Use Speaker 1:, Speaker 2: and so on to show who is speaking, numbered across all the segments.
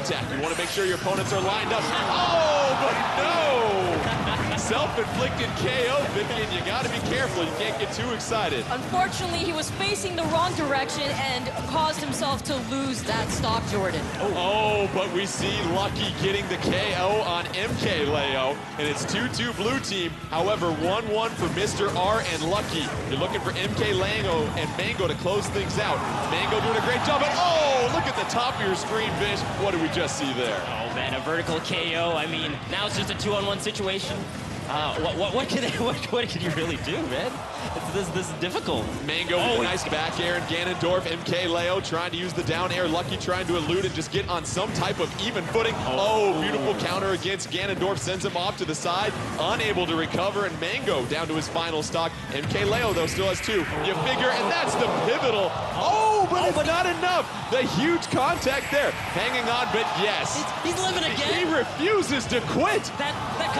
Speaker 1: attack. You want to make sure your opponents are lined up. Oh, but no! Self-inflicted KO, Vicky, and you got to be careful. You can't get too excited.
Speaker 2: Unfortunately, he was facing the wrong direction and caused himself to lose that stock, Jordan.
Speaker 1: Oh, but we see Lucky getting the KO on MK Leo, and it's 2-2 blue team. However, 1-1 for Mr. R and Lucky. You're looking for MK Leo and Mango to close things out. Mango doing a great job, and oh, look at the top of your screen, Vish. What did we just see there?
Speaker 3: Oh man, a vertical KO. I mean, now it's just a 2-on-1 situation. What can you really do, man? This is difficult.
Speaker 1: Mango with a nice back air, and Ganondorf, MK Leo trying to use the down air. Lucky trying to elude and just get on some type of even footing. Oh, beautiful counter against Ganondorf, sends him off to the side, unable to recover, and Mango down to his final stock. MK Leo, though, still has 2. You figure, and that's the pivotal. Oh, but it's not enough. The huge contact there. Hanging on, but yes.
Speaker 3: He's living again.
Speaker 1: He refuses to quit.
Speaker 3: That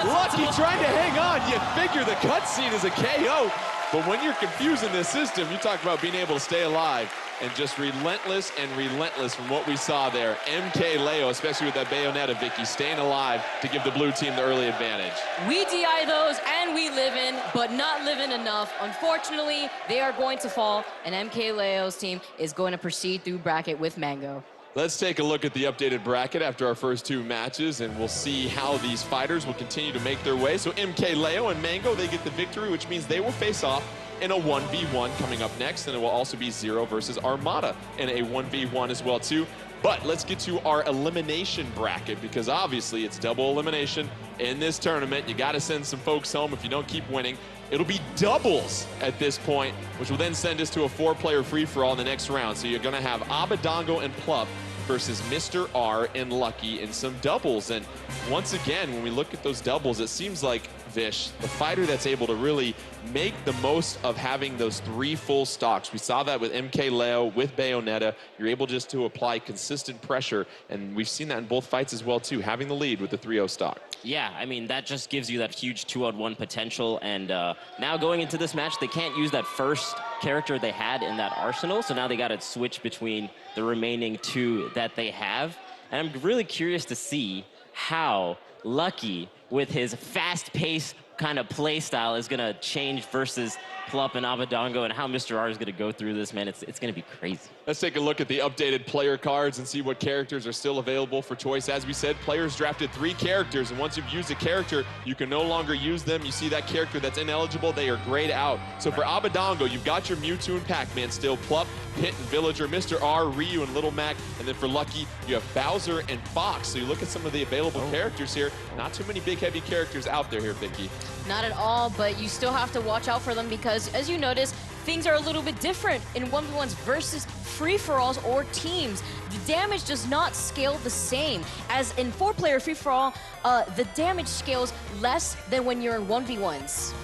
Speaker 1: Lucky trying to hang on. You figure the cutscene is a KO. But when you're confusing this system, you talk about being able to stay alive, and just relentless from what we saw there. MK Leo, especially with that Bayonetta, Vicky, staying alive to give the blue team the early advantage.
Speaker 2: We DI those and we live in, but not living enough. Unfortunately, they are going to fall, and MK Leo's team is going to proceed through bracket with Mango.
Speaker 1: Let's take a look at the updated bracket after our first 2 matches, and we'll see how these fighters will continue to make their way. So MK Leo and Mango, they get the victory, which means they will face off in a 1v1 coming up next, and it will also be Zero versus Armada in a 1v1 as well too. But let's get to our elimination bracket, because obviously it's double elimination in this tournament. You got to send some folks home if you don't keep winning. It'll be doubles at this point, which will then send us to a 4-player free-for-all in the next round. So you're going to have Abadongo and Plup versus Mr. R and Lucky in some doubles. And once again, when we look at those doubles, it seems like Vish, the fighter that's able to really make the most of having those 3 full stocks. We saw that with MK Leo, with Bayonetta. You're able just to apply consistent pressure, and we've seen that in both fights as well too, having the lead with the 3-0 stock.
Speaker 3: Yeah, I mean, that just gives you that huge 2-on-1 potential, and now going into this match, they can't use that first character they had in that arsenal, so now they got to switch between the remaining 2 that they have. And I'm really curious to see how Lucky, with his fast-paced kind of play style, is going to change versus Plup and Abadongo, and how Mr. R is going to go through this, man. It's going to be crazy.
Speaker 1: Let's take a look at the updated player cards and see what characters are still available for choice. As we said, players drafted 3 characters, and once you've used a character, you can no longer use them. You see that character that's ineligible, they are grayed out. So for Abadongo, you've got your Mewtwo and Pac-Man still, Plup, Pit and Villager, Mr. R, Ryu and Little Mac, and then for Lucky, you have Bowser and Fox. So you look at some of the available characters here, not too many big heavy characters out there here, Vicky.
Speaker 2: Not at all, but you still have to watch out for them, because as you notice, things are a little bit different in 1v1s versus free-for-alls or teams. The damage does not scale the same. As in 4-player free-for-all, the damage scales less than when you're in 1v1s.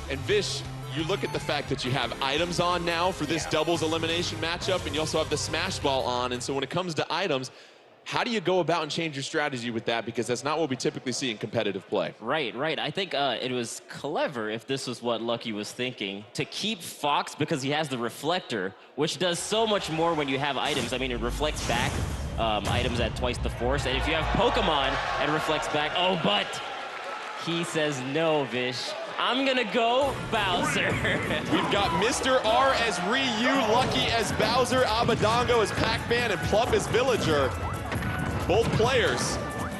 Speaker 1: And Vish, you look at the fact that you have items on now for this doubles elimination matchup, and you also have the Smash Ball on, and so when it comes to items, how do you go about and change your strategy with that? Because that's not what we typically see in competitive play.
Speaker 3: Right. I think it was clever, if this was what Lucky was thinking, to keep Fox because he has the reflector, which does so much more when you have items. I mean, it reflects back items at twice the force. And if you have Pokemon, it reflects back. Oh, but he says no, Vish. I'm gonna go Bowser.
Speaker 1: We've got Mr. R as Ryu, Lucky as Bowser, Abadongo as Pac-Man, and Plup as Villager. Both players,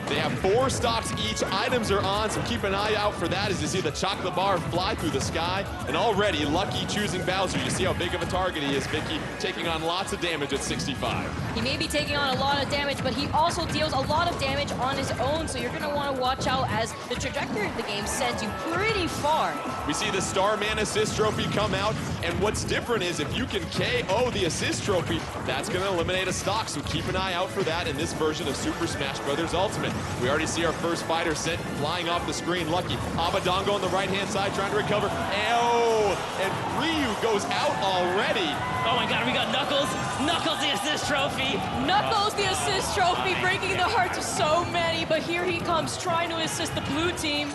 Speaker 1: they have 4 stocks each. Items are on, so keep an eye out for that as you see the chocolate bar fly through the sky. And already, Lucky choosing Bowser. You see how big of a target he is, Vicky, taking on lots of damage at 65.
Speaker 2: He may be taking on a lot of damage, but he also deals a lot of damage on his own, so you're going to want to watch out as the trajectory of the game sends you pretty far.
Speaker 1: We see the Starman assist trophy come out, and what's different is if you can KO the assist trophy, that's going to eliminate a stock, so keep an eye out for that in this version of Super Smash Bros. Ultimate. We already see our first fighter sent flying off the screen. Lucky. Abadongo on the right-hand side trying to recover. Oh, and Ryu goes out already.
Speaker 3: Oh my God, we got Knuckles. Knuckles the assist trophy.
Speaker 2: Knuckles the assist trophy, breaking the hearts of so many, but here he comes trying to assist the blue team.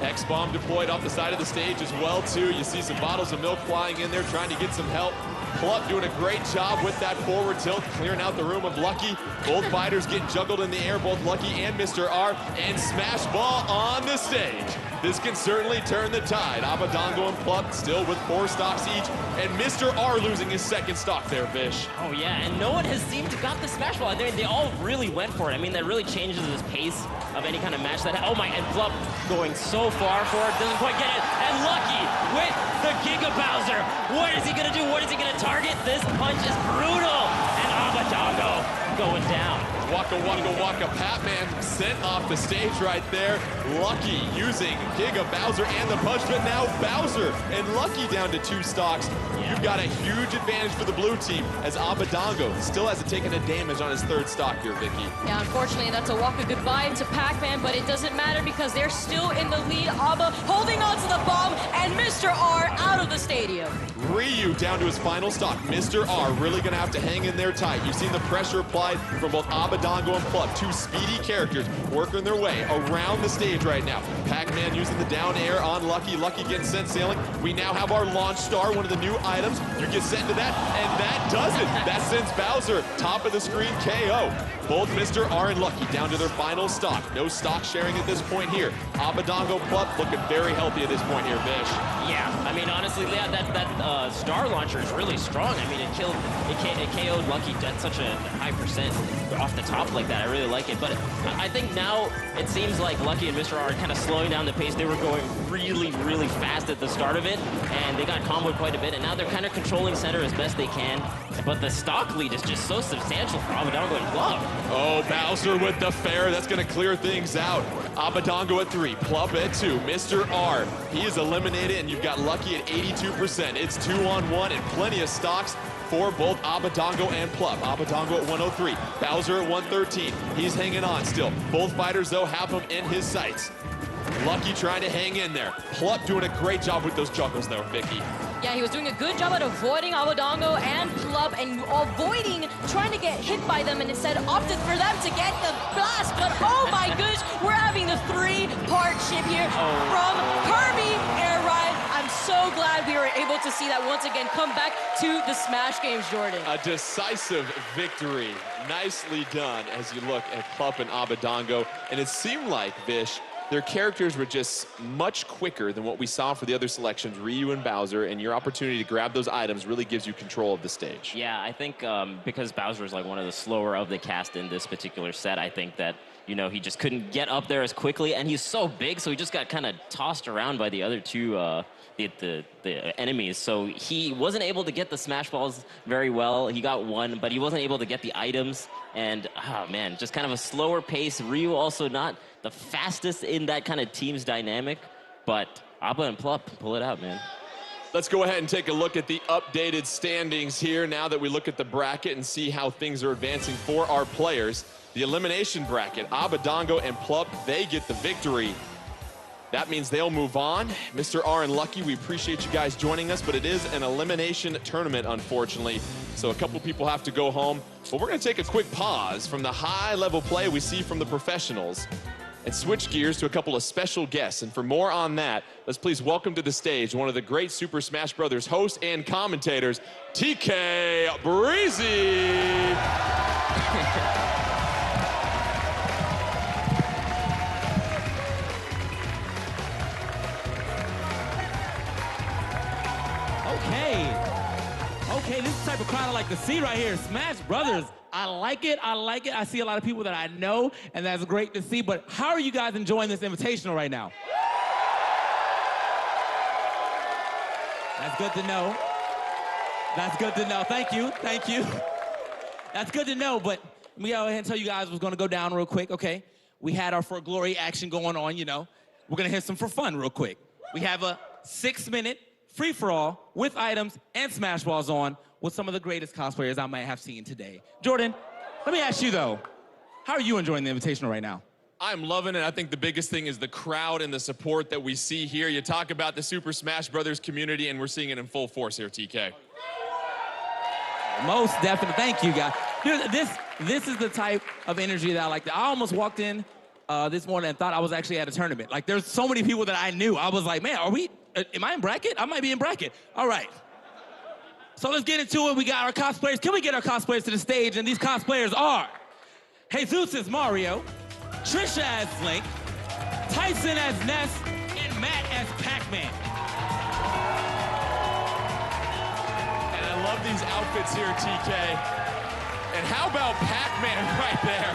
Speaker 1: X-Bomb deployed off the side of the stage as well, too. You see some bottles of milk flying in there, trying to get some help. Plup doing a great job with that forward tilt, clearing out the room of Lucky. Both fighters getting juggled in the air, both Lucky and Mr. R, and smash ball on the stage. This can certainly turn the tide. Abadango and Plup still with 4 stocks each, and Mr. R losing his 2nd stock there, Vish.
Speaker 3: Oh yeah, and no one has seemed to got the smash ball. They all really went for it. I mean, that really changes the pace of any kind of match. Oh my, and Plup going so far for it, doesn't quite get it. And Lucky with the Giga Bowser. What is he gonna do? What is he gonna target? This punch is brutal. And Abadango going down.
Speaker 1: Waka Waka Waka Patman sent off the stage right there. Lucky using Giga Bowser and the punch, but now Bowser and Lucky down to 2 stocks. You've got a huge advantage for the blue team as Abadango still hasn't taken a damage on his 3rd stock here, Vicky.
Speaker 2: Yeah, unfortunately, that's a Waka goodbye to Pac-Man, but it doesn't matter because they're still in the lead. Aba holding on to the bomb, and Mr. R out of the stadium.
Speaker 1: Ryu down to his final stock. Mr. R really gonna have to hang in there tight. You've seen the pressure applied from both Abadango and Plup, 2 speedy characters working their way around the stage right now. Pac-Man using the down air on Lucky. Lucky getting sent sailing. We now have our launch star, one of the new items. You get sent into that, and that does it. That sends Bowser top of the screen KO. Both Mr. R and Lucky down to their final stock. No stock sharing at this point here. Abadango Plup looking very healthy at this point here, Vish.
Speaker 3: Yeah, I mean, honestly, yeah, that star launcher is really strong. I mean, it KO'd Lucky at such a high percent off the top like that. I really like it. But I think now it seems like Lucky and Mr. R are kind of slowing down the pace. They were going really, really fast at the start of it, and they got comboed quite a bit, and now they're kind of controlling center as best they can. But the stock lead is just so substantial for Abadango and Plup.
Speaker 1: Oh, Bowser with the fair. That's going to clear things out. Abadango at 3, Plup at 2. Mr. R, he is eliminated, and you've got Lucky at 82%. It's 2-on-1 and plenty of stocks for both Abadango and Plup. Abadango at 103, Bowser at 113. He's hanging on still. Both fighters, though, have him in his sights. Lucky trying to hang in there. Plup doing a great job with those juggles, though, Vicky.
Speaker 2: Yeah, he was doing a good job at avoiding Abadango and Plup and avoiding trying to get hit by them, and instead opted for them to get the blast. But oh my goodness, we're having the 3-part ship here from Kirby Air Ride. I'm so glad we were able to see that once again come back to the Smash Games, Jordan.
Speaker 1: A decisive victory. Nicely done as you look at Plup and Abadango. And it seemed like, Vish, their characters were just much quicker than what we saw for the other selections, Ryu and Bowser, and your opportunity to grab those items really gives you control of the stage.
Speaker 3: Yeah, I think because Bowser is like one of the slower of the cast in this particular set, I think that, you know, he just couldn't get up there as quickly, and he's so big, so he just got kind of tossed around by the other 2 the enemies. So he wasn't able to get the smash balls very well. He got 1, but he wasn't able to get the items. And, oh man, just kind of a slower pace. Ryu also not the fastest in that kind of team's dynamic, but Abba and Plup pull it out, man.
Speaker 1: Let's go ahead and take a look at the updated standings here now that we look at the bracket and see how things are advancing for our players. The elimination bracket, Abadango and Plup, they get the victory. That means they'll move on. Mr. R and Lucky, we appreciate you guys joining us, but it is an elimination tournament, unfortunately. So a couple people have to go home. But we're going to take a quick pause from the high-level play we see from the professionals and switch gears to a couple of special guests. And for more on that, let's please welcome to the stage one of the great Super Smash Bros. Hosts and commentators, TK Breezy.
Speaker 4: Okay, this is the type of crowd I like to see right here. Smash Brothers. I like it. I see a lot of people that I know, and that's great to see. But how are you guys enjoying this invitational right now? That's good to know. That's good to know. Thank you. Thank you. That's good to know, but let me go ahead and tell you guys what's going to go down real quick, okay? We had our For Glory action going on, you know. We're going to hit some for fun real quick. We have a 6-minute free-for-all with items and smash balls on with some of the greatest cosplayers I might have seen today. Jordan, let me ask you, though, how are you enjoying the invitational right now?
Speaker 1: I'm loving it. I think the biggest thing is the crowd and the support that we see here. You talk about the Super Smash Brothers community, and we're seeing it in full force here, TK.
Speaker 4: Most definitely. Thank you, guys. This is the type of energy that I like. I almost walked in this morning and thought I was actually at a tournament. Like, there's so many people that I knew. I was like, man, am I in bracket? I might be in bracket. All right. So let's get into it. We got our cosplayers. Can we get our cosplayers to the stage? And these cosplayers are Jesus as Mario, Trisha as Link, Tyson as Ness, and Matt as Pac-Man.
Speaker 1: And I love these outfits here, TK. And how about Pac-Man right there?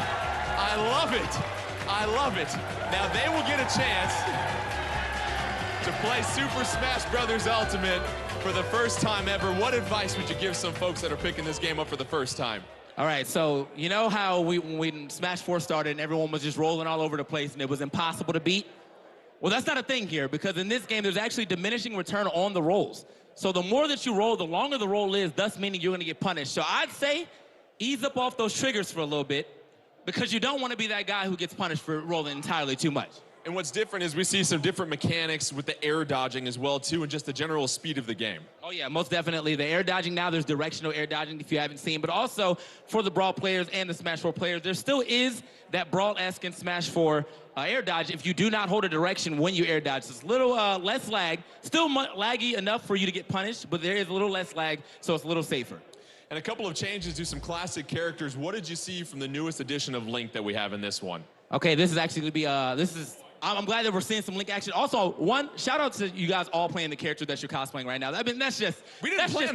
Speaker 1: I love it. I love it. Now they will get a chance to play Super Smash Bros. Ultimate for the first time ever. What advice would you give some folks that are picking this game up for the first time?
Speaker 4: All right, so you know how when Smash 4 started and everyone was just rolling all over the place and it was impossible to beat? Well, that's not a thing here, because in this game, there's actually diminishing return on the rolls. So the more that you roll, the longer the roll is, thus meaning you're gonna get punished. So I'd say ease up off those triggers for a little bit, because you don't wanna be that guy who gets punished for rolling entirely too much.
Speaker 1: And what's different is we see some different mechanics with the air dodging as well, too, and just the general speed of the game.
Speaker 4: Oh, yeah, most definitely. The air dodging now, there's directional air dodging if you haven't seen, but also for the Brawl players and the Smash 4 players, there still is that Brawl-esque in Smash 4 air dodge if you do not hold a direction when you air dodge. So it's a little less lag, still laggy enough for you to get punished, but there is a little less lag, so it's a little safer.
Speaker 1: And a couple of changes to some classic characters. What did you see from the newest edition of Link that we have in this one?
Speaker 4: Okay, this is actually going to be, I'm glad that we're seeing some Link action. Also, shout out to you guys all playing the character that you're cosplaying right now. I mean, that's just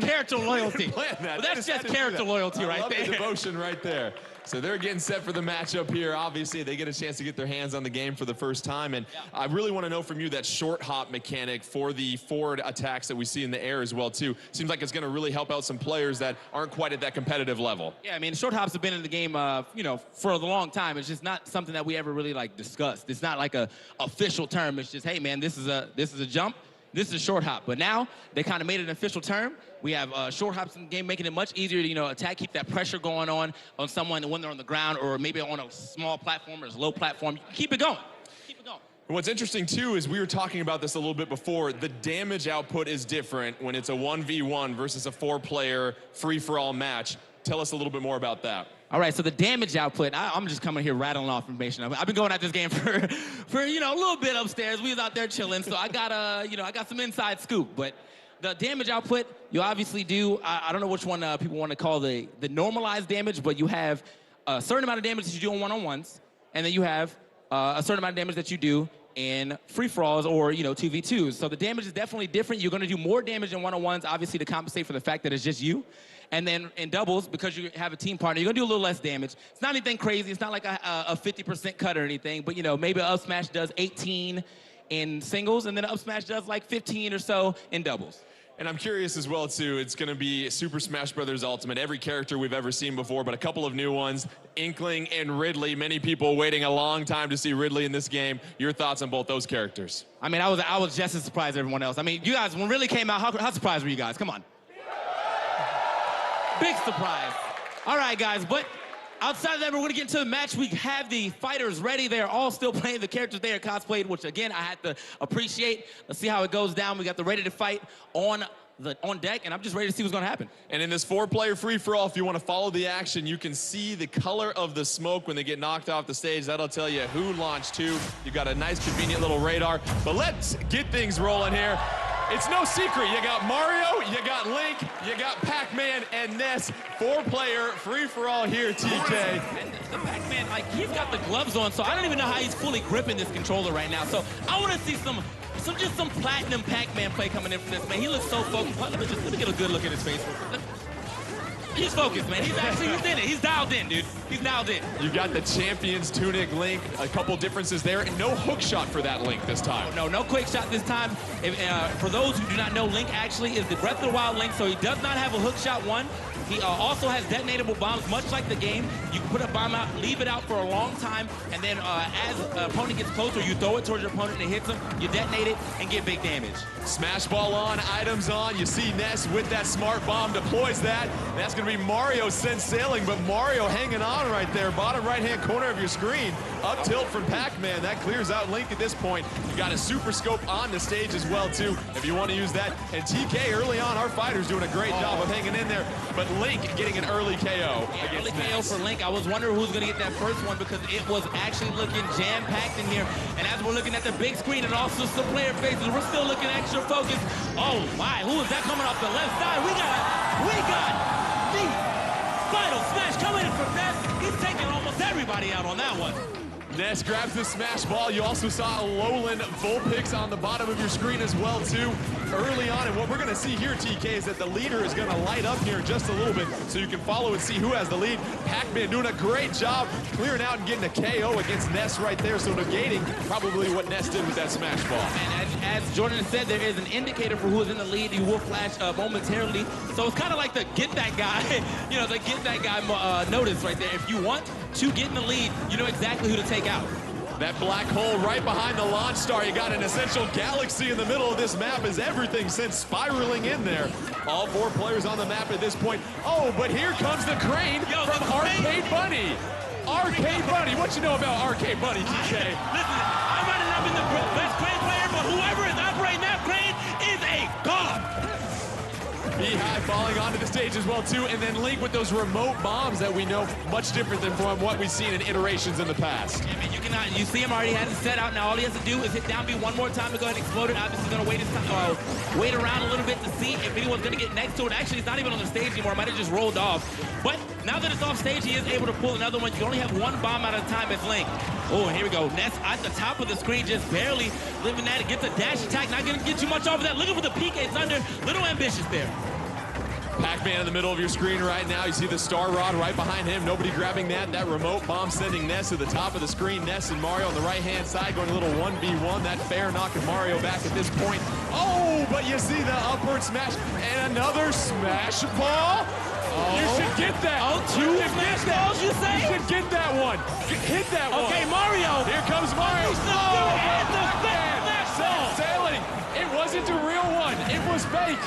Speaker 4: character loyalty. That's just character loyalty right there.
Speaker 1: I love the devotion right there. So they're getting set for the matchup here. Obviously, they get a chance to get their hands on the game for the first time. And I really want to know from you that short hop mechanic for the forward attacks that we see in the air as well, too. Seems like it's going to really help out some players that aren't quite at that competitive level.
Speaker 4: Yeah, I mean, short hops have been in the game, for a long time. It's just not something that we ever really, discussed. It's not like a official term. It's just, hey, man, this is a jump. This is a short hop. But now they kind of made it an official term. We have short hops in the game, making it much easier to, attack, keep that pressure going on someone when they're on the ground or maybe on a small platform or a low platform. Keep it going. Keep it going.
Speaker 1: What's interesting, too, is we were talking about this a little bit before. The damage output is different when it's a 1v1 versus a 4-player free-for-all match. Tell us a little bit more about that.
Speaker 4: All right, so the damage output, I'm just coming here rattling off information. I've been going at this game for a little bit upstairs. We was out there chilling, so I got I got some inside scoop. But the damage output, you obviously do, I don't know which one people want to call the normalized damage, but you have a certain amount of damage that you do in one-on-ones, and then you have a certain amount of damage that you do in free-for-alls or, 2v2s. So the damage is definitely different. You're going to do more damage in one-on-ones, obviously, to compensate for the fact that it's just you. And then in doubles, because you have a team partner, you're going to do a little less damage. It's not anything crazy. It's not like a 50% cut or anything. But, maybe an up smash does 18 in singles, and then an up smash does like 15 or so in doubles.
Speaker 1: And I'm curious as well, too, it's going to be Super Smash Bros. Ultimate, every character we've ever seen before, but a couple of new ones, Inkling and Ridley. Many people waiting a long time to see Ridley in this game. Your thoughts on both those characters?
Speaker 4: I mean, I was just as surprised as everyone else. I mean, you guys, when Ridley came out, how surprised were you guys? Come on. Big surprise. All right, guys, but outside of that, we're going to get into the match. We have the fighters ready. They're all still playing the characters they are cosplayed, which, again, I had to appreciate. Let's see how it goes down. We got the ready to fight on deck, and I'm just ready to see what's going to happen.
Speaker 1: And in this 4-player free-for-all, if you want to follow the action, you can see the color of the smoke when they get knocked off the stage. That'll tell you who launched who. You've got a nice, convenient little radar. But let's get things rolling here. It's no secret. You got Mario, you got Link, you got Pac-Man and Ness. 4-player free-for-all here, TK.
Speaker 4: And the Pac-Man, he's got the gloves on, so I don't even know how he's fully gripping this controller right now. So I want to see some platinum Pac-Man play coming in for this, man. He looks so focused. Let me get a good look at his face. He's focused, man. He's in it. He's dialed in, dude. He's dialed in.
Speaker 1: You got the Champions Tunic Link. A couple differences there. And no hook shot for that Link this time.
Speaker 4: No quick shot this time. For those who do not know, Link actually is the Breath of the Wild Link, so he does not have a hook shot one. He also has detonatable bombs, much like the game. You can put a bomb out, leave it out for a long time, and then as an opponent gets closer, you throw it towards your opponent and it hits him, you detonate it, and get big damage.
Speaker 1: Smash ball on, items on. You see Ness with that smart bomb, deploys that. That's going to be Mario sent sailing, but Mario hanging on right there, bottom right-hand corner of your screen. Up tilt from Pac-Man. That clears out Link at this point. You got a super scope on the stage as well, too, if you want to use that. And TK, early on, our fighter's doing a great job of hanging in there. But Link getting an early KO against
Speaker 4: Early KO
Speaker 1: Ness.
Speaker 4: for Link. I was wondering who's going to get that first one because it was actually looking jam-packed in here. And as we're looking at the big screen and also some player faces, we're still looking extra focused. Oh my, who is that coming off the left side? We got the final smash coming in from Ness. He's taking almost everybody out on that one.
Speaker 1: Ness grabs the smash ball. You also saw a lowland Vulpix on the bottom of your screen as well, too, early on. And what we're going to see here, TK, is that the leader is going to light up here in just a little bit so you can follow and see who has the lead. Pac-Man doing a great job clearing out and getting a KO against Ness right there, so negating probably what Ness did with that smash ball.
Speaker 4: And as Jordan said, there is an indicator for who is in the lead. You will flash momentarily. So it's kind of like the get that guy, you know, the get that guy notice right there. If you want to get in the lead, you know exactly who to take out.
Speaker 1: That black hole right behind the launch star. You got an essential galaxy in the middle of this map as everything sent spiraling in there. All 4 players on the map at this point. Oh, but here comes the crane from Arcade Bunny. Arcade Bunny. What you know about Arcade Bunny, TK?
Speaker 4: Listen, I might have not been the best crane player, but whoever is operating that crane is a god.
Speaker 1: H.D.I falling onto the stage as well, too. And then Link with those remote bombs that we know much different than from what we've seen in iterations in the past.
Speaker 4: I mean, you see him already has it set out. Now all he has to do is hit down B one more time to go ahead and explode it. Obviously, going to wait around a little bit to see if anyone's going to get next to it. Actually, it's not even on the stage anymore. It might have just rolled off. But now that it's off stage, he is able to pull another one. You can only have 1 bomb at a time as Link. Oh, here we go. Ness at the top of the screen, just barely living that. It gets a dash attack. Not going to get too much off of that. Looking for the PK Thunder. Little ambitious there.
Speaker 1: Pac-Man in the middle of your screen right now. You see the Star Rod right behind him. Nobody grabbing that. That remote bomb sending Ness to the top of the screen. Ness and Mario on the right-hand side going a little 1v1. That fair knocking Mario back at this point. Oh, but you see the upward smash and another smash ball. Oh. You should get that.
Speaker 4: Oh, 2 smash balls, you say?
Speaker 1: You should get that one. Hit that one.
Speaker 4: Okay, Mario.
Speaker 1: Here comes Mario.
Speaker 4: And the smash ball.
Speaker 1: Sailing. It wasn't a real one. It was fake.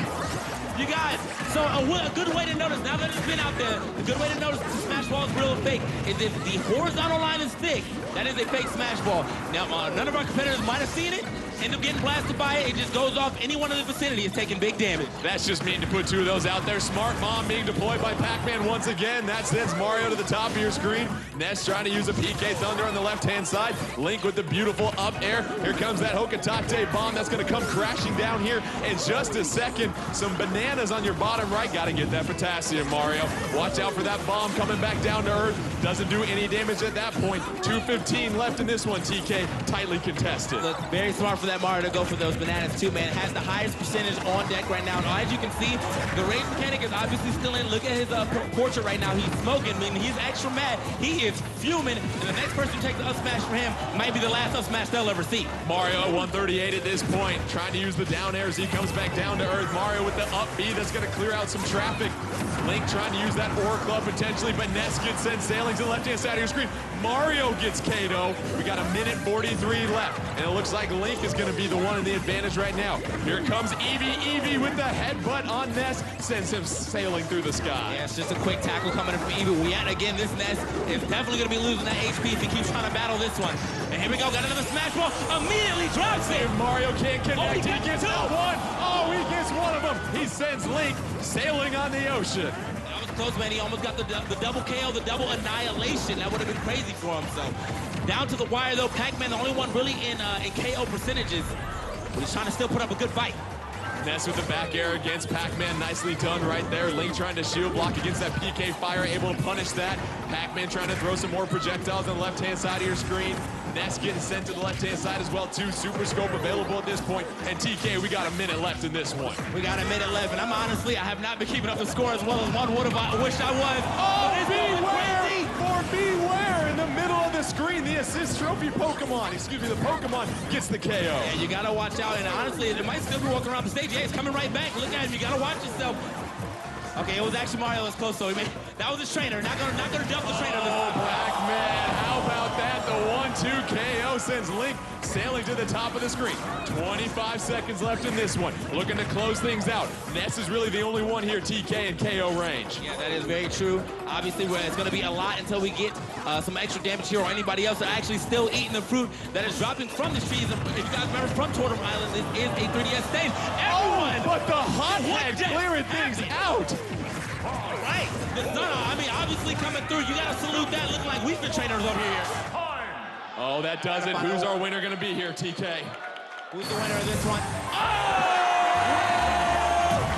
Speaker 4: You guys, so a good way to notice, now that it's been out there, a good way to notice the smash ball is real or fake is if the horizontal line is thick, that is a fake smash ball. Now, none of our competitors might have seen it, end up getting blasted by it, it just goes off. Anyone in the vicinity is taking big damage.
Speaker 1: That's just mean to put 2 of those out there. Smart bomb being deployed by Pac-Man once again. That sends Mario to the top of your screen. Ness trying to use a PK Thunder on the left-hand side. Link with the beautiful up air. Here comes that Hokotate bomb that's going to come crashing down here in just a second. Some bananas on your bottom right. Got to get that potassium, Mario. Watch out for that bomb coming back down to earth. Doesn't do any damage at that point. 2:15 left in this one, TK. Tightly contested.
Speaker 4: Look, very smart for that Mario to go for those bananas too, man. Has the highest percentage on deck right now. Now, as you can see, the rage mechanic is obviously still in. Look at his portrait right now. He's smoking. I mean, he's extra mad. He is fuming. And the next person who takes the up smash from him might be the last up smash they'll ever see.
Speaker 1: Mario at 138 at this point, trying to use the down air as he comes back down to earth. Mario with the up B that's going to clear out some traffic. Link trying to use that Ore Club potentially, but Ness gets sent sailing to the left-hand side of your screen. Mario gets KO. We got 1:43 left, and it looks like Link is going to be the one in the advantage right now. Here comes Eevee. Eevee with the headbutt on Ness, sends him sailing through the sky.
Speaker 4: Yeah, it's just a quick tackle coming in from Eevee. Again, this Ness is definitely going to be losing that HP if he keeps trying to battle this one. And here we go, got another smash ball, immediately drops it.
Speaker 1: If Mario can't connect,
Speaker 4: he
Speaker 1: he gets that one. Oh, he gets one of them. He sends Link sailing on the ocean.
Speaker 4: That was close, man. He almost got the double KO, the double annihilation. That would have been crazy for him. So down to the wire, though. Pac-Man, the only one really in KO percentages. But he's trying to still put up a good fight.
Speaker 1: Ness with the back air against Pac-Man. Nicely done right there. Link trying to shield block against that PK fire, able to punish that. Pac-Man trying to throw some more projectiles on the left-hand side of your screen. Ness getting sent to the left-hand side as well, too. Super Scope available at this point. And TK, we got a minute left in this one.
Speaker 4: We got a minute left, and I have not been keeping up the score as well as one would have wished I was.
Speaker 1: Oh, beware! For beware in the middle of the screen. The assist trophy Pokemon, the Pokemon gets the KO.
Speaker 4: Yeah, you got to watch out, and honestly, it might still be walking around the stage. Yeah, it's coming right back. Look at him. You got to watch yourself. Okay, it was actually Mario that's close, so that was his trainer. Not gonna dump the trainer.
Speaker 1: Oh, Pac-Man, how about that? The 1-2 KO sends Link sailing to the top of the screen. 25 seconds left in this one. Looking to close things out. Ness is really the only one here, TK in KO range.
Speaker 4: Yeah, that is very true. Obviously, it's going to be a lot until we get some extra damage here, or anybody else are actually still eating the fruit that is dropping from the trees. If you guys remember from Totem Island, this is a 3DS stage. Everyone!
Speaker 1: Oh, but the hothead clearing things out.
Speaker 4: All right. the sun, I mean, obviously coming through. You got to salute that. Looking like we've been trainers over here.
Speaker 1: Oh, that does it. Who's our winner going to be here, TK?
Speaker 4: Who's the winner of this one?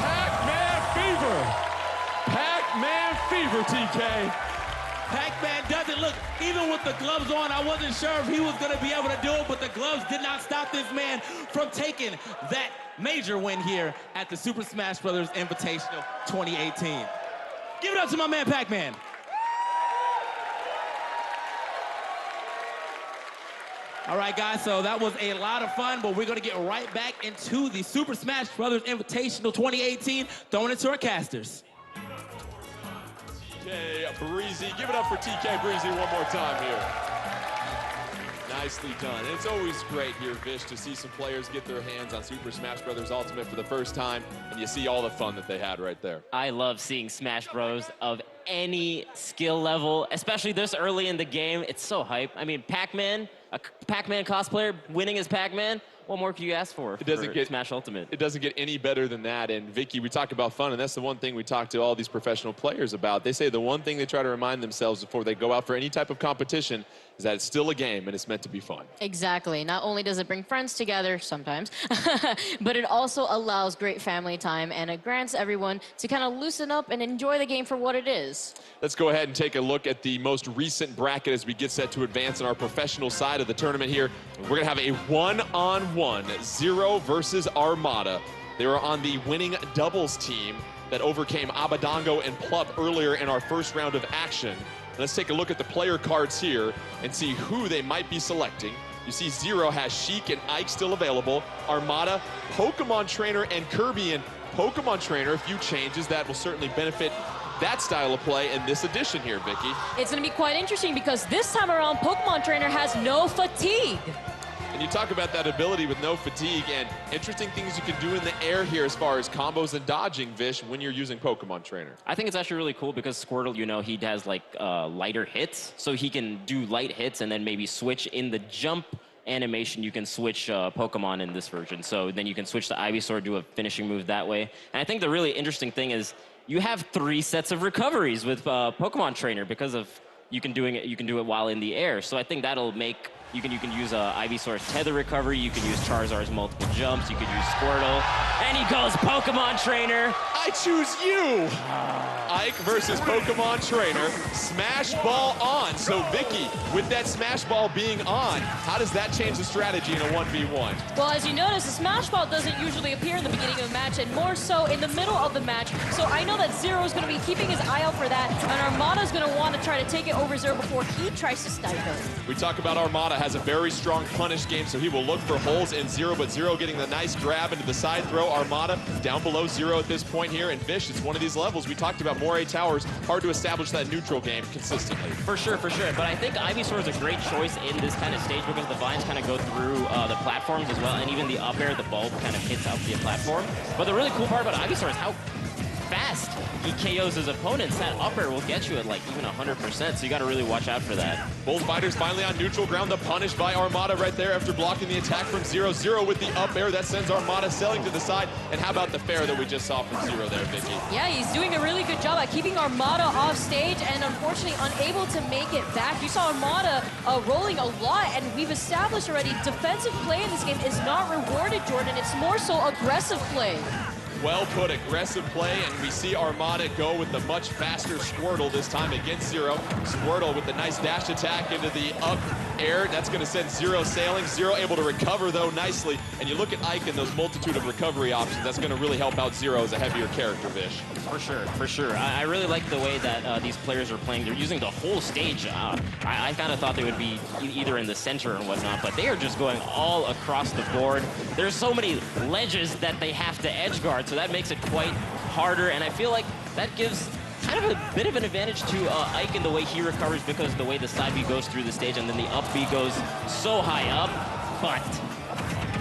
Speaker 1: Pac-Man Fever! Pac-Man Fever, TK!
Speaker 4: Pac-Man does it. Look, even with the gloves on, I wasn't sure if he was going to be able to do it, but the gloves did not stop this man from taking that major win here at the Super Smash Bros. Invitational 2018. Give it up to my man, Pac-Man. All right, guys, so that was a lot of fun, but we're going to get right back into the Super Smash Bros. Invitational 2018, throwing it to our casters.
Speaker 1: TK Breezy. Give it up for TK Breezy one more time here. Nicely done. And it's always great here, Vish, to see some players get their hands on Super Smash Bros. Ultimate for the first time, and you see all the fun that they had right there.
Speaker 3: I love seeing Smash Bros. Of any skill level, especially this early in the game. It's so hype. I mean, Pac-Man, a Pac-Man cosplayer winning as Pac-Man. What more can you ask for Smash Ultimate?
Speaker 1: It doesn't get any better than that. And Vicky, we talk about fun, and that's the one thing we talk to all these professional players about. They say the one thing they try to remind themselves before they go out for any type of competition is that it's still a game and it's meant to be fun.
Speaker 2: Exactly. Not only does it bring friends together sometimes, but it also allows great family time, and it grants everyone to kind of loosen up and enjoy the game for what it is.
Speaker 1: Let's go ahead and take a look at the most recent bracket as we get set to advance on our professional side of the tournament here. We're going to have a one-on-one, Zero versus Armada. They were on the winning doubles team that overcame Abadango and Plup earlier in our first round of action. Let's take a look at the player cards here and see who they might be selecting. You see Zero has Sheik and Ike still available. Armada, Pokemon Trainer, and Kirby. And Pokemon Trainer, a few changes that will certainly benefit that style of play in this edition here, Vicky.
Speaker 2: It's going to be quite interesting because this time around, Pokemon Trainer has no fatigue.
Speaker 1: And you talk about that ability with no fatigue and interesting things you can do in the air here as far as combos and dodging, Vish, when you're using Pokemon Trainer.
Speaker 3: I think it's actually really cool because Squirtle, you know, he has like lighter hits, so he can do light hits and then maybe switch in the jump animation. You can switch Pokemon in this version, so then you can switch the Ivysaur, do a finishing move that way. And I think the really interesting thing is you have 3 sets of recoveries with Pokemon Trainer because of you can do it while in the air. So I think that'll make you can use Ivysaur's tether recovery. You can use Charizard's multiple jumps. You can use Squirtle, and he goes Pokemon Trainer.
Speaker 1: I choose you. Ike versus Pokemon Trainer. Smash Ball on. So Vicky, with that Smash Ball being on, how does that change the strategy in a 1v1?
Speaker 2: Well, as you notice, the Smash Ball doesn't usually appear in the beginning of the match, and more so in the middle of the match. So I know that Zero is going to be keeping his eye out for that, and Armada is going to want to try to take it over Zero before he tries to snipe it.
Speaker 1: We talk about Armada has a very strong punish game, so he will look for holes in Zero, but Zero getting the nice grab into the side throw. Armada down below Zero at this point here, and Vish, it's one of these levels. We talked about Moray Towers, hard to establish that neutral game consistently.
Speaker 3: For sure, for sure. But I think Ivysaur is a great choice in this kind of stage because the vines kind of go through the platforms as well, and even the up air, the bulb kind of hits out the platform. But the really cool part about Ivysaur is how fast he KOs his opponents. That up air will get you at like even 100%, so you got to really watch out for that.
Speaker 1: Both fighters finally on neutral ground. The punish by Armada right there after blocking the attack from Zero. Zero with the up air. That sends Armada sailing to the side. And how about the fair that we just saw from Zero there, Vicky?
Speaker 2: Yeah, he's doing a really good job at keeping Armada off stage and unfortunately unable to make it back. You saw Armada rolling a lot, and we've established already defensive play in this game is not rewarded, Jordan. It's more so aggressive play.
Speaker 1: Well put, aggressive play, and we see Armada go with the much faster Squirtle this time against Zero. Squirtle with the nice dash attack into the up air. That's going to send Zero sailing. Zero able to recover, though, nicely. And you look at Ike and those multitude of recovery options. That's going to really help out Zero as a heavier character, Vish.
Speaker 3: For sure, for sure. I really like the way that these players are playing. They're using the whole stage. I kind of thought they would be either in the center and whatnot, but they are just going all across the board. There's so many ledges that they have to edge guard, so that makes it quite harder, and I feel like that gives kind of a bit of an advantage to Ike in the way he recovers because the way the side B goes through the stage and then the up B goes so high up, but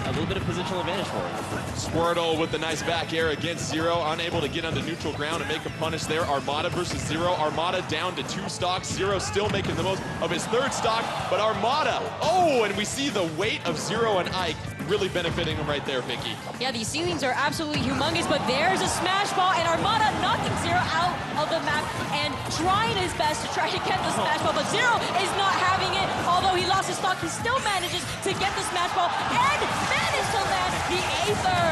Speaker 3: a little bit of positional advantage for him.
Speaker 1: Squirtle with the nice back air against Zero, unable to get onto neutral ground and make a punish there. Armada versus Zero. Armada down to 2 stocks. Zero still making the most of his 3rd stock, but Armada, oh, and we see the weight of Zero and Ike really benefiting him right there, Vicky.
Speaker 2: Yeah, these ceilings are absolutely humongous, but there's a smash ball, and Armada knocking Zero out of the map and trying his best to try to get the smash ball, but Zero is not having it. Although he lost his stock, he still manages to get the smash ball and managed to land the Aether.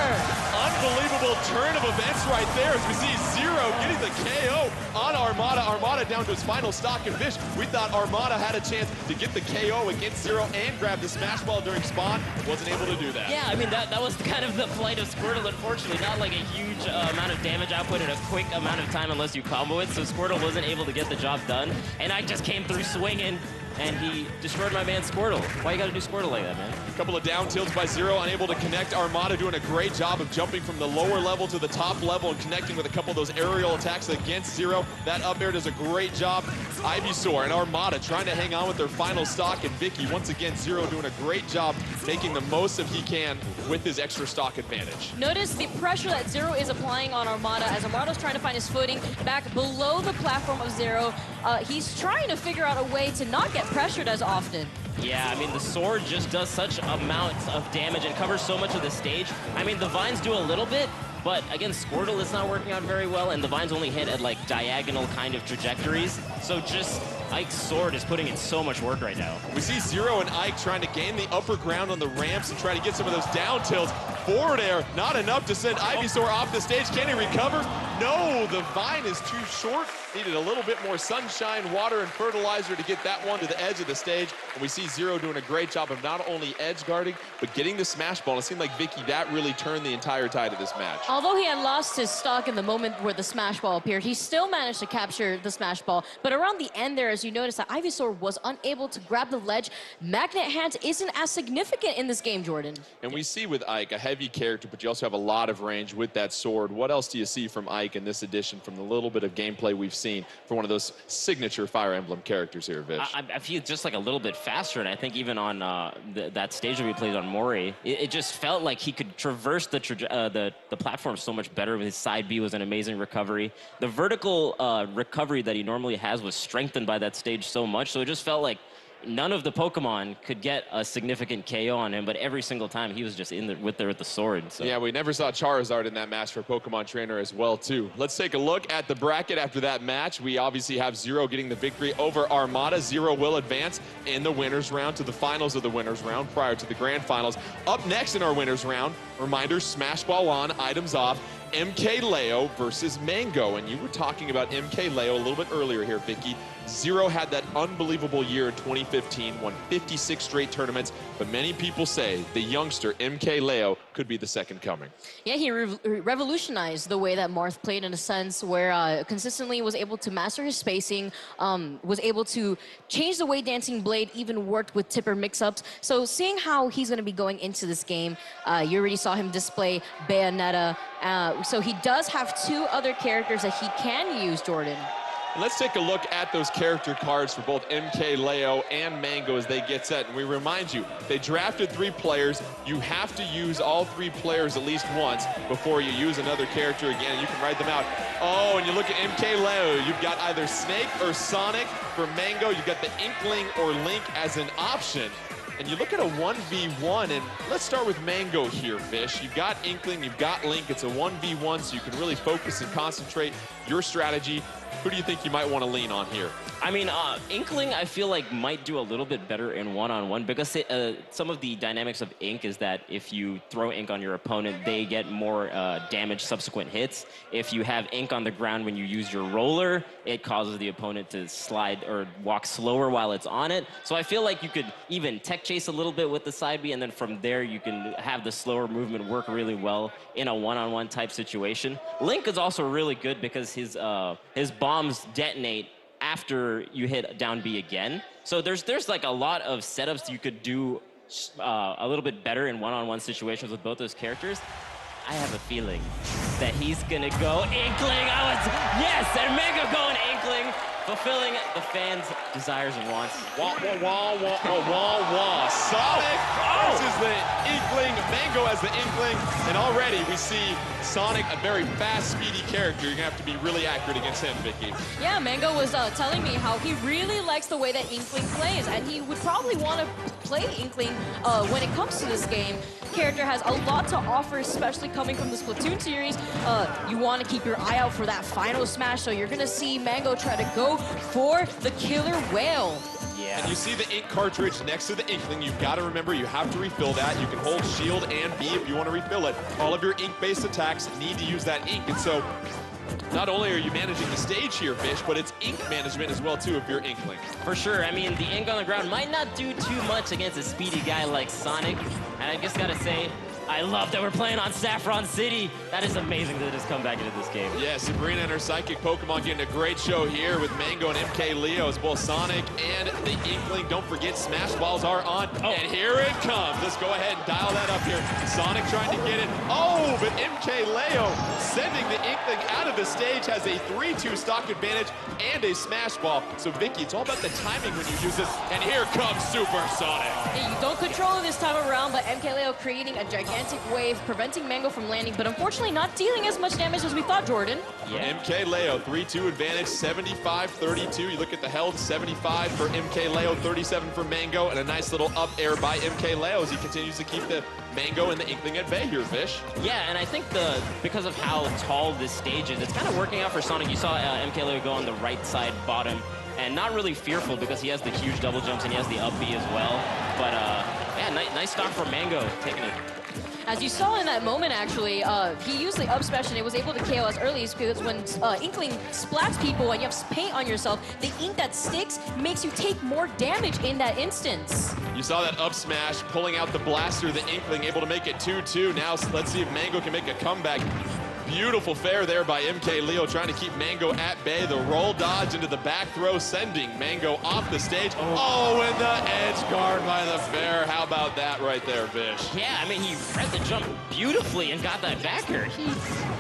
Speaker 1: Unbelievable turn of events right there as we see Zero getting the KO on Armada. Armada down to his final stock and fish. We thought Armada had a chance to get the KO against Zero and grab the smash ball during spawn. Wasn't able to do that.
Speaker 3: Yeah, I mean, that was kind of the plight of Squirtle, unfortunately. Not like a huge amount of damage output in a quick amount of time unless you combo it, so Squirtle wasn't able to get the job done. And I just came through swinging, and he destroyed my man Squirtle. Why you gotta do Squirtle like that, man?
Speaker 1: A couple of down tilts by Zero, unable to connect. Armada doing a great job of jumping from the lower level to the top level and connecting with a couple of those aerial attacks against Zero. That up air does a great job. Ivysaur and Armada trying to hang on with their final stock, and Vicky, once again, Zero doing a great job making the most of he can with his extra stock advantage.
Speaker 2: Notice the pressure that Zero is applying on Armada as Armada's trying to find his footing back below the platform of Zero. He's trying to figure out a way to not get pressured as often.
Speaker 3: Yeah, I mean, the sword just does such amounts of damage and covers so much of the stage. I mean, the vines do a little bit, but against Squirtle, it's not working out very well, and the vines only hit at, like, diagonal kind of trajectories. So just Ike's sword is putting in so much work right now.
Speaker 1: We see Zero and Ike trying to gain the upper ground on the ramps and try to get some of those down tilts. Forward air, not enough to send Ivysaur off the stage. Can he recover? No, the vine is too short. Needed a little bit more sunshine, water, and fertilizer to get that one to the edge of the stage. And we see Zero doing a great job of not only edge guarding, but getting the smash ball. And it seemed like, Vicky, that really turned the entire tide of this match.
Speaker 2: Although he had lost his stock in the moment where the smash ball appeared, he still managed to capture the smash ball. But around the end there, as you notice, that Ivysaur was unable to grab the ledge. Magnet Hands isn't as significant in this game, Jordan.
Speaker 1: And we see with Ike a heavy character, but you also have a lot of range with that sword. What else do you see from Ike in this edition from the little bit of gameplay we've seen for one of those signature Fire Emblem characters here, Vish?
Speaker 3: I feel just like a little bit faster, and I think even on that stage that we played on Mori, it just felt like he could traverse the platform so much better. His side B was an amazing recovery. The vertical recovery that he normally has was strengthened by that stage so much, so it just felt like none of the Pokemon could get a significant KO on him, but every single time he was just in there with the sword. So.
Speaker 1: Yeah, we never saw Charizard in that match for Pokemon Trainer as well, too. Let's take a look at the bracket after that match. We obviously have Zero getting the victory over Armada. Zero will advance in the winners round to the finals of the winners round prior to the grand finals. Up next in our winners round, reminder, Smash Ball on, items off. MKLeo versus Mango, and you were talking about MKLeo a little bit earlier here, Vicky. Zero had that unbelievable year in 2015, won 56 straight tournaments, but many people say the youngster MKLeo could be the second coming.
Speaker 2: Yeah, he revolutionized the way that Marth played in a sense where consistently was able to master his spacing, was able to change the way Dancing Blade even worked with tipper mix-ups. So seeing how he's going to be going into this game, you already saw him display Bayonetta. So he does have two other characters that he can use, Jordan.
Speaker 1: And let's take a look at those character cards for both MKLeo and Mango as they get set. And we remind you, they drafted 3 players. You have to use all 3 players at least once before you use another character again. You can write them out. Oh, and you look at MKLeo, you've got either Snake or Sonic. For Mango, you've got the Inkling or Link as an option. And you look at a 1v1, and let's start with Mango here, Vish. You've got Inkling, you've got Link. It's a 1v1, so you can really focus and concentrate your strategy. Who do you think you might want to lean on here?
Speaker 3: I mean, Inkling, I feel like might do a little bit better in one-on-one because some of the dynamics of Ink is that if you throw Ink on your opponent, they get more damage subsequent hits. If you have Ink on the ground when you use your roller, it causes the opponent to slide or walk slower while it's on it. So I feel like you could even tech chase a little bit with the side B, and then from there you can have the slower movement work really well in a one-on-one type situation. Link is also really good because his bombs detonate after you hit down B again. So there's like a lot of setups you could do a little bit better in one-on-one situations with both those characters. I have a feeling that he's gonna go Inkling. Yes, and Mango going Inkling, fulfilling the fans' desires and wants.
Speaker 1: Wah, wah, wah, wah, wah, wah, wah. Sonic versus the Inkling, Mango as the Inkling, and already we see Sonic, a very fast, speedy character. You're gonna have to be really accurate against him, Vicky.
Speaker 2: Yeah, Mango was telling me how he really likes the way that Inkling plays, and he would probably want to play Inkling when it comes to this game. Character has a lot to offer, especially coming from the Splatoon series. You want to keep your eye out for that final smash, so you're gonna see Mango try to go for the killer whale.
Speaker 3: Yeah.
Speaker 1: And you see the ink cartridge next to the Inkling. You've got to remember you have to refill that. You can hold shield and B if you want to refill it. All of your ink-based attacks need to use that ink. And so not only are you managing the stage here, Fish, but it's ink management as well, too, if you're Inkling.
Speaker 3: For sure. I mean, the ink on the ground might not do too much against a speedy guy like Sonic. And I just got to say, I love that we're playing on Saffron City. That is amazing that it has come back into this game.
Speaker 1: Yeah, Sabrina and her Psychic Pokemon getting a great show here with Mango and MK Leo as both Sonic and the Inkling. Don't forget, Smash Balls are on.
Speaker 3: Oh.
Speaker 1: And here it comes. Let's go ahead and dial that up here. Sonic trying to get it. Oh, but MK Leo sending the Inkling out of the stage, has a 3-2 stock advantage and a Smash Ball. So, Vicky, it's all about the timing when you use this. And here comes Super Sonic.
Speaker 2: Yeah, you don't control it this time around, but MK Leo creating a gigantic wave, preventing Mango from landing, but unfortunately not dealing as much damage as we thought, Jordan.
Speaker 3: Yeah.
Speaker 1: MK Leo, 3-2 advantage, 75-32. You look at the health, 75 for MK Leo, 37 for Mango, and a nice little up air by MK Leo as he continues to keep the Mango and the Inkling at bay here, Fish.
Speaker 3: Yeah, and I think because of how tall this stage is, it's kind of working out for Sonic. You saw MK Leo go on the right side bottom, and not really fearful because he has the huge double jumps and he has the up B as well. But yeah, nice stock for Mango, taking it.
Speaker 2: As you saw in that moment, actually, he used the up smash and it was able to KO as early as because when Inkling splats people and you have paint on yourself, the ink that sticks makes you take more damage in that instance.
Speaker 1: You saw that up smash, pulling out the blaster, the Inkling able to make it 2-2. Now let's see if Mango can make a comeback. Beautiful fair there by MK Leo, trying to keep Mango at bay. The roll dodge into the back throw, sending Mango off the stage. Oh, and the edge guard by the fair. How about that right there, Fish?
Speaker 3: Yeah, I mean, he read the jump beautifully and got that backer.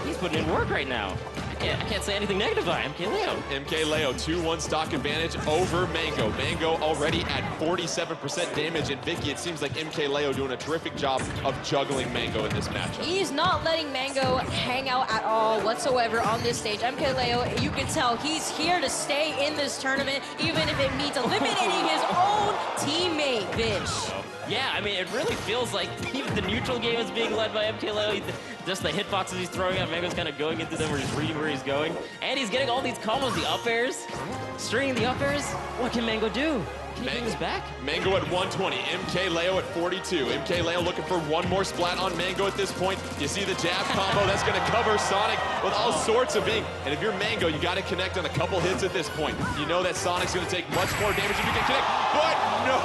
Speaker 3: He's putting in work right now. I can't say anything negative about MK Leo.
Speaker 1: MK Leo, 2-1 stock advantage over Mango. Mango already at 47% damage, and Vicky, it seems like MK Leo doing a terrific job of juggling Mango in this matchup.
Speaker 2: He's not letting Mango hang out at all whatsoever on this stage. MK Leo, you can tell he's here to stay in this tournament, even if it means eliminating his own teammate, Vish.
Speaker 3: Yeah, I mean, it really feels like even the neutral game is being led by MK Leo. Just the hitboxes he's throwing out, Mango's kind of going into them, or he's reading where he's going. And he's getting all these combos, the up airs, stringing the up airs. What can Mango do? Can he bring this back?
Speaker 1: Mango at 120, MK Leo at 42. MK Leo looking for one more splat on Mango at this point. You see the jab combo, that's gonna cover Sonic with all sorts of ink. And if you're Mango, you gotta connect on a couple hits at this point. You know that Sonic's gonna take much more damage if you can connect, but no!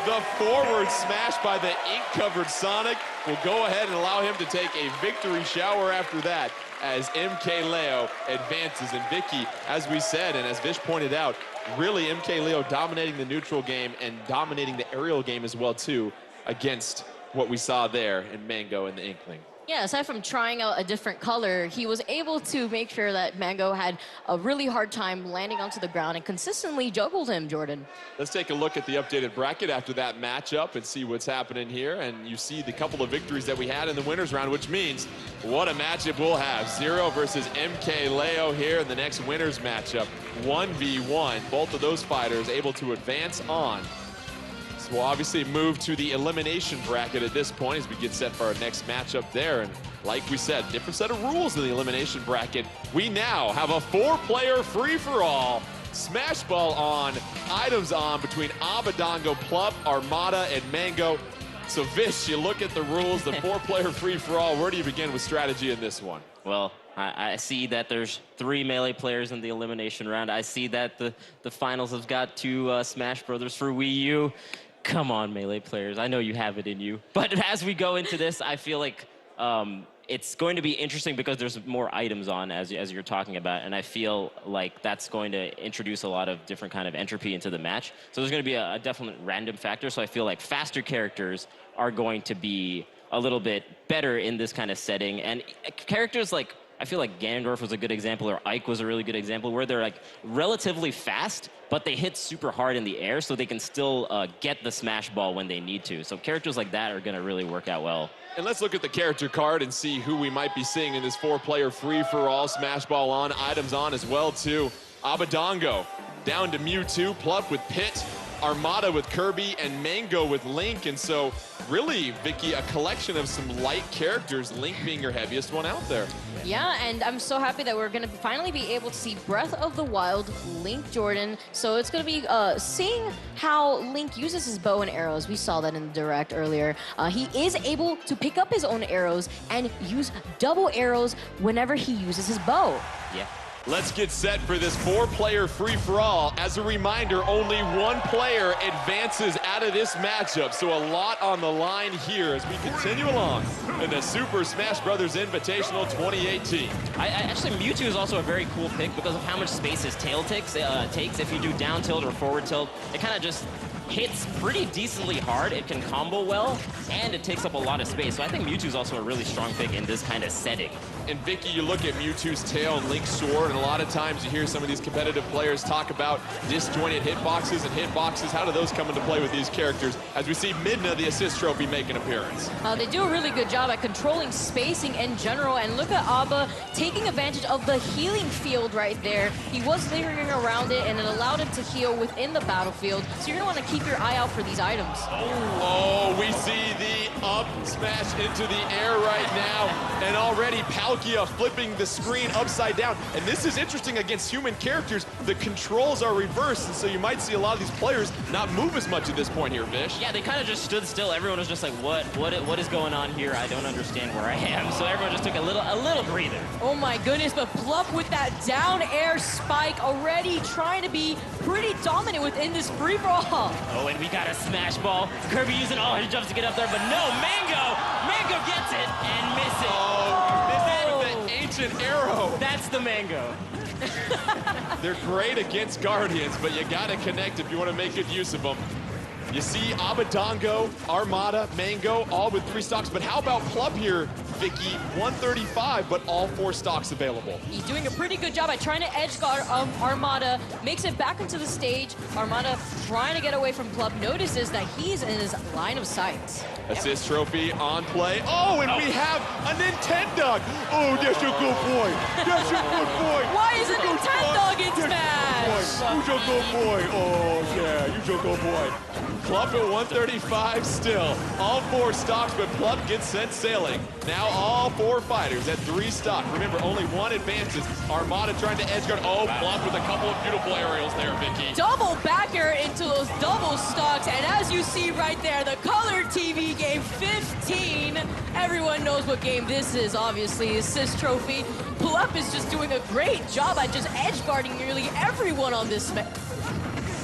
Speaker 1: The forward smash by the ink-covered Sonic will go ahead and allow him to take a victory shower after that as MK Leo advances. And Vicky, as we said, and as Vish pointed out, really MK Leo dominating the neutral game and dominating the aerial game as well, too, against what we saw there in Mango and the Inkling.
Speaker 2: Yeah, aside from trying out a different color, he was able to make sure that Mango had a really hard time landing onto the ground and consistently juggled him, Jordan.
Speaker 1: Let's take a look at the updated bracket after that matchup and see what's happening here. And you see the couple of victories that we had in the winners round, which means what a matchup we'll have. Zero versus MK Leo here in the next winners matchup. 1v1, both of those fighters able to advance on. So we'll obviously move to the elimination bracket at this point as we get set for our next matchup there. And like we said, different set of rules in the elimination bracket. We now have a 4-player free-for-all. Smash Ball on, items on between Abadongo, Plup, Armada, and Mango. So Vish, you look at the rules, the 4-player free-for-all. Where do you begin with strategy in this one?
Speaker 3: Well, I see that there's 3 Melee players in the elimination round. I see that the finals have got 2 Smash Brothers for Wii U. Come on, Melee players. I know you have it in you. But as we go into this, I feel like it's going to be interesting because there's more items on, as you're talking about, and I feel like that's going to introduce a lot of different kind of entropy into the match. So there's going to be a definite random factor, so I feel like faster characters are going to be a little bit better in this kind of setting. And characters like I feel like Ganondorf was a good example, or Ike was a really good example, where they're like relatively fast, but they hit super hard in the air, so they can still get the smash ball when they need to. So characters like that are going to really work out well.
Speaker 1: And let's look at the character card and see who we might be seeing in this 4-player free-for-all. Smash ball on, items on as well, too. Abadongo down to Mewtwo, Plup with Pit, Armada with Kirby, and Mango with Link. And so really, Vicky, a collection of some light characters, Link being your heaviest one out there.
Speaker 2: Yeah, and I'm so happy that we're going to finally be able to see Breath of the Wild, Link Jordan. So it's going to be seeing how Link uses his bow and arrows. We saw that in the Direct earlier. He is able to pick up his own arrows and use double arrows whenever he uses his bow.
Speaker 3: Yeah.
Speaker 1: Let's get set for this 4-player free-for-all. As a reminder, only one player advances out of this matchup, so a lot on the line here as we continue along in the Super Smash Bros. Invitational 2018.
Speaker 3: Actually, Mewtwo is also a very cool pick because of how much space his tail takes. If you do down tilt or forward tilt, it kind of just hits pretty decently hard. It can combo well, and it takes up a lot of space. So I think Mewtwo's also a really strong pick in this kind of setting.
Speaker 1: And Vicky, you look at Mewtwo's tail and Link's sword, and a lot of times you hear some of these competitive players talk about disjointed hitboxes and hitboxes. How do those come into play with these characters? As we see Midna, the assist trophy, make an appearance.
Speaker 2: They do a really good job at controlling spacing in general, and look at Abba taking advantage of the healing field right there. He was lingering around it, and it allowed him to heal within the battlefield. So you're going to want to keep your eye out for these items.
Speaker 1: Oh, we see the up smash into the air right now, and already Palkia flipping the screen upside down. And this is interesting against human characters. The controls are reversed, and so you might see a lot of these players not move as much at this point here, Vish.
Speaker 3: Yeah, they kind of just stood still. Everyone was just like, what is going on here? I don't understand where I am. So everyone just took a little breather.
Speaker 2: Oh my goodness, but Plup with that down air spike already trying to be pretty dominant within this free-for-all.
Speaker 3: Oh, and we got a smash ball. Kirby using all his jumps to get up there, but no, Mango gets it and misses.
Speaker 1: Oh, this is the ancient arrow.
Speaker 3: That's the Mango.
Speaker 1: They're great against Guardians, but you gotta connect if you want to make good use of them. You see Abadongo, Armada, Mango, all with 3 stocks. But how about Plup here, Vicky? 135, but all 4 stocks available.
Speaker 2: He's doing a pretty good job at trying to edge guard Armada, makes it back into the stage. Armada trying to get away from Plup, notices that he's in his line of sight.
Speaker 1: Assist trophy on play. Oh, and we have a Nintendo. Oh, that's a good boy. That's a good boy.
Speaker 2: Why is a Nintendo in Smash?
Speaker 1: You're a good boy. Oh, yeah, you're a good boy. Plup at 135 still. All 4 stocks, but Plup gets sent sailing. Now all 4 fighters at 3 stock. Remember, only 1 advances. Armada trying to edge guard. Oh, Plup with a couple of beautiful aerials there, Vicky.
Speaker 2: Double back air into those double stocks, and as you see right there, the color TV game 15. Everyone knows what game this is, obviously. Assist trophy. Plup is just doing a great job at just edge guarding nearly everyone on this match.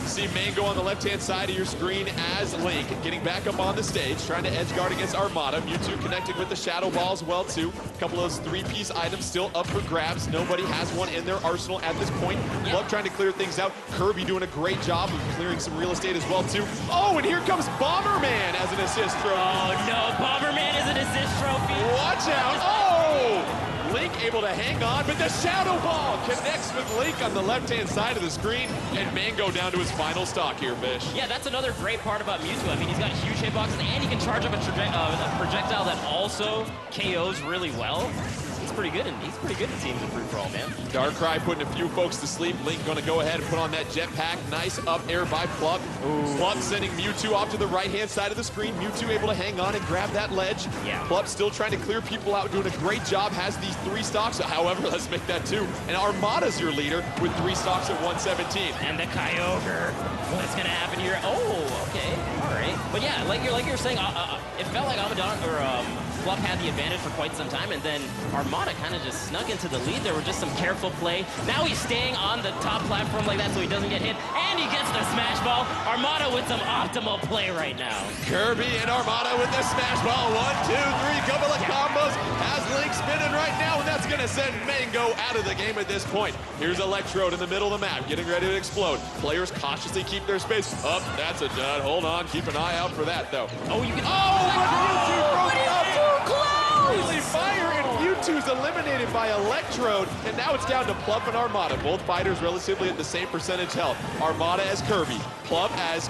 Speaker 1: See Mango on the left-hand side of your screen as Link getting back up on the stage, trying to edge guard against Armada. Mewtwo connecting with the Shadow Ball as well, too. A couple of those 3-piece items still up for grabs. Nobody has one in their arsenal at this point. Plup trying to clear things out. Kirby doing a great job of clearing some real estate as well, too. Oh, and here comes Bomberman as an assist trophy.
Speaker 3: Oh, no, Bomberman is an assist trophy.
Speaker 1: Watch out. Oh! Link able to hang on, but the Shadow Ball connects with Link on the left-hand side of the screen, and Mango down to his final stock here, Vish.
Speaker 3: Yeah, that's another great part about Mewtwo. I mean, he's got huge hitboxes, and he can charge up a projectile that also KOs really well. He's pretty good, and he's pretty good in teams in free-for-all, man.
Speaker 1: Darkrai putting a few folks to sleep. Link going to go ahead and put on that jetpack. Nice up air by Plup. Plup sending Mewtwo off to the right-hand side of the screen. Mewtwo able to hang on and grab that ledge.
Speaker 3: Yeah.
Speaker 1: Plup still trying to clear people out, doing a great job. Has these 3 stocks. However, let's make that 2. And Armada's your leader with 3 stocks at 117.
Speaker 3: And the Kyogre. What's going to happen here? Oh, okay. All right. But yeah, like you're saying, it felt like Abaddon or Plup had the advantage for quite some time, and then Armada kind of just snuck into the lead. There was just some careful play. Now he's staying on the top platform like that so he doesn't get hit, and he gets the smash ball. Armada with some optimal play right now.
Speaker 1: Kirby and Armada with the smash ball. 1, 2, 3, couple of combos. Has Link spinning right now, and that's going to send Mango out of the game at this point. Here's Electrode in the middle of the map, getting ready to explode. Players cautiously keep their space. Up, that's a dud. Hold on, keep an eye out for that, though.
Speaker 3: Oh, you can...
Speaker 1: Oh, but Mewtwo broke up!
Speaker 2: Too close!
Speaker 1: Friendly fire, and Mewtwo's eliminated by Electrode, and now it's down to Plup and Armada. Both fighters relatively at the same percentage health. Armada as Kirby, Plup as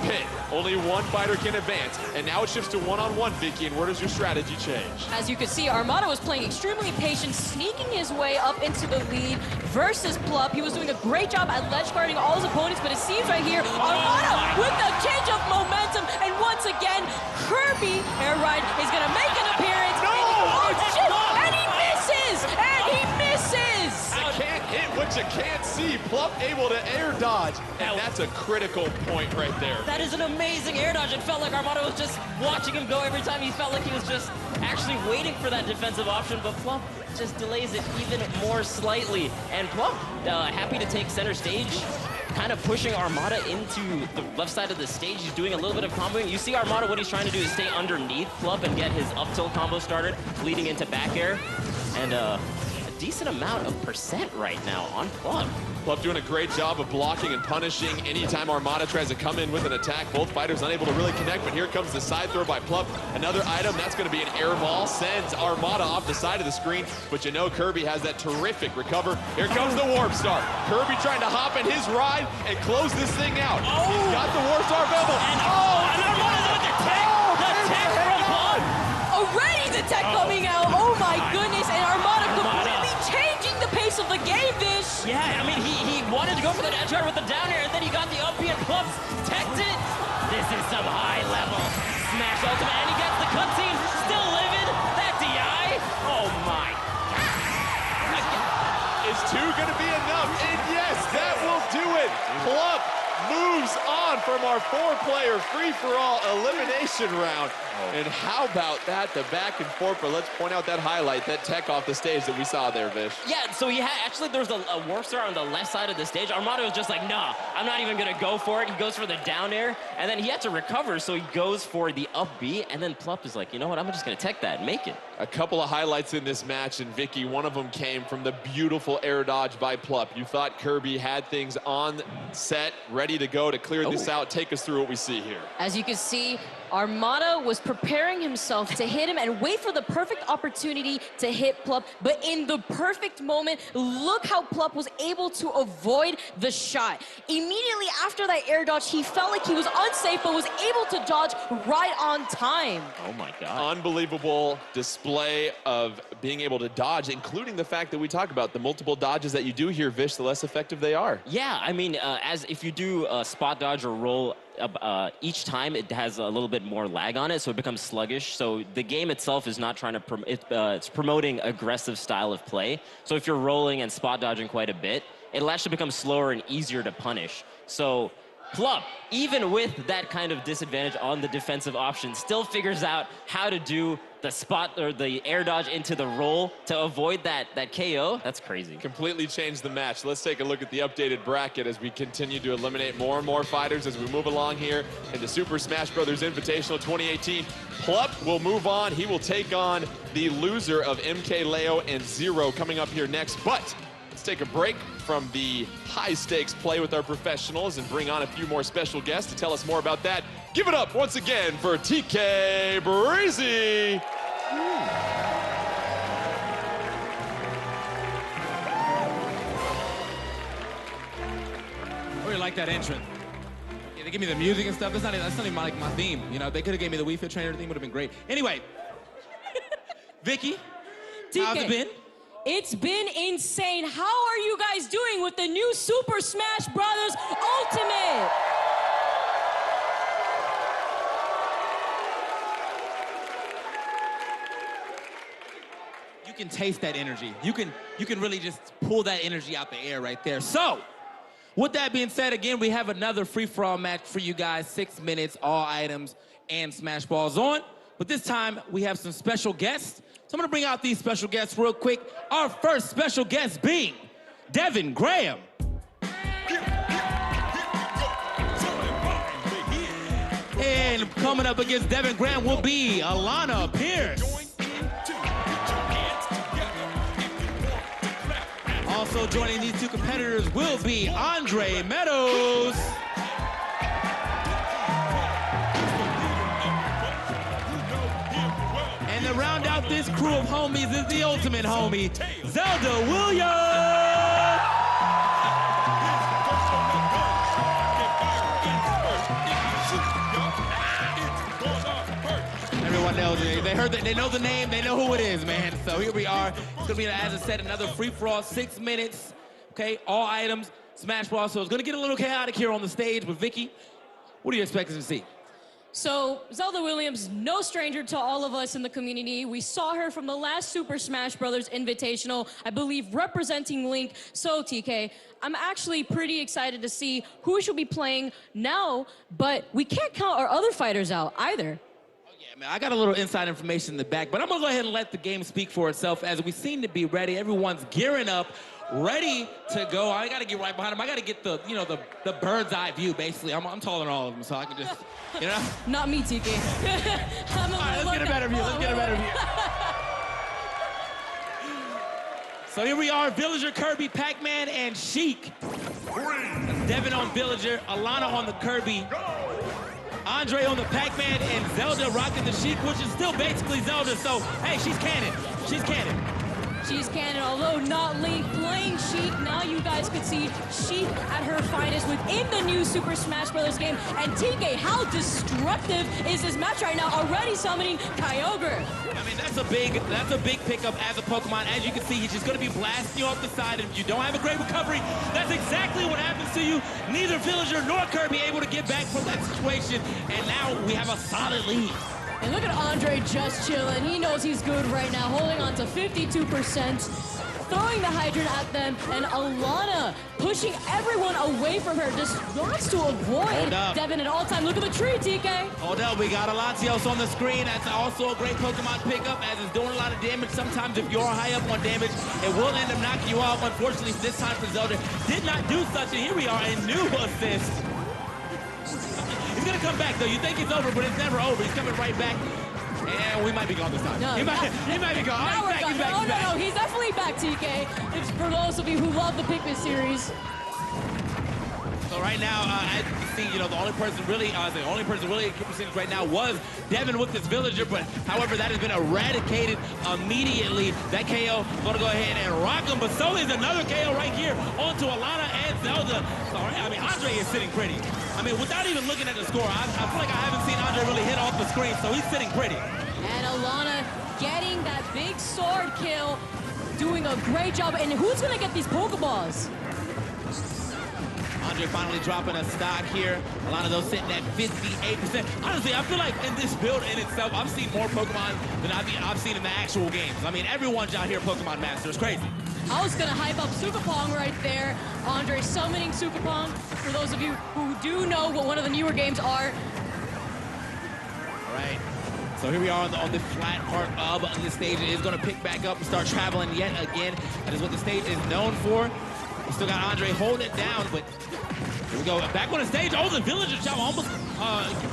Speaker 1: Pit. Only one fighter can advance, and now it shifts to one-on-one, Vicky, and where does your strategy change?
Speaker 2: As you can see, Armada was playing extremely patient, sneaking his way up into the lead versus Plup. He was doing a great job at ledge guarding all his opponents, but it seems right here, Armada with the change of momentum, and once again, Kirby Air Ride is gonna make an appearance.
Speaker 1: No!
Speaker 2: And he misses! And he misses!
Speaker 1: You can't hit what you can't see. Plup able to air dodge, and that's a critical point right there.
Speaker 3: That is an amazing air dodge. It felt like Armada was just watching him go every time. He felt like he was just actually waiting for that defensive option, but Plup just delays it even more slightly. And Plup, happy to take center stage, kind of pushing Armada into the left side of the stage. He's doing a little bit of comboing. You see Armada, what he's trying to do is stay underneath Plup and get his up tilt combo started, leading into back air. And a decent amount of percent right now on Plup.
Speaker 1: Plup doing a great job of blocking and punishing anytime Armada tries to come in with an attack. Both fighters unable to really connect, but here comes the side throw by Plup. Another item, that's going to be an air ball, sends Armada off the side of the screen, but you know Kirby has that terrific recover. Here comes the Warp Star. Kirby trying to hop in his ride and close this thing out. He's got the Warp Star available.
Speaker 3: And Armada's with the tech! The tech from Plup!
Speaker 2: Already the tech coming out. Oh my goodness, and Armada completely changing the pace of the game, Vish.
Speaker 3: Yeah, I mean, he wanted to go for the edge guard with the down air, and then he got the up B and Plup teched it. This is some high level smash ultimate, and he gets the cutscene. Still living. That DI. Oh my.
Speaker 1: Is 2 going to be enough? And yes, that will do it. Plup moves on from our 4-player free-for-all elimination round. And how about that, the back and forth, but let's point out that highlight, that tech off the stage that we saw there, Vish.
Speaker 3: Yeah, so he had, actually there was a Warp Star on the left side of the stage. Armada was just like, nah, I'm not even gonna go for it. He goes for the down air, and then he had to recover, so he goes for the up B, and then Plup is like, you know what, I'm just gonna tech that and make it.
Speaker 1: A couple of highlights in this match, and Vicky, one of them came from the beautiful air dodge by Plup. You thought Kirby had things on set, ready to go to clear this out. Take us through what we see here.
Speaker 2: As you can see, Armada was preparing himself to hit him and wait for the perfect opportunity to hit Plup, but in the perfect moment, look how Plup was able to avoid the shot. Immediately after that air dodge, he felt like he was unsafe, but was able to dodge right on time.
Speaker 3: Oh my God.
Speaker 1: Unbelievable display of being able to dodge, including the fact that we talk about the multiple dodges that you do here, Vish, the less effective they are.
Speaker 3: Yeah, I mean, as if you do a spot dodge or roll, each time it has a little bit more lag on it, so it becomes sluggish. So the game itself is not trying to, it's promoting aggressive style of play. So if you're rolling and spot dodging quite a bit, it'll actually become slower and easier to punish. So Plup, even with that kind of disadvantage on the defensive option, still figures out how to do the spot or the air dodge into the roll to avoid that KO. That's crazy.
Speaker 1: Completely changed the match. Let's take a look at the updated bracket as we continue to eliminate more and more fighters as we move along here into Super Smash Bros. Invitational 2018. Plup will move on. He will take on the loser of MK Leo and Zero coming up here next. But let's take a break from the high-stakes play with our professionals and bring on a few more special guests to tell us more about that. Give it up once again for TK Breezy.
Speaker 4: I really like that entrance. Yeah, they give me the music and stuff. That's not even like my theme. You know, they could have gave me the Wii Fit Trainer theme. Would have been great. Anyway, Vicky, how's it been?
Speaker 2: It's been insane. How are you guys doing with the new Super Smash Bros. Ultimate?
Speaker 4: You can taste that energy. You can really just pull that energy out the air right there. So, with that being said, again, we have another free-for-all match for you guys. 6 minutes, all items, and Smash Balls on. But this time, we have some special guests. So I'm gonna bring out these special guests real quick. Our first special guest being Devin Graham. And coming up against Devin Graham will be Alana Pierce. Also joining these two competitors will be Andre Meadows. And to round out this crew of homies is the ultimate homie, Zelda Williams. Everyone knows it. They heard that. They know the name. They know who it is, man. So here we are. It's gonna be, as I said, another free-for-all, 6 minutes. Okay, all items, Smash Bros. So it's gonna get a little chaotic here on the stage with Vicky. What do you expect us to see?
Speaker 2: So, Zelda Williams, no stranger to all of us in the community. We saw her from the last Super Smash Bros. Invitational, I believe, representing Link. So, TK, I'm actually pretty excited to see who she'll be playing now, but we can't count our other fighters out either.
Speaker 4: Man, I got a little inside information in the back, but I'm gonna go ahead and let the game speak for itself as we seem to be ready. Everyone's gearing up, ready to go. I gotta get right behind them. I gotta get the, the bird's eye view, basically. I'm taller than all of them, so I can just,
Speaker 2: Not me, TK.
Speaker 4: All right, let's get a better view. Let's get a better view. So here we are, Villager, Kirby, Pac-Man, and Sheik. Devin on Villager, Alana on the Kirby, Andre on the Pac-Man, and Zelda rocking the Sheik, which is still basically Zelda, so, hey, she's canon. She's canon.
Speaker 2: She's canon, although not Link playing Sheik. Now you guys could see Sheik at her finest within the new Super Smash Bros. Game. And TK, how destructive is this match right now? Already summoning Kyogre.
Speaker 4: I mean, that's a big pickup as a Pokemon. As you can see, he's just going to be blasting you off the side. If you don't have a great recovery, that's exactly what happens to you. Neither Villager nor Kirby able to get back from that situation. And now we have a solid lead.
Speaker 2: And look at Andre just chilling. He knows he's good right now, holding on to 52%, throwing the hydrant at them, and Alana pushing everyone away from her, just wants to avoid Devin at all time. Look at the tree, TK.
Speaker 4: Hold up, we got Alatios on the screen. That's also a great Pokemon pickup, as it's doing a lot of damage. Sometimes if you're high up on damage, it will end up knocking you off. Unfortunately, this time for Zelda, did not do such, and here we are, a new assist. He's gonna come back though. You think it's over, but it's never over. He's coming right back. And we might be gone this time.
Speaker 2: No,
Speaker 4: he might be gone. Oh, he's back.
Speaker 2: No, he's definitely back, TK. It's for those of you who love the Pikmin series.
Speaker 4: So right now, as you can see, the only person really in percentage right now was Devin with this Villager, but however, that has been eradicated immediately. That KO gonna go ahead and rock him, but so is another KO right here onto Alana and Zelda. So, I mean, Andre is sitting pretty. I mean, without even looking at the score, I feel like I haven't seen Andre really hit off the screen, so he's sitting pretty.
Speaker 2: And Alana getting that big sword kill, doing a great job. And who's gonna get these Pokeballs?
Speaker 4: Andre finally dropping a stock here. Alana, though, sitting at 58%. Honestly, I feel like in this build in itself, I've seen more Pokemon than I've seen in the actual games. I mean, everyone's out here Pokemon Master. It's crazy.
Speaker 2: I was gonna hype up Sukapong right there. Andre summoning Sukapong. For those of you who do know what one of the newer games are.
Speaker 4: All right. So here we are on the flat part of the stage. It is going to pick back up and start traveling yet again. That is what the stage is known for. We still got Andre holding it down, but here we go. Back on the stage. Oh, the Villager chop almost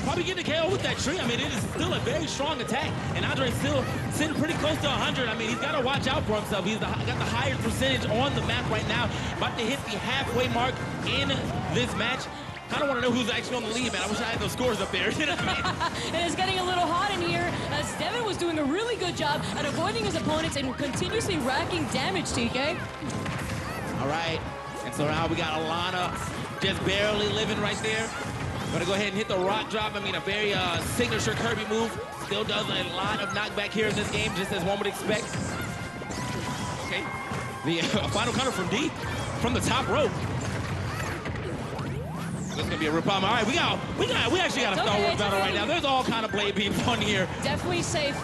Speaker 4: probably getting a KO with that tree. I mean, it is still a very strong attack, and Andre's still sitting pretty close to 100. I mean, he's got to watch out for himself. He's got the highest percentage on the map right now. About to hit the halfway mark in this match. I don't want to know who's actually on the lead, man. I wish I had those scores up there. You know what I mean?
Speaker 2: And it's getting a little hot in here as Devin was doing a really good job at avoiding his opponents and continuously racking damage, TK.
Speaker 4: All right. And so now we got Alana just barely living right there. Gonna go ahead and hit the rock drop. I mean, a very signature Kirby move. Still does a lot of knockback here in this game, just as one would expect. Okay. The final counter from D from the top rope. This is gonna be a real problem. All right, we actually got a Star Wars battle right now. There's all kind of blade beams on here.
Speaker 2: Definitely safe.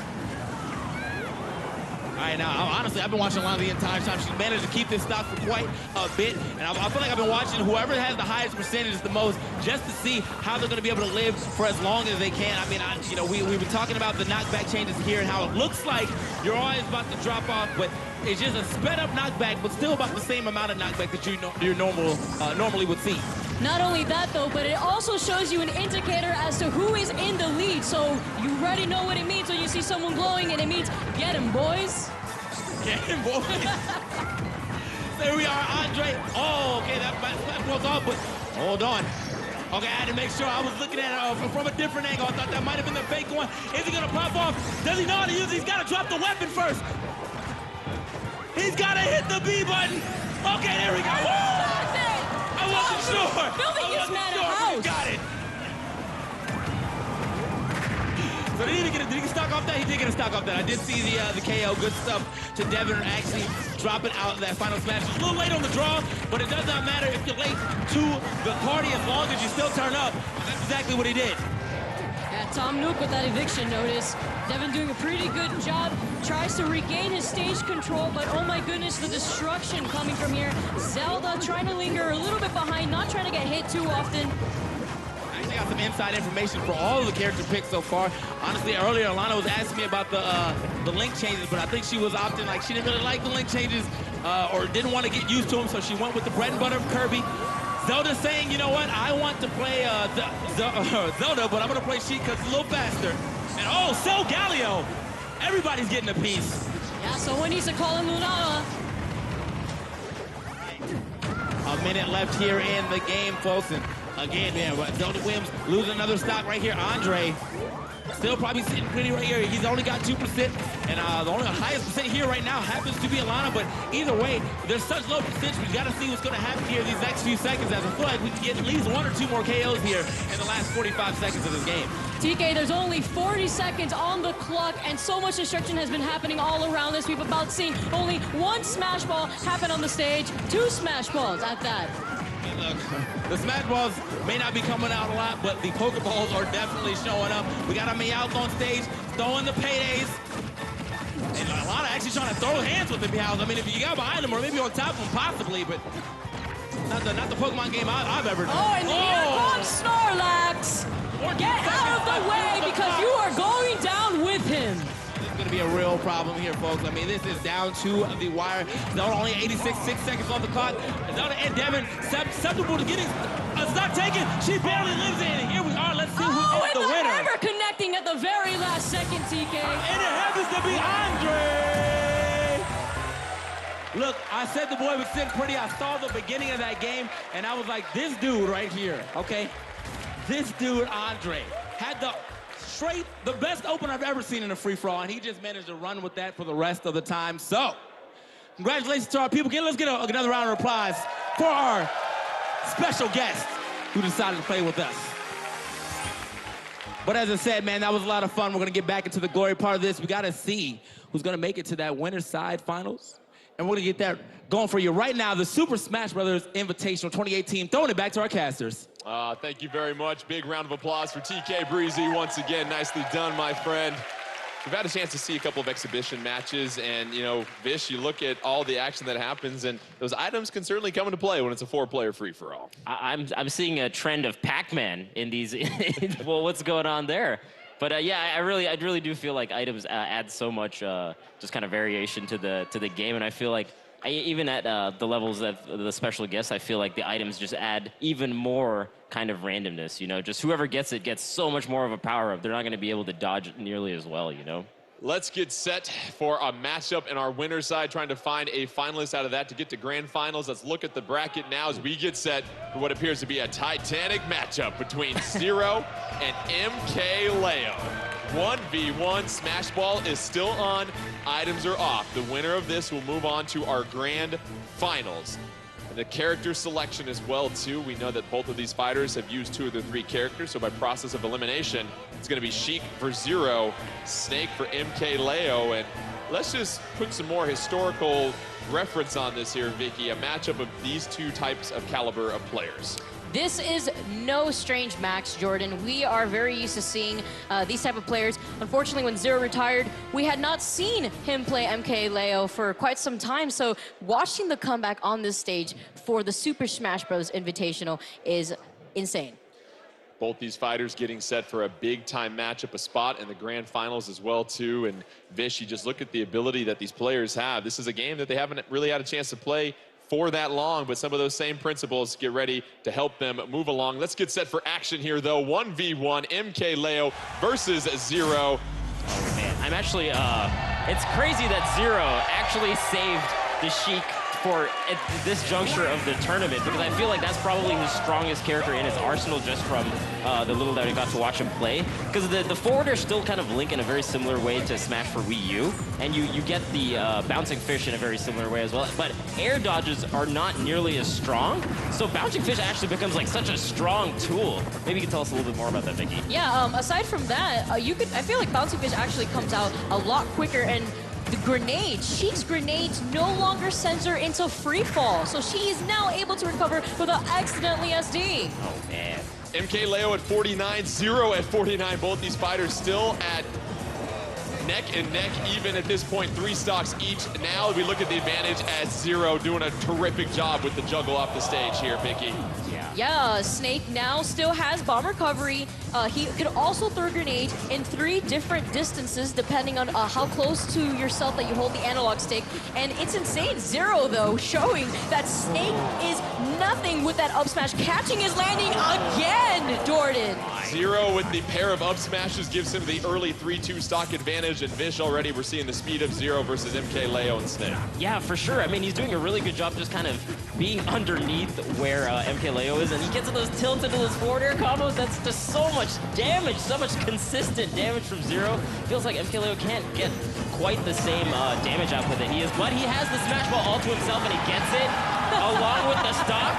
Speaker 4: All right, now, honestly, I've been watching Alana the entire time. She's managed to keep this stock for quite a bit, and I feel like I've been watching whoever has the highest percentage the most just to see how they're gonna be able to live for as long as they can. I mean, we've been talking about the knockback changes here and how it looks like you're always about to drop off, but it's just a sped up knockback, but still about the same amount of knockback that you normally would see.
Speaker 2: Not only that, though, but it also shows you an indicator as to who is in the lead. So you already know what it means when you see someone glowing, and it means get him, boys.
Speaker 4: Get him, boys. There we are, Andre. Oh, okay, that goes off, but hold on. Okay, I had to make sure I was looking at it from a different angle. I thought that might have been the fake one. Is he gonna pop off? Does he know how to use it? He's gotta drop the weapon first. He's gotta hit the B button. Okay, there we go. Woo! I wasn't sure.
Speaker 2: Building
Speaker 4: I
Speaker 2: this
Speaker 4: wasn't
Speaker 2: man a
Speaker 4: sure, but he
Speaker 2: house.
Speaker 4: got it. So did he stock off that? He did get a stock off that. I did see the KO. Good stuff to Devin actually dropping out that final smash. It's a little late on the draw, but it does not matter if you're late to the party as long as you still turn up. That's exactly what he did.
Speaker 2: Yeah, Tom Nook with that eviction notice. Devin doing a pretty good job. Tries to regain his stage control, but oh my goodness, the destruction coming from here. Zelda trying to linger a little bit behind, not trying to get hit too often.
Speaker 4: I actually got some inside information for all of the character picks so far. Honestly, earlier, Alana was asking me about the link changes, but I think she was opting, like, she didn't really like the link changes or didn't want to get used to them, so she went with the bread and butter of Kirby. Zelda's saying, you know what, I want to play Zelda, but I'm going to play Sheik because it's a little faster. And oh, so Galio. Everybody's getting a piece.
Speaker 2: Yeah, someone needs to call him Lunala.
Speaker 4: A minute left here in the game, folks. And again, man, Zelda Williams losing another stock right here. Andre still probably sitting pretty right here. He's only got 2%, and the only highest percent here right now happens to be Alana, but either way, there's such low percentage. We've got to see what's going to happen here these next few seconds, as I feel like we can get at least 1 or 2 more KOs here in the last 45 seconds of this game.
Speaker 2: TK, there's only 40 seconds on the clock, and so much destruction has been happening all around this. We've about seen only 1 smash ball happen on the stage, 2 smash balls at that.
Speaker 4: Look, the smash balls may not be coming out a lot, but the Pokeballs are definitely showing up. We got a Meowth on stage, throwing the paydays. And Alana actually trying to throw hands with the Meowth. I mean, if you got behind them or maybe on top of them, possibly, but not the Pokemon game I've ever done.
Speaker 2: Oh, and here comes Snorlax! Get out of the way because you are going down with him.
Speaker 4: This is going to be a real problem here, folks. I mean, this is down to the wire. Zelda only 6 seconds on the clock. Zelda and Devin susceptible to getting a stock taken. She barely lives in it. Here we are. Let's see who is the winner.
Speaker 2: Ever connecting at the very last second, TK.
Speaker 4: And it happens to be Andre. Look, I said the boy was sitting pretty. I saw the beginning of that game, and I was like, this dude right here, okay? This dude, Andre, had the best open I've ever seen in a free-for-all, and he just managed to run with that for the rest of the time. So, congratulations to our people. Let's get another round of applause for our special guest who decided to play with us. But as I said, man, that was a lot of fun. We're going to get back into the glory part of this. We got to see who's going to make it to that winner's side finals. And we're going to get that going for you right now. The Super Smash Bros. Invitational 2018. Throwing it back to our casters.
Speaker 1: Thank you very much. Big round of applause for TK Breezy once again. Nicely done, my friend. We've had a chance to see a couple of exhibition matches, and, you know, Vish, you look at all the action that happens, and those items can certainly come into play when it's a 4-player free-for-all.
Speaker 3: I'm seeing a trend of Pac-Man in these. Well, what's going on there? But yeah, I really do feel like items add so much just kind of variation to the game, and I feel like even at the levels of the special guests, I feel like the items just add even more kind of randomness, you know? Just whoever gets it gets so much more of a power-up. They're not going to be able to dodge nearly as well, you know?
Speaker 1: Let's get set for a matchup in our winner's side, trying to find a finalist out of that to get to grand finals. Let's look at the bracket now as we get set for what appears to be a titanic matchup between Zero and MK Leo. 1v1, Smash Ball is still on, items are off. The winner of this will move on to our grand finals. And the character selection as well, too. We know that both of these fighters have used 2 of their 3 characters, so by process of elimination, it's going to be Sheik for Zero, Snake for MK Leo, and let's just put some more historical reference on this here, Vicky, a matchup of these 2 types of caliber of players.
Speaker 2: This is no strange match, Jordan. We are very used to seeing these type of players. Unfortunately, when Zero retired, we had not seen him play MK Leo for quite some time. So watching the comeback on this stage for the Super Smash Bros. Invitational is insane.
Speaker 1: Both these fighters getting set for a big-time matchup, a spot in the grand finals as well, too. And Vish, you just look at the ability that these players have. This is a game that they haven't really had a chance to play for that long, but some of those same principles get ready to help them move along. Let's get set for action here, though. 1v1, MK Leo versus Zero.
Speaker 3: Oh, man. I'm actually, it's crazy that Zero actually saved the Sheik for at this juncture of the tournament, because I feel like that's probably his strongest character in his arsenal just from the little that I got to watch him play. Because the forwarders still kind of link in a very similar way to Smash for Wii U, and you get the bouncing fish in a very similar way as well. But air dodges are not nearly as strong, so bouncing fish actually becomes like such a strong tool. Maybe you can tell us a little bit more about that, Vicky.
Speaker 2: Yeah, aside from that, I feel like Bouncing Fish actually comes out a lot quicker, and the grenades, Sheik's grenades no longer sends her into free fall, so she is now able to recover without accidentally SD.
Speaker 3: Oh, man.
Speaker 1: MK Leo at 49, Zero at 49. Both these fighters still at neck and neck, even at this point, 3 stocks each. Now we look at the advantage as Zero doing a terrific job with the juggle off the stage here, Vicky.
Speaker 2: Yeah, Snake now still has bomb recovery. He could also throw a grenade in 3 different distances depending on how close to yourself that you hold the analog stick. And it's insane. Zero, though, showing that Snake is nothing with that up smash, catching his landing again, Jordan.
Speaker 1: Zero with the pair of up smashes gives him the early 3-2 stock advantage, and Vish already we're seeing the speed of Zero versus MK Leo and Snake.
Speaker 3: Yeah, for sure. I mean, he's doing a really good job just kind of being underneath where MK Leo is, and he gets those tilts into those forward air combos. That's just so much damage, so much consistent damage from Zero. Feels like MK Leo can't get quite the same damage output that he is, but he has the smash ball all to himself, and he gets it along with the stock.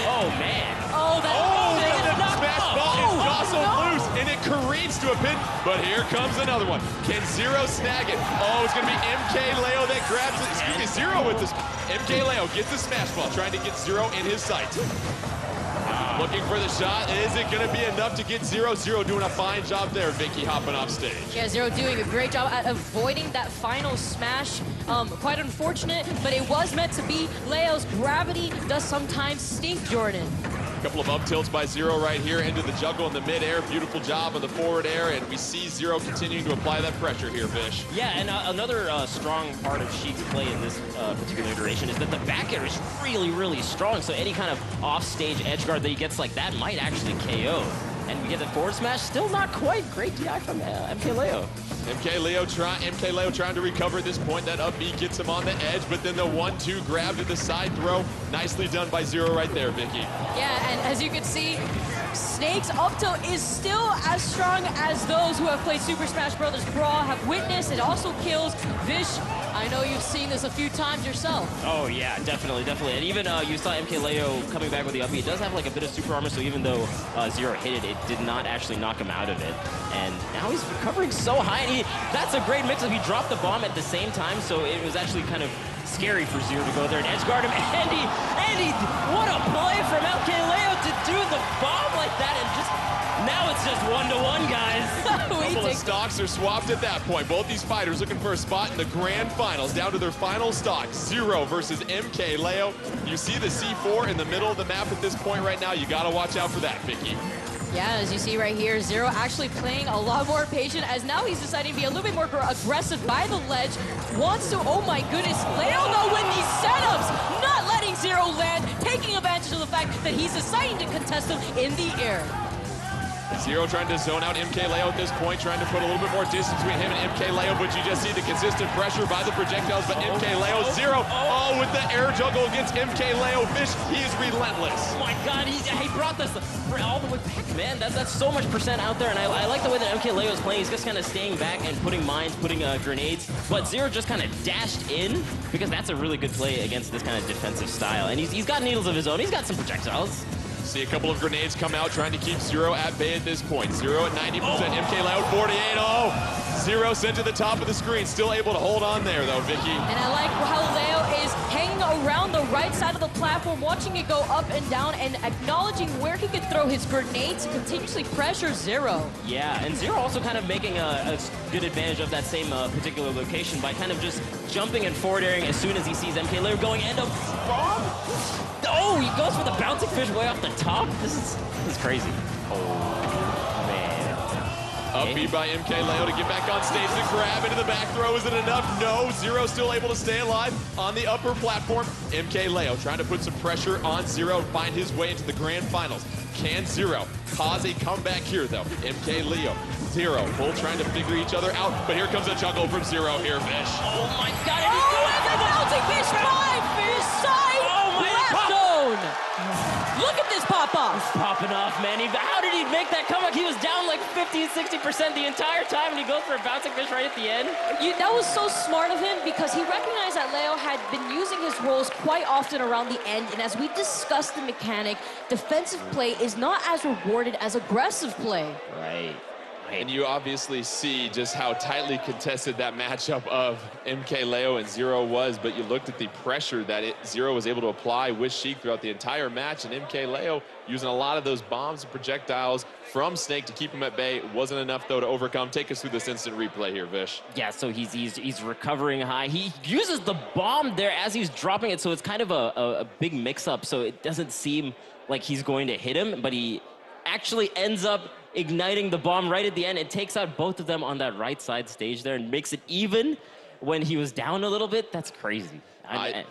Speaker 3: Oh, man.
Speaker 2: Oh,
Speaker 1: That smash ball is jostled loose, and it careens to a pin, but here comes another one. Can Zero snag it? Oh, it's going to be MK Leo that grabs it. Excuse me, Zero with this. MK Leo gets the smash ball, trying to get Zero in his sights. Looking for the shot. Is it going to be enough to get Zero? Zero doing a fine job there, Vicky, hopping off stage.
Speaker 2: Yeah, Zero doing a great job at avoiding that final smash. Quite unfortunate, but it was meant to be. Leo's gravity does sometimes stink, Jordan.
Speaker 1: Couple of up tilts by Zero right here into the juggle in the mid-air. Beautiful job on the forward air, and we see Zero continuing to apply that pressure here, Vish.
Speaker 3: Yeah, and another strong part of Sheik's play in this particular iteration is that the back air is really, really strong, so any kind of off-stage edge guard that he gets like that might actually KO. And we get the forward smash, still not quite great DI from MK Leo.
Speaker 1: MK Leo trying to recover at this point. That up B gets him on the edge, but then the 1-2 grab to the side throw. Nicely done by Zero right there, Vicky.
Speaker 2: Yeah, and as you can see, Snake's up tilt is still as strong as those who have played Super Smash Bros. Brawl have witnessed. It also kills. Vish, I know you've seen this a few times yourself.
Speaker 3: Oh yeah, definitely. And even you saw MK Leo coming back with the up B. It does have like a bit of super armor, so even though Zero hit it, it did not actually knock him out of it. And now he's recovering so high, and that's a great mix-up. He dropped the bomb at the same time, so it was actually kind of scary for Zero to go there and edge guard him. And he, what a play from MK Leo to do the bomb like that, and just, now it's just 1-to-1, guys.
Speaker 1: Couple of stocks are swapped at that point. Both these fighters looking for a spot in the grand finals, down to their final stock. Zero versus MK Leo. You see the C4 in the middle of the map at this point right now. You gotta watch out for that, Vicky.
Speaker 2: Yeah, as you see right here, Zero actually playing a lot more patient, as now he's deciding to be a little bit more aggressive by the ledge. Wants to, oh my goodness, Leo though with these setups, not letting Zero land, taking advantage of the fact that he's deciding to contest him in the air.
Speaker 1: Zero trying to zone out MK Leo at this point, trying to put a little bit more distance between him and MK Leo, but you just see the consistent pressure by the projectiles, but MK Leo, Zero, with the air juggle against MK Leo. Vish, he is relentless.
Speaker 3: Oh my God, he brought this all the way back, man. That's so much percent out there, and I like the way that MK Leo is playing. He's just kind of staying back and putting mines, putting grenades, but Zero just kind of dashed in, because that's a really good play against this kind of defensive style. And he's got needles of his own. He's got some projectiles.
Speaker 1: See a couple of grenades come out, trying to keep Zero at bay at this point. Zero at 90%, MK Leo 48. Zero sent to the top of the screen, still able to hold on there though, Vicky.
Speaker 2: And I like how Leo is hanging around the right side of the platform, watching it go up and down, and acknowledging where he could throw his grenades to continuously pressure Zero.
Speaker 3: Yeah, and Zero also kind of making a good advantage of that same particular location by kind of just jumping and forward airing as soon as he sees MK Leo going, and a bomb. Oh, he goes for the bouncing fish way off the top. This is crazy. Oh, man.
Speaker 1: Upbeat by MK Leo to get back on stage. The grab into the back throw. Is it enough? No. Zero still able to stay alive on the upper platform. MK Leo trying to put some pressure on Zero, find his way into the grand finals. Can Zero cause a comeback here, though? MK Leo, Zero, both trying to figure each other out. But here comes a juggle from Zero here, Fish.
Speaker 3: Oh my God! And
Speaker 2: Oh, and the bouncing fish five! Fish side!
Speaker 3: Oh my
Speaker 2: Left zone! Look at this pop-off!
Speaker 3: Popping off, man. How did he make that comeback? He was down like 50, 60% the entire time, and he goes for a bouncing fish right at the end.
Speaker 2: That was so smart of him because he recognized that Leo had been using his rolls quite often around the end, and as we discussed the mechanic, defensive play is not as rewarded as aggressive play.
Speaker 3: Right.
Speaker 1: And you obviously see just how tightly contested that matchup of MK Leo and Zero was, but you looked at the pressure that Zero was able to apply with Sheik throughout the entire match, and MK Leo using a lot of those bombs and projectiles from Snake to keep him at bay. Wasn't enough, though, to overcome. Take us through this instant replay here, Vish.
Speaker 3: Yeah, so he's recovering high. He uses the bomb there as he's dropping it, so it's kind of a big mix-up, so it doesn't seem like he's going to hit him, but he actually ends up igniting the bomb right at the end. It takes out both of them on that right side stage there and makes it even when he was down a little bit. That's crazy.
Speaker 1: High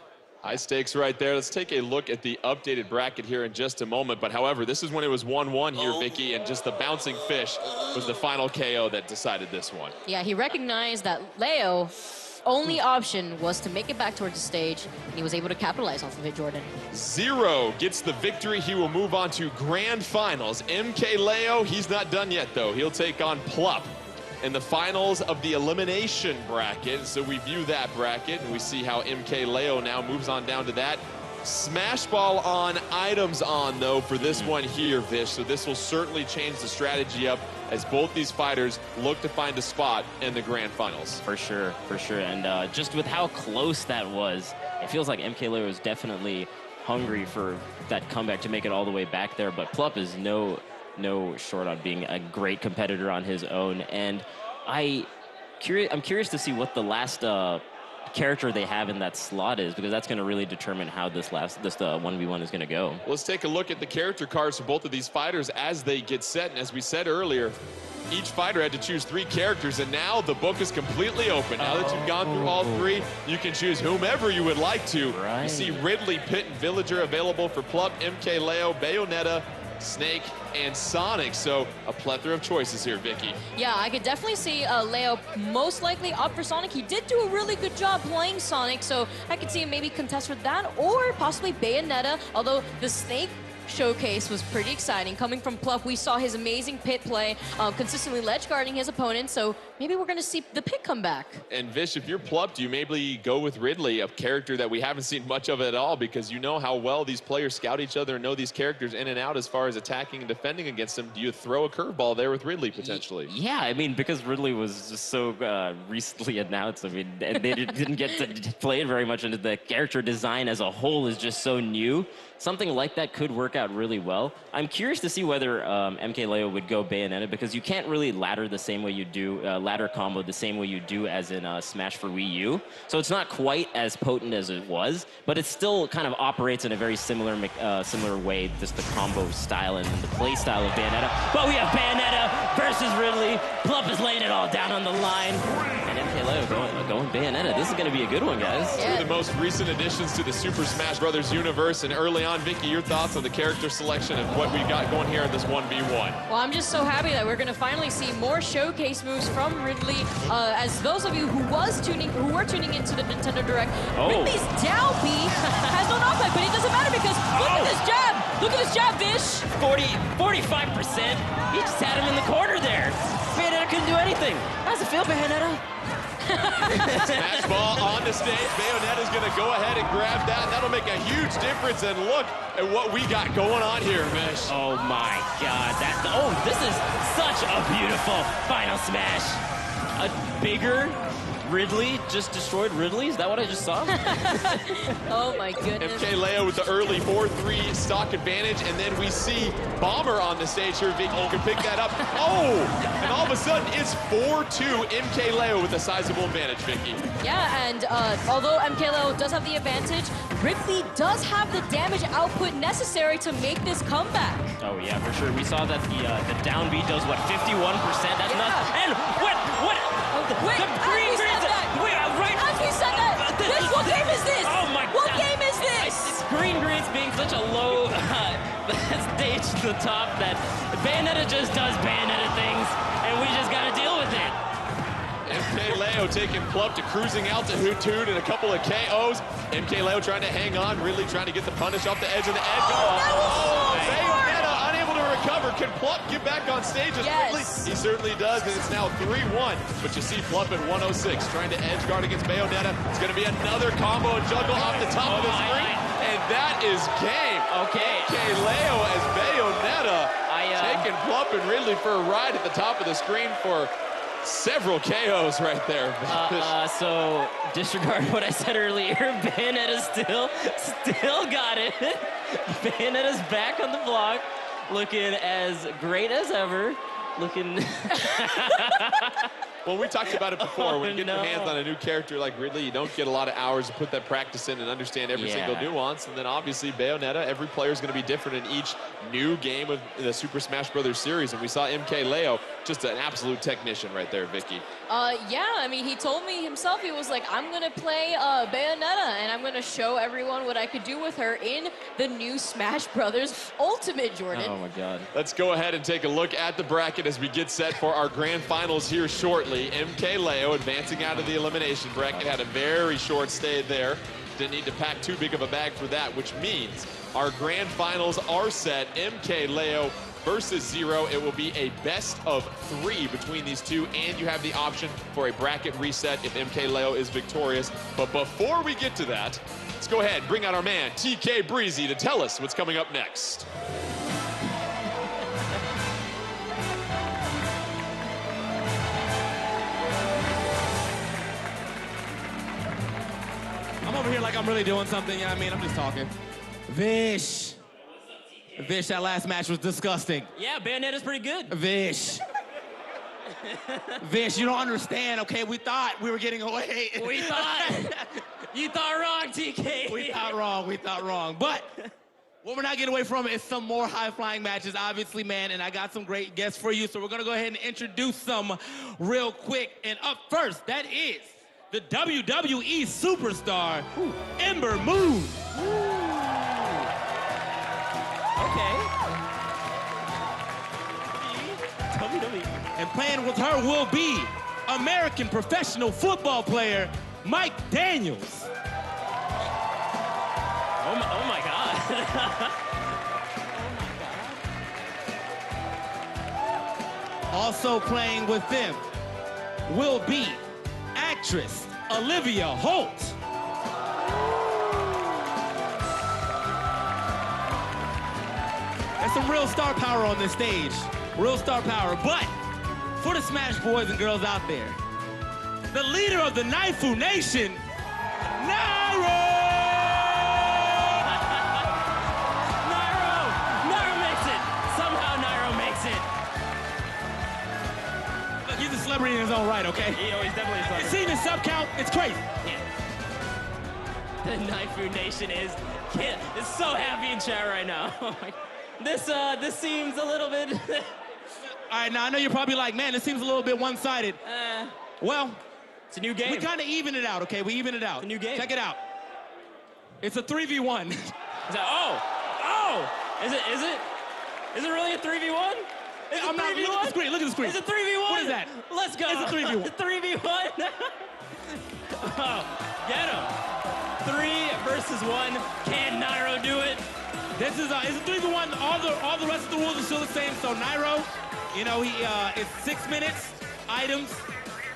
Speaker 1: stakes right there. Let's take a look at the updated bracket here in just a moment. But however, this is when it was 1-1 here, Vicky, and just the bouncing fish was the final KO that decided this one.
Speaker 2: Yeah, he recognized that Leo only option was to make it back towards the stage, and he was able to capitalize off of it, Jordan.
Speaker 1: Zero gets the victory. He will move on to grand finals. MK Leo, he's not done yet, though. He'll take on Plup in the finals of the elimination bracket. So we view that bracket, and we see how MK Leo now moves on down to that. Smash ball on, items on, though, for this one here, Vish. So this will certainly change the strategy up as both these fighters look to find a spot in the grand finals.
Speaker 3: For sure, for sure. And just with how close that was, it feels like MK Leo is definitely hungry for that comeback to make it all the way back there. But Plup is no short on being a great competitor on his own. And I'm curious to see what the last character they have in that slot is, because that's going to really determine how this 1v1 is going to go.
Speaker 1: Let's take a look at the character cards for both of these fighters as they get set. And as we said earlier, each fighter had to choose 3 characters, and now the book is completely open. Now that you've gone through all 3, you can choose whomever you would like to.
Speaker 3: Right.
Speaker 1: You see Ridley, Pit, and Villager available for Plup, MK Leo, Bayonetta, Snake, and Sonic. So a plethora of choices here, Vicky.
Speaker 2: Yeah, I could definitely see Leo most likely opt for Sonic. He did do a really good job playing Sonic, so I could see him maybe contest for that, or possibly Bayonetta, although the Snake showcase was pretty exciting. Coming from Plup, we saw his amazing pit play, consistently ledge guarding his opponent, so maybe we're going to see the pit come back.
Speaker 1: And Vish, if you're Plup, do you maybe go with Ridley, a character that we haven't seen much of at all, because you know how well these players scout each other and know these characters in and out as far as attacking and defending against them? Do you throw a curveball there with Ridley, potentially?
Speaker 3: Yeah, I mean, because Ridley was just so recently announced, I mean, and they didn't get to play it very much, and the character design as a whole is just so new. Something like that could work out really well. I'm curious to see whether MK Leo would go Bayonetta, because you can't really ladder the same way you do, ladder combo the same way you do as in Smash for Wii U. So it's not quite as potent as it was, but it still kind of operates in a very similar way, just the combo style and the play style of Bayonetta. But we have Bayonetta versus Ridley. Plup is laying it all down on the line. And MK Leo going Bayonetta. This is going to be a good one, guys.
Speaker 1: Two of the most recent additions to the Super Smash Bros. Universe, and early on, Vicky, your thoughts on the character selection and what we've got going here in this 1v1?
Speaker 2: Well, I'm just so happy that we're going to finally see more showcase moves from Ridley. As those of you who were tuning into the Nintendo Direct, Ridley's down B has no knockback, but it doesn't matter because look at this jab! Look at this jab, Vish!
Speaker 3: 45%. He just had him in the corner there. Bayonetta couldn't do anything. How's it feel, Bayonetta?
Speaker 1: Smash ball on the stage. Bayonetta's going to go ahead and grab that. That'll make a huge difference. And look at what we got going on here, Vish.
Speaker 3: Oh my God! This is such a beautiful final smash. A bigger Ridley just destroyed Ridley? Is that what I just saw?
Speaker 2: Oh my goodness.
Speaker 1: MK Leo with the early 4-3 stock advantage, and then we see Bomber on the stage here. Vicky, you can pick that up. Oh, and all of a sudden it's 4-2 MK Leo with a sizable advantage, Vicky.
Speaker 2: Yeah, and although MK Leo does have the advantage, Ridley does have the damage output necessary to make this comeback.
Speaker 3: Oh yeah, for sure. We saw that the down B does what, 51%? That's
Speaker 2: Yeah.
Speaker 3: nuts. And what?
Speaker 2: Wait,
Speaker 3: the green
Speaker 2: as we said that.
Speaker 3: Wait, right.
Speaker 2: As we said that. What game is this?
Speaker 3: Oh my
Speaker 2: What
Speaker 3: God.
Speaker 2: game is this?
Speaker 3: It's green's being such a low stage to the top that Bayonetta just does Bayonetta things, and we just gotta deal with it.
Speaker 1: MK Leo taking Plup to cruising altitude and a couple of KOs. MK Leo trying to hang on, really trying to get the punish off the edge of the edge.
Speaker 2: that was so
Speaker 1: Bayonetta unable to recover. Can Plup get back on stage as quickly?
Speaker 2: Yes.
Speaker 1: He certainly does, and it's now 3-1. But you see Plup at 106 trying to edge guard against Bayonetta. It's going to be another combo and juggle off the top of the screen, and that is game.
Speaker 3: Okay.
Speaker 1: MK Leo as Bayonetta taking Plup and Ridley for a ride at the top of the screen for several KOs right there.
Speaker 3: So disregard what I said earlier. Bayonetta still got it. Bayonetta's back on the block, looking as great as ever. Looking.
Speaker 1: Well, we talked about it before.
Speaker 3: Oh,
Speaker 1: when you get
Speaker 3: no.
Speaker 1: your hands on a new character like Ridley, you don't get a lot of hours to put that practice in and understand every single nuance. And then obviously Bayonetta, every player is going to be different in each new game of the Super Smash Brothers series. And we saw MK Leo, just an absolute technician right there, Vicky.
Speaker 2: Yeah, I mean, he told me himself, he was like, I'm gonna play Bayonetta, and I'm gonna show everyone what I could do with her in the new Smash Brothers Ultimate, Jordan.
Speaker 3: Oh my God.
Speaker 1: Let's go ahead and take a look at the bracket as we get set for our grand finals here shortly. MK Leo advancing out of the elimination bracket, had a very short stay there. Didn't need to pack too big of a bag for that, which means our grand finals are set. MK Leo versus Zero. It will be a best of 3 between these two, and you have the option for a bracket reset if MK Leo is victorious. But before we get to that, let's go ahead and bring out our man, TK Breezy, to tell us what's coming up next.
Speaker 4: I'm over here like I'm really doing something, you know what I mean? I'm just talking. Vish, that last match was disgusting.
Speaker 3: Yeah, Bayonetta's pretty good.
Speaker 4: Vish, you don't understand, okay? We thought we were getting away.
Speaker 3: We thought. You thought wrong, TK.
Speaker 4: We thought wrong. But what we're not getting away from is some more high-flying matches, obviously, man, and I got some great guests for you, so we're gonna go ahead and introduce some real quick. And up first, that is the WWE superstar, Ember Moon.
Speaker 3: Okay. WWE.
Speaker 4: And playing with her will be American professional football player, Mike Daniels.
Speaker 3: Oh my God.
Speaker 4: Also playing with them will be actress Olivia Holt. There's some real star power on this stage. Real star power. But for the Smash boys and girls out there, the leader of the Naifu Nation, Nairo!
Speaker 3: Nairo makes it. Somehow Nairo makes it.
Speaker 4: Look, he's a celebrity in his own right, okay?
Speaker 3: He's definitely a
Speaker 4: You seen the sub count? It's crazy.
Speaker 3: The Naifu Nation is so happy in chat right now. Oh my, this seems a little bit.
Speaker 4: All right, now I know you're probably like, man, this seems a little bit one-sided. Well,
Speaker 3: it's a new game.
Speaker 4: we kind of even it out, okay? We even it out.
Speaker 3: It's a new game.
Speaker 4: Check it out. It's a 3v1.
Speaker 3: Is it really a 3v1?
Speaker 4: I'm not, look at the screen, look at the screen.
Speaker 3: It's a 3v1.
Speaker 4: What is that?
Speaker 3: Let's go.
Speaker 4: It's a 3v1.
Speaker 3: 3v1. Oh, get him. 3 versus 1. Can Nairo do it?
Speaker 4: This is it's a 3v1. All the rest of the rules are still the same. So Nairo, you know, it's 6 minutes. Items.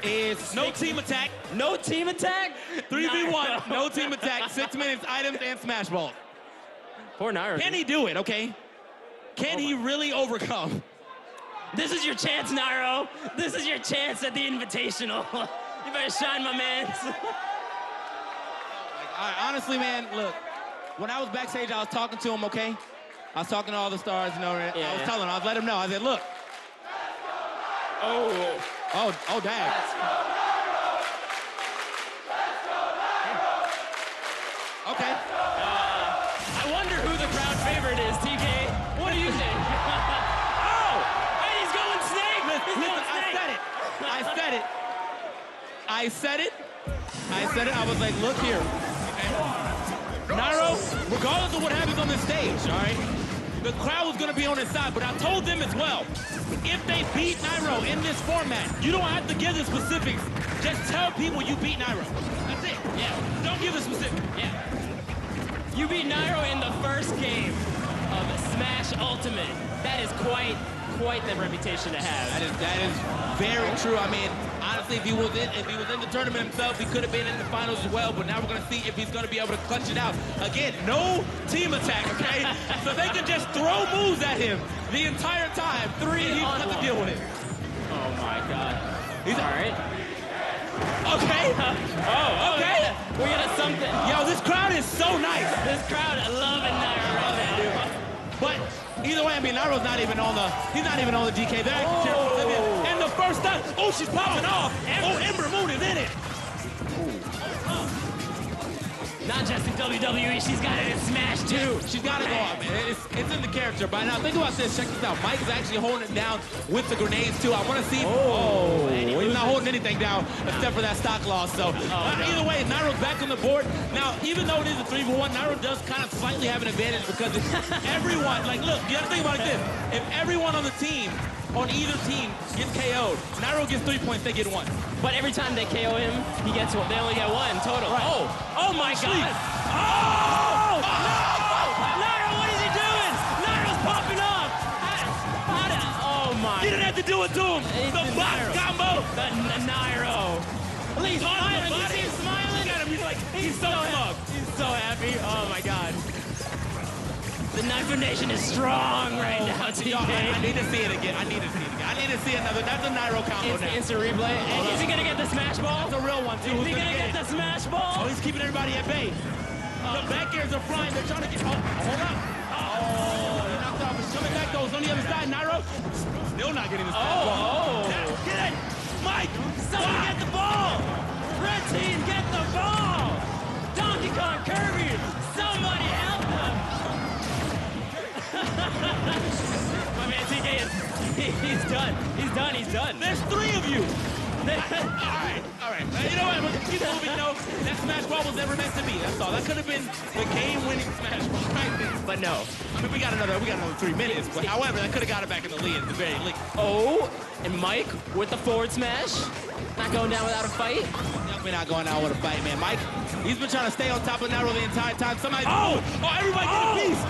Speaker 4: It's no team attack.
Speaker 3: No team attack?
Speaker 4: 3v1. No team attack. 6 minutes. Items and smash ball.
Speaker 3: Poor Nairo.
Speaker 4: Can he do it? Okay. Can he really overcome?
Speaker 3: This is your chance, Nairo. This is your chance at the Invitational. You better shine, my man.
Speaker 4: Honestly, man, look. When I was backstage, I was talking to him, okay? I was talking to all the stars, you know. I was telling him, I was letting him know. I said, look. Oh, dang. Okay.
Speaker 3: I wonder who the crowd favorite is, TK. What do you think? Oh! And he's going snake!
Speaker 4: Listen, I said it. I was like, look here. Nairo, regardless of what happens on this stage, all right? The crowd was going to be on his side, but I told them as well, if they beat Nairo in this format, you don't have to give the specifics. Just tell people you beat Nairo. That's it.
Speaker 3: Yeah.
Speaker 4: Don't give the specifics.
Speaker 3: Yeah. You beat Nairo in the first game of Smash Ultimate. That is quite the reputation to have.
Speaker 4: That is very true. I mean, honestly, if he was in the tournament himself, he could have been in the finals as well. But now we're gonna see if he's gonna be able to clutch it out. Again, no team attack, okay? So they can just throw moves at him the entire time. He doesn't have to deal with it.
Speaker 3: Oh my God. All right.
Speaker 4: Okay. Okay.
Speaker 3: We got something.
Speaker 4: Yo, this crowd is so nice.
Speaker 3: This crowd loving Nairo right now.
Speaker 4: But either way, I mean, Nairo's not even on the DK. They're actually Olivia. And the first time, she's popping off. Ember Moon is in it.
Speaker 3: Not just in WWE, she's got it in Smash too.
Speaker 4: She's got to go off, man. It's in the character. But now think about this. Check this out. Mike is actually holding it down with the grenades too. I want to see. He's not holding anything down except for that stock loss. So either way, Nairo's back on the board. Now, even though it is a 3-for-1, Nairo does kind of slightly have an advantage because everyone, like, look, you got to think about it like this. If everyone on the team, on either team, gets KO'd, Nairo gets 3 points, they get 1.
Speaker 3: But every time they KO him, he gets one. They only get 1 total.
Speaker 4: Right.
Speaker 3: Oh my God! No! Nairo, what is he doing? Nairo's popping off. Oh my!
Speaker 4: You didn't have to do it to him. The box combo.
Speaker 3: Nairo. He's smiling. You see him smiling?
Speaker 4: Look at him. He's so smug.
Speaker 3: He's so happy. Oh my God. The Knife Nation is strong right now, TK.
Speaker 4: I need to see it again. I need to see another. That's a Nairo combo now.
Speaker 3: Instant replay. And is he going to get the smash ball?
Speaker 4: That's a real one, too.
Speaker 3: Is he going to get the smash ball?
Speaker 4: Oh, he's keeping everybody at bay. The back airs are flying. They're trying to get... hold up. He knocked off. He's coming back, though. It's on the other side. Nairo still not getting the smash ball. Get it. Mike.
Speaker 3: Someone get the ball. Red team, get the ball. Donkey Kong, Kirby. Somebody help them. My man TK he's done.
Speaker 4: There's 3 of you. All right. You know what? Keep moving. No, that smash ball was never meant to be. That's all. That could have been the game-winning smash ball right there.
Speaker 3: But no.
Speaker 4: I mean, we got another 3 minutes. But however, that could have got it back in the lead at the very least.
Speaker 3: And Mike with the forward smash. Not going down without a fight.
Speaker 4: Definitely not going down with a fight, man. Mike, he's been trying to stay on top of Nairo the entire time. Everybody get a piece.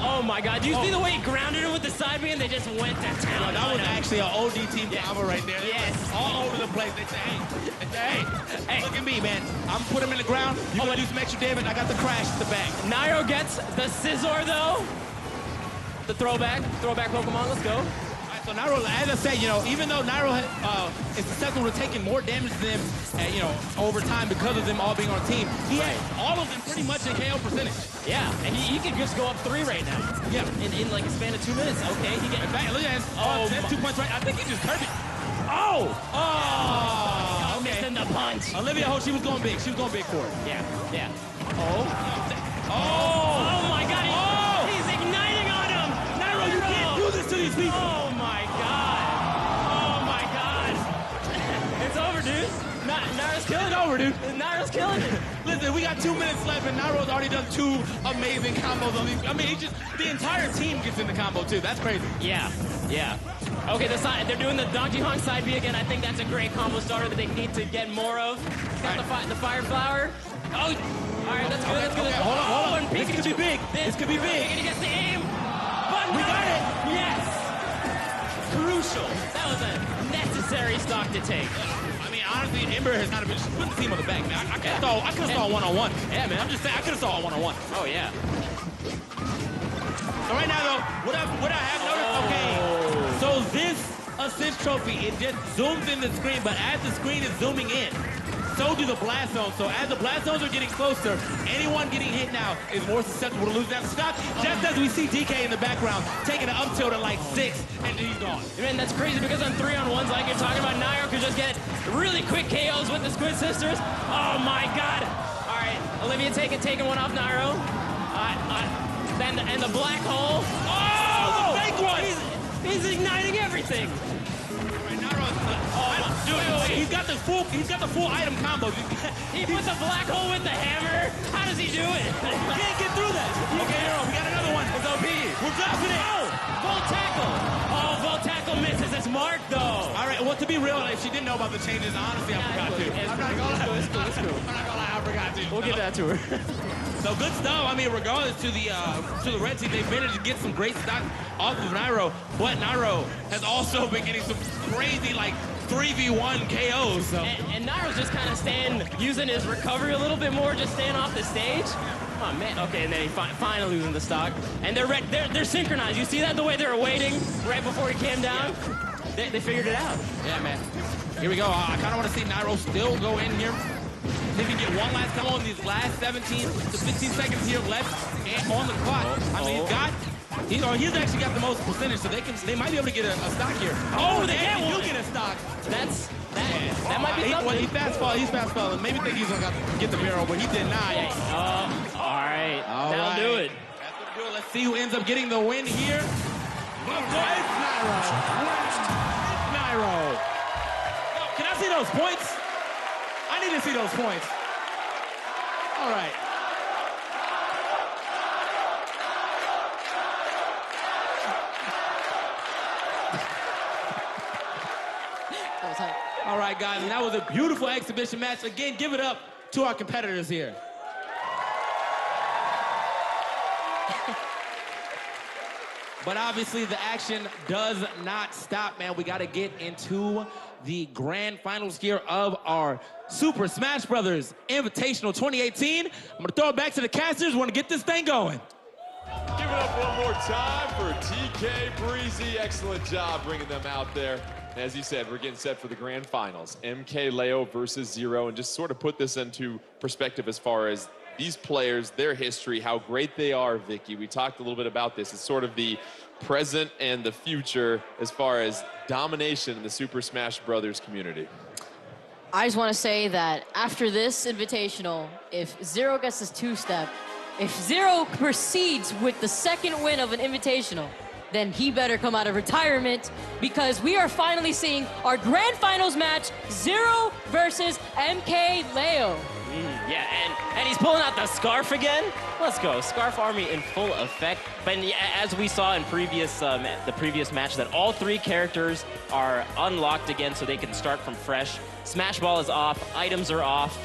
Speaker 3: Oh my God! Do you see the way he grounded it with the side B and they just went to town?
Speaker 4: That was actually an OD team combo right there.
Speaker 3: Yes.
Speaker 4: All over the place. They say, hey, look at me, man. I'm put him in the ground. You gonna do some extra damage. I got the crash to the back.
Speaker 3: Nairo gets the scissor though. The throwback Pokemon. Let's go.
Speaker 4: So Nairo, as I said, even though Nairo is susceptible to taking more damage than them, over time because of them all being on a team, he has all of them pretty much in KO percentage.
Speaker 3: Yeah, and he could just go up 3 right now.
Speaker 4: Yeah.
Speaker 3: In like a span of 2 minutes. Okay, he get
Speaker 4: back. Look at that. That's 2 points right. I think he just curved it. Okay.
Speaker 3: Missing the punch.
Speaker 4: Olivia, she was going big. She was going big for it.
Speaker 3: Yeah.
Speaker 4: Oh my God.
Speaker 3: He's igniting on him.
Speaker 4: Nairo, you can't do this to these people.
Speaker 3: Oh my God. It's over, dude. Nairo's killing it.
Speaker 4: Over, dude.
Speaker 3: Nairo's killing it.
Speaker 4: Listen, we got 2 minutes left, and Nairo's already done 2 amazing combos on these. I mean, the entire team gets in the combo, too. That's crazy.
Speaker 3: Yeah. Okay, they're doing the Donkey Kong side B again. I think that's a great combo starter that they need to get more of. Got the Fire Flower. All right, that's good.
Speaker 4: Okay, hold on. This could be big. This could be big.
Speaker 3: He gets the aim. But
Speaker 4: We got it.
Speaker 3: Yes. Crucial. That was a necessary stock to take.
Speaker 4: I mean, honestly, Ember has not been putting the team on the back, man. I could have saw a one-on-one.
Speaker 3: Yeah, man.
Speaker 4: I'm just saying, I could have saw a one-on-one.
Speaker 3: Oh, yeah.
Speaker 4: So right now, though, what I have noticed, okay, so this on Cinch Trophy, it just zooms in the screen, but as the screen is zooming in, so do the blast zones. So as the blast zones are getting closer, anyone getting hit now is more susceptible to lose that stock. Just as we see DK in the background taking an up tilt at like 6, and he's gone.
Speaker 3: Man, that's crazy because on 3-on-1s, like you're talking about, Nairo could just get really quick KOs with the Squid Sisters. Oh my God! All right, Olivia taking one off Nairo. And the black hole.
Speaker 4: Oh, the fake one!
Speaker 3: He's igniting everything.
Speaker 4: He's got the full item combo.
Speaker 3: He put the black hole with the hammer. How does he do it?
Speaker 4: He can't get through that. Okay, Hero, we got another one. It's OP. We're dropping it.
Speaker 3: Oh, Volt Tackle. Oh, Volt Tackle misses its mark, though.
Speaker 4: All right, well, to be real, if she didn't know about the changes, honestly, I forgot to. I'm not gonna lie. I'm not gonna lie, I forgot to.
Speaker 3: We'll give that to her.
Speaker 4: So good stuff. I mean, regardless to the red team, they managed to get some great stock off of Nairo, but Nairo has also been getting some crazy, like, 3v1 KOs. So.
Speaker 3: And Nairo's just kind of using his recovery a little bit more, just staying off the stage. Oh man, okay, and then he finally losing the stock. And they're synchronized. You see that, the way they were waiting right before he came down? Yeah. They figured it out.
Speaker 4: Yeah, man. Here we go. I kind of want to see Nairo still go in here. See if he can get one last come on these last 17 to 15 seconds here left and on the clock. He's actually got the most percentage, so they might be able to get a stock here.
Speaker 3: Oh, they
Speaker 4: get a stock.
Speaker 3: That might be something.
Speaker 4: He's fast falling. Maybe think he's gonna get the barrel, but he did not.
Speaker 3: All right. That'll do it.
Speaker 4: Let's see who ends up getting the win here. It's Nairo. Can I see those points? I need to see those points. All right. All right, guys, and that was a beautiful exhibition match. Again, give it up to our competitors here. But obviously, the action does not stop, man. We got to get into the grand finals here of our Super Smash Brothers Invitational 2018. I'm going to throw it back to the casters. We want to get this thing going.
Speaker 1: Give it up one more time for TK Breezy. Excellent job bringing them out there. As you said, we're getting set for the grand finals. MK Leo versus Zero. And just sort of put this into perspective as far as these players, their history, how great they are, Vicky. We talked a little bit about this. It's sort of the present and the future as far as domination in the Super Smash Brothers community.
Speaker 2: I just want to say that after this invitational, if Zero gets his two-step, if Zero proceeds with the second win of an invitational, then he better come out of retirement, because we are finally seeing our grand finals match, Zero versus MK Leo.
Speaker 3: Yeah, and he's pulling out the scarf again. Let's go, Scarf Army in full effect. But as we saw in the previous match, that all three characters are unlocked again, so they can start from fresh. Smash Ball is off, items are off.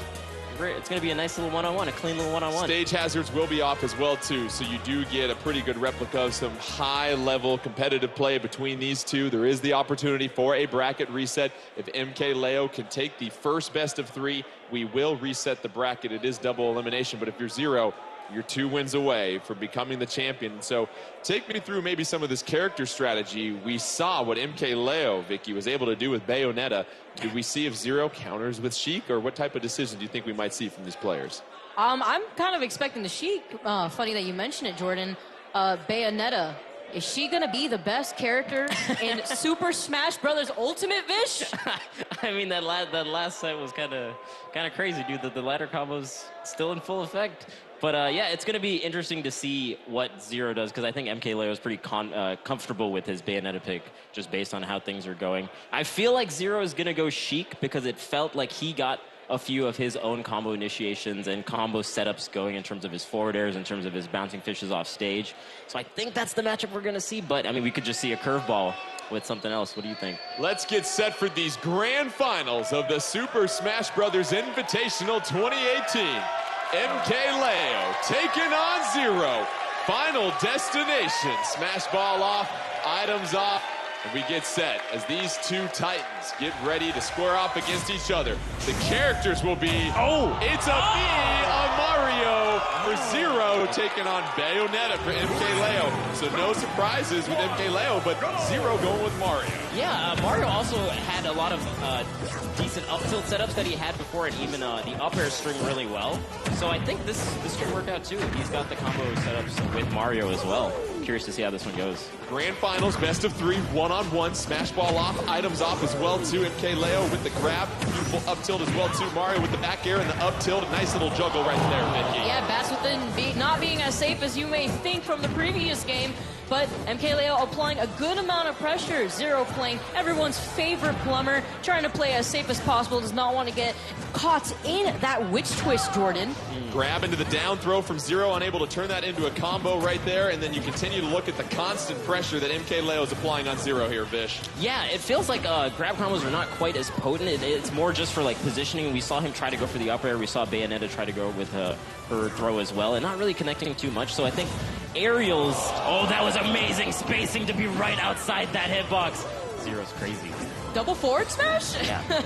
Speaker 3: It's going to be a nice little one-on-one, a clean little one-on-one.
Speaker 1: Stage hazards will be off as well, too, so you do get a pretty good replica of some high-level competitive play between these two. There is the opportunity for a bracket reset. If MK Leo can take the first best of 3, we will reset the bracket. It is double elimination, but if you're Zero, you're 2 wins away from becoming the champion. So take me through maybe some of this character strategy. We saw what MK Leo, Vicky, was able to do with Bayonetta. Did we see if Zero counters with Sheik, or what type of decision do you think we might see from these players?
Speaker 2: I'm kind of expecting the Sheik. Funny that you mentioned it, Jordan. Bayonetta. Is she gonna be the best character in Super Smash Brothers Ultimate, Vish?
Speaker 3: I mean, that last set was kind of crazy, dude. The ladder combo's still in full effect. But yeah, it's going to be interesting to see what Zero does, because I think MK Leo is pretty comfortable with his Bayonetta pick, just based on how things are going. I feel like Zero is going to go Sheik, because it felt like he got a few of his own combo initiations and combo setups going in terms of his forward airs, in terms of his bouncing fishes off stage. So I think that's the matchup we're going to see, but I mean, we could just see a curveball with something else. What do you think?
Speaker 1: Let's get set for these grand finals of the Super Smash Brothers Invitational 2018. MK Leo taking on Zero. Final destination. Smash Ball off, items off. And we get set as these two titans get ready to square off against each other. The characters will be, it's a me, a Mario for Zero taking on Bayonetta for MKLeo. So no surprises with MKLeo, but Zero going with Mario.
Speaker 3: Yeah, Mario also had a lot of decent up tilt setups that he had before, and even the up air string really well. So I think this should work out too. He's got the combo setups with Mario as well. Curious to see how this one goes.
Speaker 1: Grand Finals, best of 3, one-on-one, smash ball off, items off as well too. MKLeo with the grab, beautiful up tilt as well too. Mario with the back air and the up tilt, a nice little juggle right there, Vicky.
Speaker 2: Yeah, Bats within not being as safe as you may think from the previous game, but MKLeo applying a good amount of pressure. Zero playing everyone's favorite plumber, trying to play as safe as possible, does not want to get caught in that witch twist, Jordan.
Speaker 1: Grab into the down throw from Zero, unable to turn that into a combo right there, and then you continue to look at the constant pressure that MKLeo is applying on Zero here, Vish.
Speaker 3: Yeah, it feels like grab combos are not quite as potent. It's more just for like positioning. We saw him try to go for the up air. We saw Bayonetta try to go with her throw as well, and not really connecting too much. So I think aerials, that was amazing spacing to be right outside that hitbox. Zero's crazy.
Speaker 2: Double forward smash?
Speaker 3: Yeah.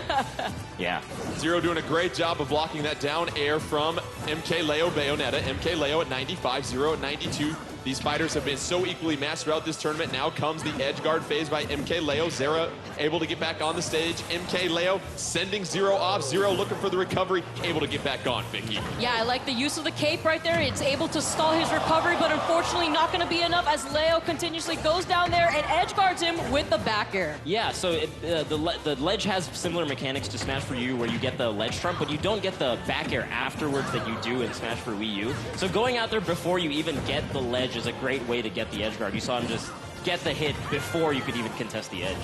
Speaker 3: Yeah.
Speaker 1: Zero doing a great job of blocking that down air from MKLeo Bayonetta. MKLeo at 95, Zero at 92. These fighters have been so equally matched throughout this tournament. Now comes the edge guard phase by MKLeo. Zero able to get back on the stage. MKLeo sending Zero off. Zero looking for the recovery, able to get back on, Vicky.
Speaker 2: Yeah, I like the use of the cape right there. It's able to stall his recovery, but unfortunately not going to be enough as Leo continuously goes down there and edge guards him with the back air.
Speaker 3: Yeah, so the ledge has similar mechanics to Smash for You, where you get the ledge trump, but you don't get the back air afterwards that you do in Smash for Wii U. So going out there before you even get the ledge is a great way to get the edge guard. You saw him just get the hit before you could even contest the edge.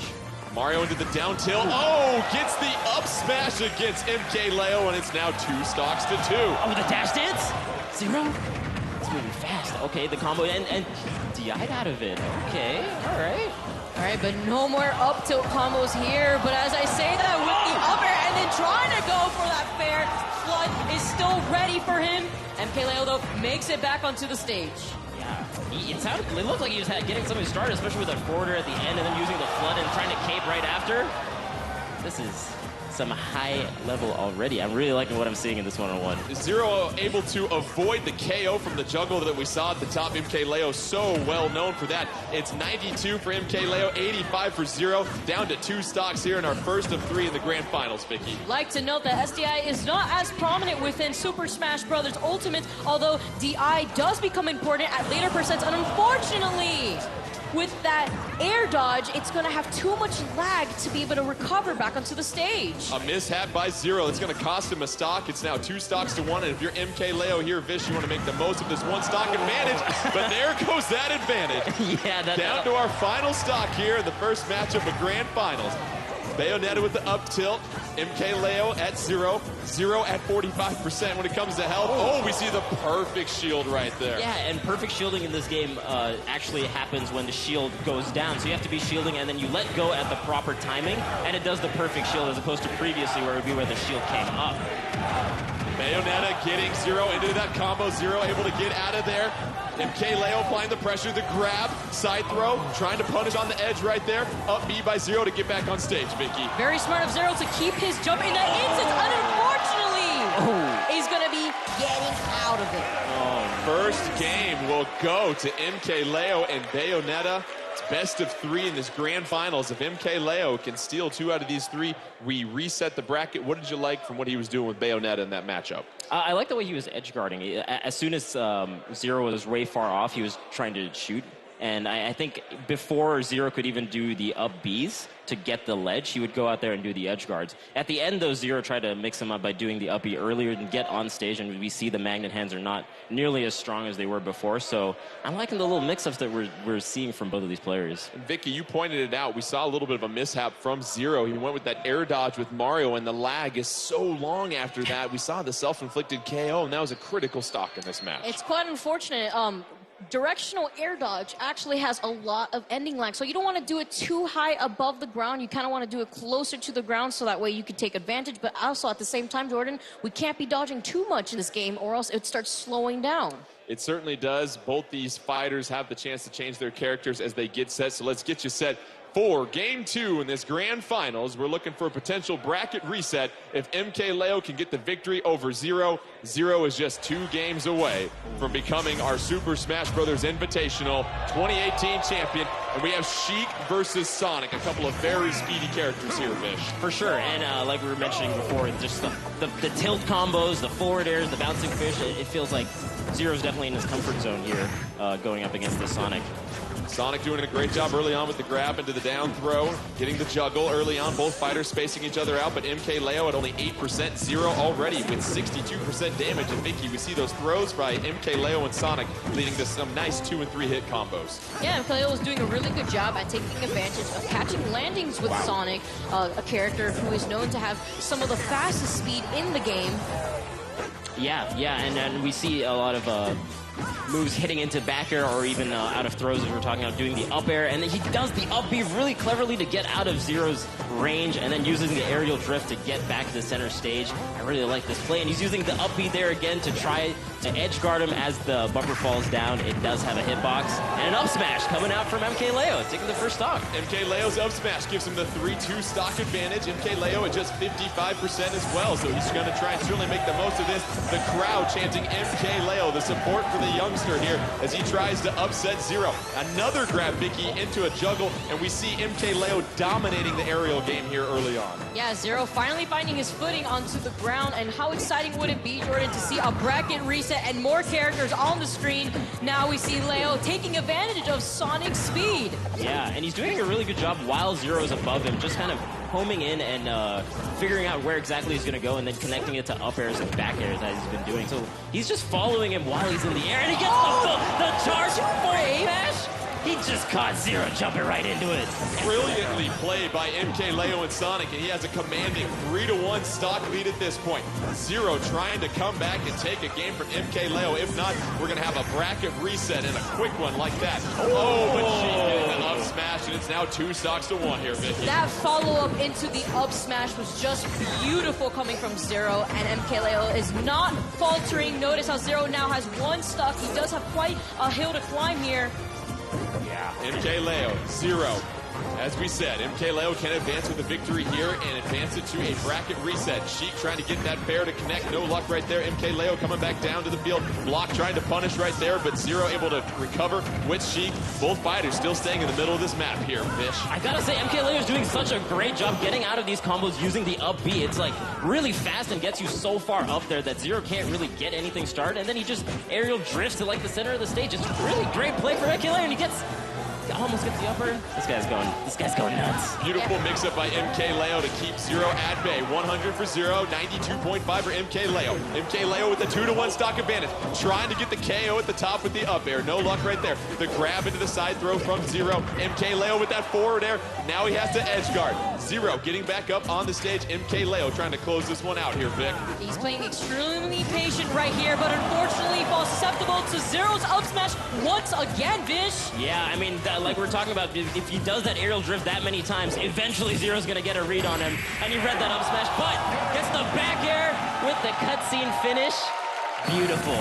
Speaker 1: Mario into the down tilt. Gets the up smash against MKLeo, and it's now 2 stocks to 2.
Speaker 3: The dash dance? Zero? It's moving fast. Okay, the combo, and DI'd out of it. Okay, all right.
Speaker 2: All right, but no more up tilt combos here. But as I say that, with the up air and then trying to go for that fair, Flood is still ready for him. MKLeo, though, makes it back onto the stage.
Speaker 3: Yeah, it looked like he was getting something started, especially with that forwarder at the end and then using the flood and trying to cape right after. This is some high level already. I'm really liking what I'm seeing in this one-on-one.
Speaker 1: Zero able to avoid the KO from the juggle that we saw at the top. MKLeo so well known for that. It's 92 for MKLeo, 85 for Zero. Down to 2 stocks here in our first of 3 in the grand finals, Vicky.
Speaker 2: Like to note that H.D.I is not as prominent within Super Smash Bros. Ultimate, although DI does become important at later percents, and unfortunately, with that air dodge, it's going to have too much lag to be able to recover back onto the stage.
Speaker 1: A mishap by Zero. It's going to cost him a stock. It's now 2 stocks to 1. And if you're MKLeo here, Vish, you want to make the most of this 1 stock advantage. But there goes that advantage.
Speaker 3: Yeah,
Speaker 1: down to our final stock here in the first matchup of grand finals. Bayonetta with the up tilt. MKLeo at 0. Zero at 45% when it comes to health. We see the perfect shield right there.
Speaker 3: Yeah, and perfect shielding in this game actually happens when the shield goes down. So you have to be shielding and then you let go at the proper timing, and it does the perfect shield as opposed to previously where it would be where the shield came up.
Speaker 1: Bayonetta getting Zero into that combo. Zero able to get out of there. MKLeo applying the pressure, the grab, side throw, trying to punish on the edge right there. Up B by Zero to get back on stage, Vicky.
Speaker 2: Very smart of Zero to keep his jump in that instant. Unfortunately, he's going to be getting out of it.
Speaker 1: First game will go to MKLeo and Bayonetta. It's best of 3 in this grand finals. If MKLeo can steal 2 out of these 3, we reset the bracket. What did you like from what he was doing with Bayonetta in that matchup?
Speaker 3: I like the way he was edge guarding. As soon as Zero was way far off, he was trying to shoot. And I think before Zero could even do the up Bs to get the ledge, he would go out there and do the edge guards. At the end, though, Zero tried to mix him up by doing the up B earlier and get on stage, and we see the magnet hands are not nearly as strong as they were before. So I'm liking the little mix-ups that we're seeing from both of these players.
Speaker 1: And Vicky, you pointed it out. We saw a little bit of a mishap from Zero. He went with that air dodge with Mario, and the lag is so long after that. We saw the self-inflicted KO, and that was a critical stock in this match.
Speaker 2: It's quite unfortunate. Directional air dodge actually has a lot of ending lag, so you don't want to do it too high above the ground. You kind of want to do it closer to the ground so that way you can take advantage, but also at the same time, Jordan, we can't be dodging too much in this game or else it starts slowing down.
Speaker 1: It certainly does. Both these fighters have the chance to change their characters as they get set, so let's get you set for Game 2 in this grand finals. We're looking for a potential bracket reset if MKLeo can get the victory over Zero. Zero is just 2 games away from becoming our Super Smash Bros. Invitational 2018 champion. And we have Sheik versus Sonic, a couple of very speedy characters here, Vish.
Speaker 3: For sure, and like we were mentioning before, just the tilt combos, the forward airs, the bouncing fish, it feels like Zero's definitely in his comfort zone here going up against the Sonic.
Speaker 1: Sonic doing a great job early on with the grab into the down throw, getting the juggle early on, both fighters spacing each other out, but MKLeo at only 8%, Zero already with 62% damage. And Vicky, we see those throws by MKLeo and Sonic leading to some nice 2 and 3 hit combos.
Speaker 2: Yeah, MKLeo was doing a really good job at taking advantage of catching landings with Sonic, a character who is known to have some of the fastest speed in the game.
Speaker 3: Yeah, and we see a lot of moves hitting into back air or even out of throws, as we were talking about, doing the up air, and then he does the up B really cleverly to get out of Zero's range, and then using the aerial drift to get back to the center stage. I really like this play, and he's using the up B there again to try to edge guard him as the bumper falls down. It does have a hitbox, and an up smash coming out from MKLeo, taking the first stock.
Speaker 1: MKLeo's up smash gives him the 3-2 stock advantage. MKLeo at just 55% as well, so he's going to try and certainly make the most of this. The crowd chanting MKLeo, the support for the youngster here as he tries to upset Zero. Another grab, Vicky, into a juggle, and we see MKLeo dominating the aerial game here early on.
Speaker 2: Yeah, Zero finally finding his footing onto the ground, and how exciting would it be, Jordan, to see a bracket reset and more characters on the screen. Now we see Leo taking advantage of Sonic's speed.
Speaker 3: Yeah, and he's doing a really good job while Zero's above him, just kind of homing in and figuring out where exactly he's going to go and then connecting it to up airs and back airs as he's been doing. So he's just following him while he's in the air, and he gets the charge full smash. He just caught Zero jumping right into it.
Speaker 1: Brilliantly played by MKLeo and Sonic, and he has a commanding 3-1 stock lead at this point. Zero trying to come back and take a game from MKLeo. If not, we're going to have a bracket reset and a quick one like that. Oh, but she getting the up smash, and it's now 2 stocks to 1 here, Vicky.
Speaker 2: That follow-up into the up smash was just beautiful coming from Zero, and MKLeo is not faltering. Notice how Zero now has 1 stock. He does have quite a hill to climb here.
Speaker 1: Yeah, MKLeo, Zero. As we said, MKLeo can advance with a victory here and advance it to a bracket reset. Sheik trying to get that fair to connect. No luck right there. MKLeo coming back down to the field. Block trying to punish right there, but Zero able to recover with Sheik. Both fighters still staying in the middle of this map here, Fish.
Speaker 3: I gotta say, MKLeo is doing such a great job getting out of these combos using the up B. It's like really fast and gets you so far up there that Zero can't really get anything started, and then he just aerial drifts to like the center of the stage. It's really great play for MKLeo, and he almost gets the upper. This guy's going nuts.
Speaker 1: Beautiful mix-up by MKLeo to keep Zero at bay. 100 for Zero, 92.5 for MKLeo. MKLeo with the 2-1 stock advantage. Trying to get the KO at the top with the up air. No luck right there. The grab into the side throw from Zero. MKLeo with that forward air. Now he has to edge guard. Zero getting back up on the stage. MKLeo trying to close this one out here, Vic.
Speaker 2: He's playing extremely patient right here, but unfortunately falls susceptible to Zero's up smash once again, Vish.
Speaker 3: Yeah, I mean, like we're talking about, if he does that aerial drift that many times, eventually Zero's going to get a read on him. And he read that up smash, but gets the back air with the cutscene finish. Beautiful.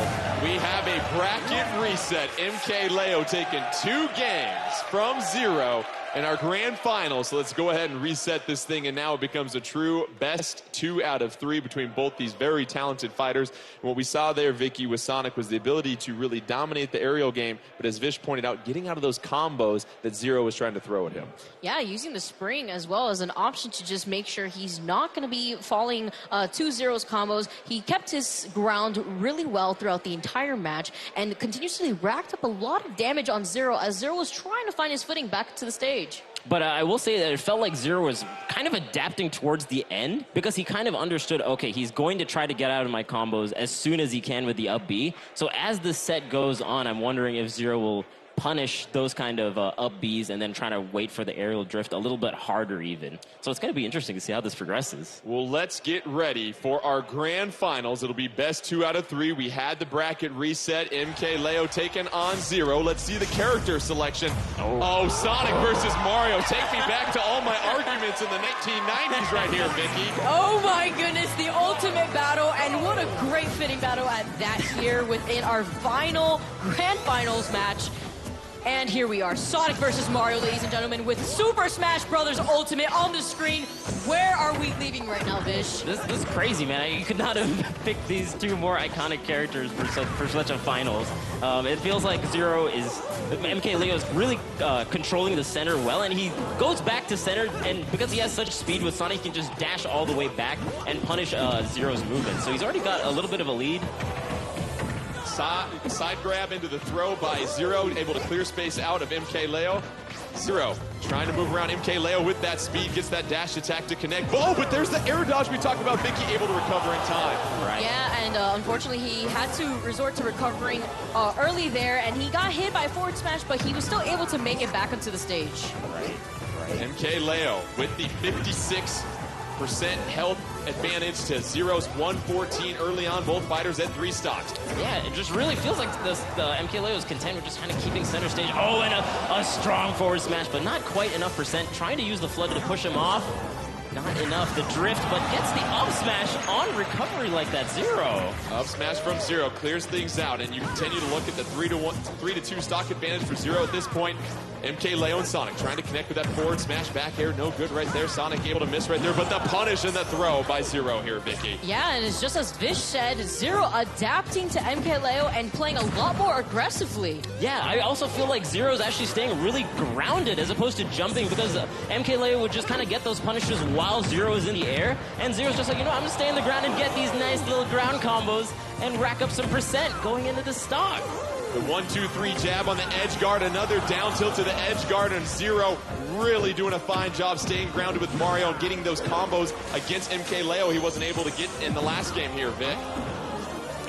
Speaker 1: We have a bracket reset. MKLeo taking 2 games from Zero in our grand final. So let's go ahead and reset this thing, and now it becomes a true best 2 out of 3 between both these very talented fighters. And what we saw there, Vicky, with Sonic was the ability to really dominate the aerial game, but as Vish pointed out, getting out of those combos that Zero was trying to throw at him.
Speaker 2: Yeah, using the spring as well as an option to just make sure he's not going to be falling to Zero's combos. He kept his ground really well throughout the entire match and continuously racked up a lot of damage on Zero as Zero was trying to find his footing back to the stage.
Speaker 3: But I will say that it felt like Zero was kind of adapting towards the end because he kind of understood, okay, he's going to try to get out of my combos as soon as he can with the up B. So as the set goes on, I'm wondering if Zero will punish those kind of up Bs and then trying to wait for the aerial drift a little bit harder even. So it's going to be interesting to see how this progresses.
Speaker 1: Well, let's get ready for our grand finals. It'll be best 2 out of 3. We had the bracket reset. MKLeo taking on Zero. Let's see the character selection. Oh, Sonic versus Mario. Take me back to all my arguments in the 1990s right here, Vicky.
Speaker 2: Oh my goodness, the ultimate battle, and what a great fitting battle at that here within our final grand finals match. And here we are, Sonic versus Mario, ladies and gentlemen, with Super Smash Bros. Ultimate on the screen. Where are we leaving right now, Vish?
Speaker 3: This is crazy, man. You could not have picked these two more iconic characters for such a finals. It feels like Zero is, MK Leo is really controlling the center well, and he goes back to center, and because he has such speed with Sonic, he can just dash all the way back and punish Zero's movement. So he's already got a little bit of a lead.
Speaker 1: Side grab into the throw by Zero, able to clear space out of MK Leo. Zero trying to move around MK Leo with that speed, gets that dash attack to connect. Oh, but there's the air dodge we talked about. Vicky able to recover in time.
Speaker 3: Right.
Speaker 2: Yeah, and unfortunately he had to resort to recovering early there, and he got hit by a forward smash, but he was still able to make it back onto the stage.
Speaker 3: Right.
Speaker 1: MK Leo with the 56% health advantage to Zero's 114 early on, both fighters at 3 stocks.
Speaker 3: Yeah, it just really feels like the MK Leo is content with just kind of keeping center stage. Oh, and a strong forward smash, but not quite enough percent. Trying to use the flood to push him off. Not enough. The drift, but gets the up smash on recovery like that. Zero.
Speaker 1: Up smash from Zero clears things out, and you continue to look at the 3-2 stock advantage for Zero at this point. MK Leo and Sonic trying to connect with that forward smash back air. No good right there. Sonic able to miss right there, but the punish and the throw by Zero here, Vicky.
Speaker 2: Yeah, and it's just as Vish said, Zero adapting to MK Leo and playing a lot more aggressively.
Speaker 3: Yeah, I also feel like Zero's actually staying really grounded as opposed to jumping, because MK Leo would just kind of get those punishes while Zero is in the air, and Zero's just like, you know, I'm gonna stay on the ground and get these nice little ground combos and rack up some percent going into the stock.
Speaker 1: The 1-2-3 jab on the edge guard, another down tilt to the edge guard, and Zero really doing a fine job staying grounded with Mario and getting those combos against MK Leo he wasn't able to get in the last game here, Vic.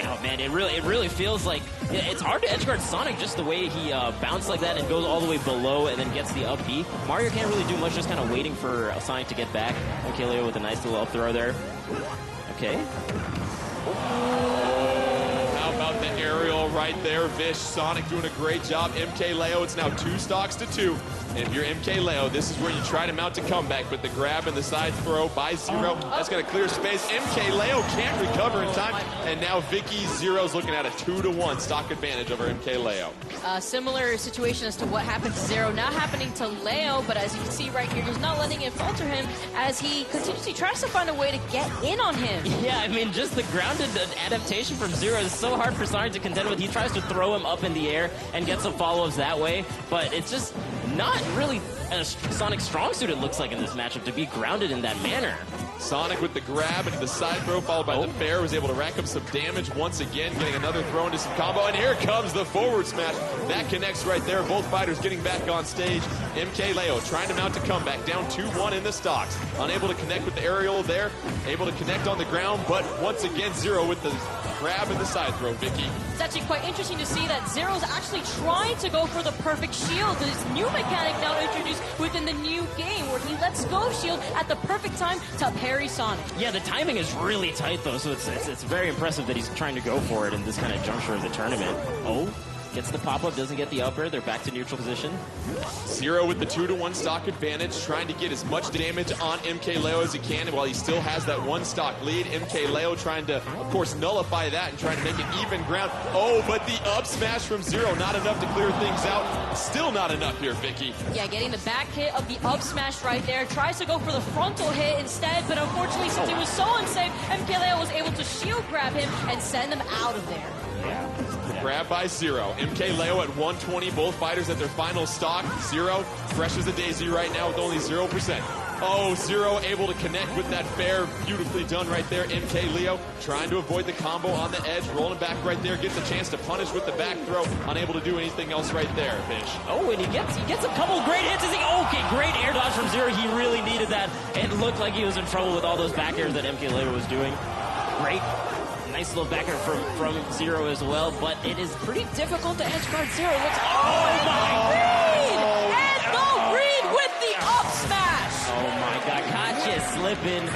Speaker 3: Oh man, it really feels like it's hard to edgeguard Sonic just the way he bounced like that and goes all the way below and then gets the up B. Mario can't really do much, just kind of waiting for Sonic to get back. MK Leo with a nice little up throw there. Okay.
Speaker 1: How about the aerial right there, Vish? Sonic doing a great job. MK Leo, it's now 2 stocks to 2. And if you're MK Leo, this is where you try to mount a comeback, but the grab and the side throw by Zero, that's going to clear space. MK Leo can't recover in time, and now Vicky Zero's looking at a 2-1 stock advantage over MK Leo.
Speaker 2: Similar situation as to what happened to Zero, not happening to Leo, but as you can see right here, he's not letting it falter him as he continuously tries to find a way to get in on him.
Speaker 3: Yeah, I mean, just the grounded adaptation from Zero is so hard for Sonic to contend with. He tries to throw him up in the air and get some follow-ups that way, but it's just not really a Sonic strong suit, it looks like, in this matchup, to be grounded in that manner.
Speaker 1: Sonic with the grab into the side throw, followed by the fair, was able to rack up some damage once again, getting another throw into some combo, and here comes the forward smash. That connects right there. Both fighters getting back on stage. MK Leo trying to mount a comeback, down 2-1 in the stocks. Unable to connect with the aerial there, able to connect on the ground, but once again, Zero with the grab and the side throw, Vicky.
Speaker 2: It's actually quite interesting to see that Zero's actually trying to go for the perfect shield. This new mechanic now introduced within the new game where he lets go of shield at the perfect time to parry Sonic.
Speaker 3: Yeah, the timing is really tight though, so it's very impressive that he's trying to go for it in this kind of juncture of the tournament. Oh, gets the pop-up, doesn't get the upper. They're back to neutral position.
Speaker 1: Zero with the 2-1 stock advantage, trying to get as much damage on MK Leo as he can while he still has that 1 stock lead. MK Leo trying to, of course, nullify that and trying to make it even ground. Oh, but the up smash from Zero, not enough to clear things out. Still not enough here, Vicky.
Speaker 2: Yeah, getting the back hit of the up smash right there. Tries to go for the frontal hit instead, but unfortunately, since it was so unsafe, MK Leo was able to shield grab him and send him out of there.
Speaker 3: Yeah.
Speaker 1: Grab by Zero. MK Leo at 120, both fighters at their final stock. Zero, fresh as a daisy right now with only 0%. Oh, Zero able to connect with that fair. Beautifully done right there. MK Leo trying to avoid the combo on the edge, rolling back right there, gets a chance to punish with the back throw. Unable to do anything else right there, Fish.
Speaker 3: Oh, and he gets a couple great hits. Okay, great air dodge from Zero. He really needed that. It looked like he was in trouble with all those back airs that MK Leo was doing. Great. Nice little back air from Zero as well, but it is pretty difficult to edge guard Zero. Oh my
Speaker 2: read! And the read with the up smash!
Speaker 3: Oh my god, Katya slipping,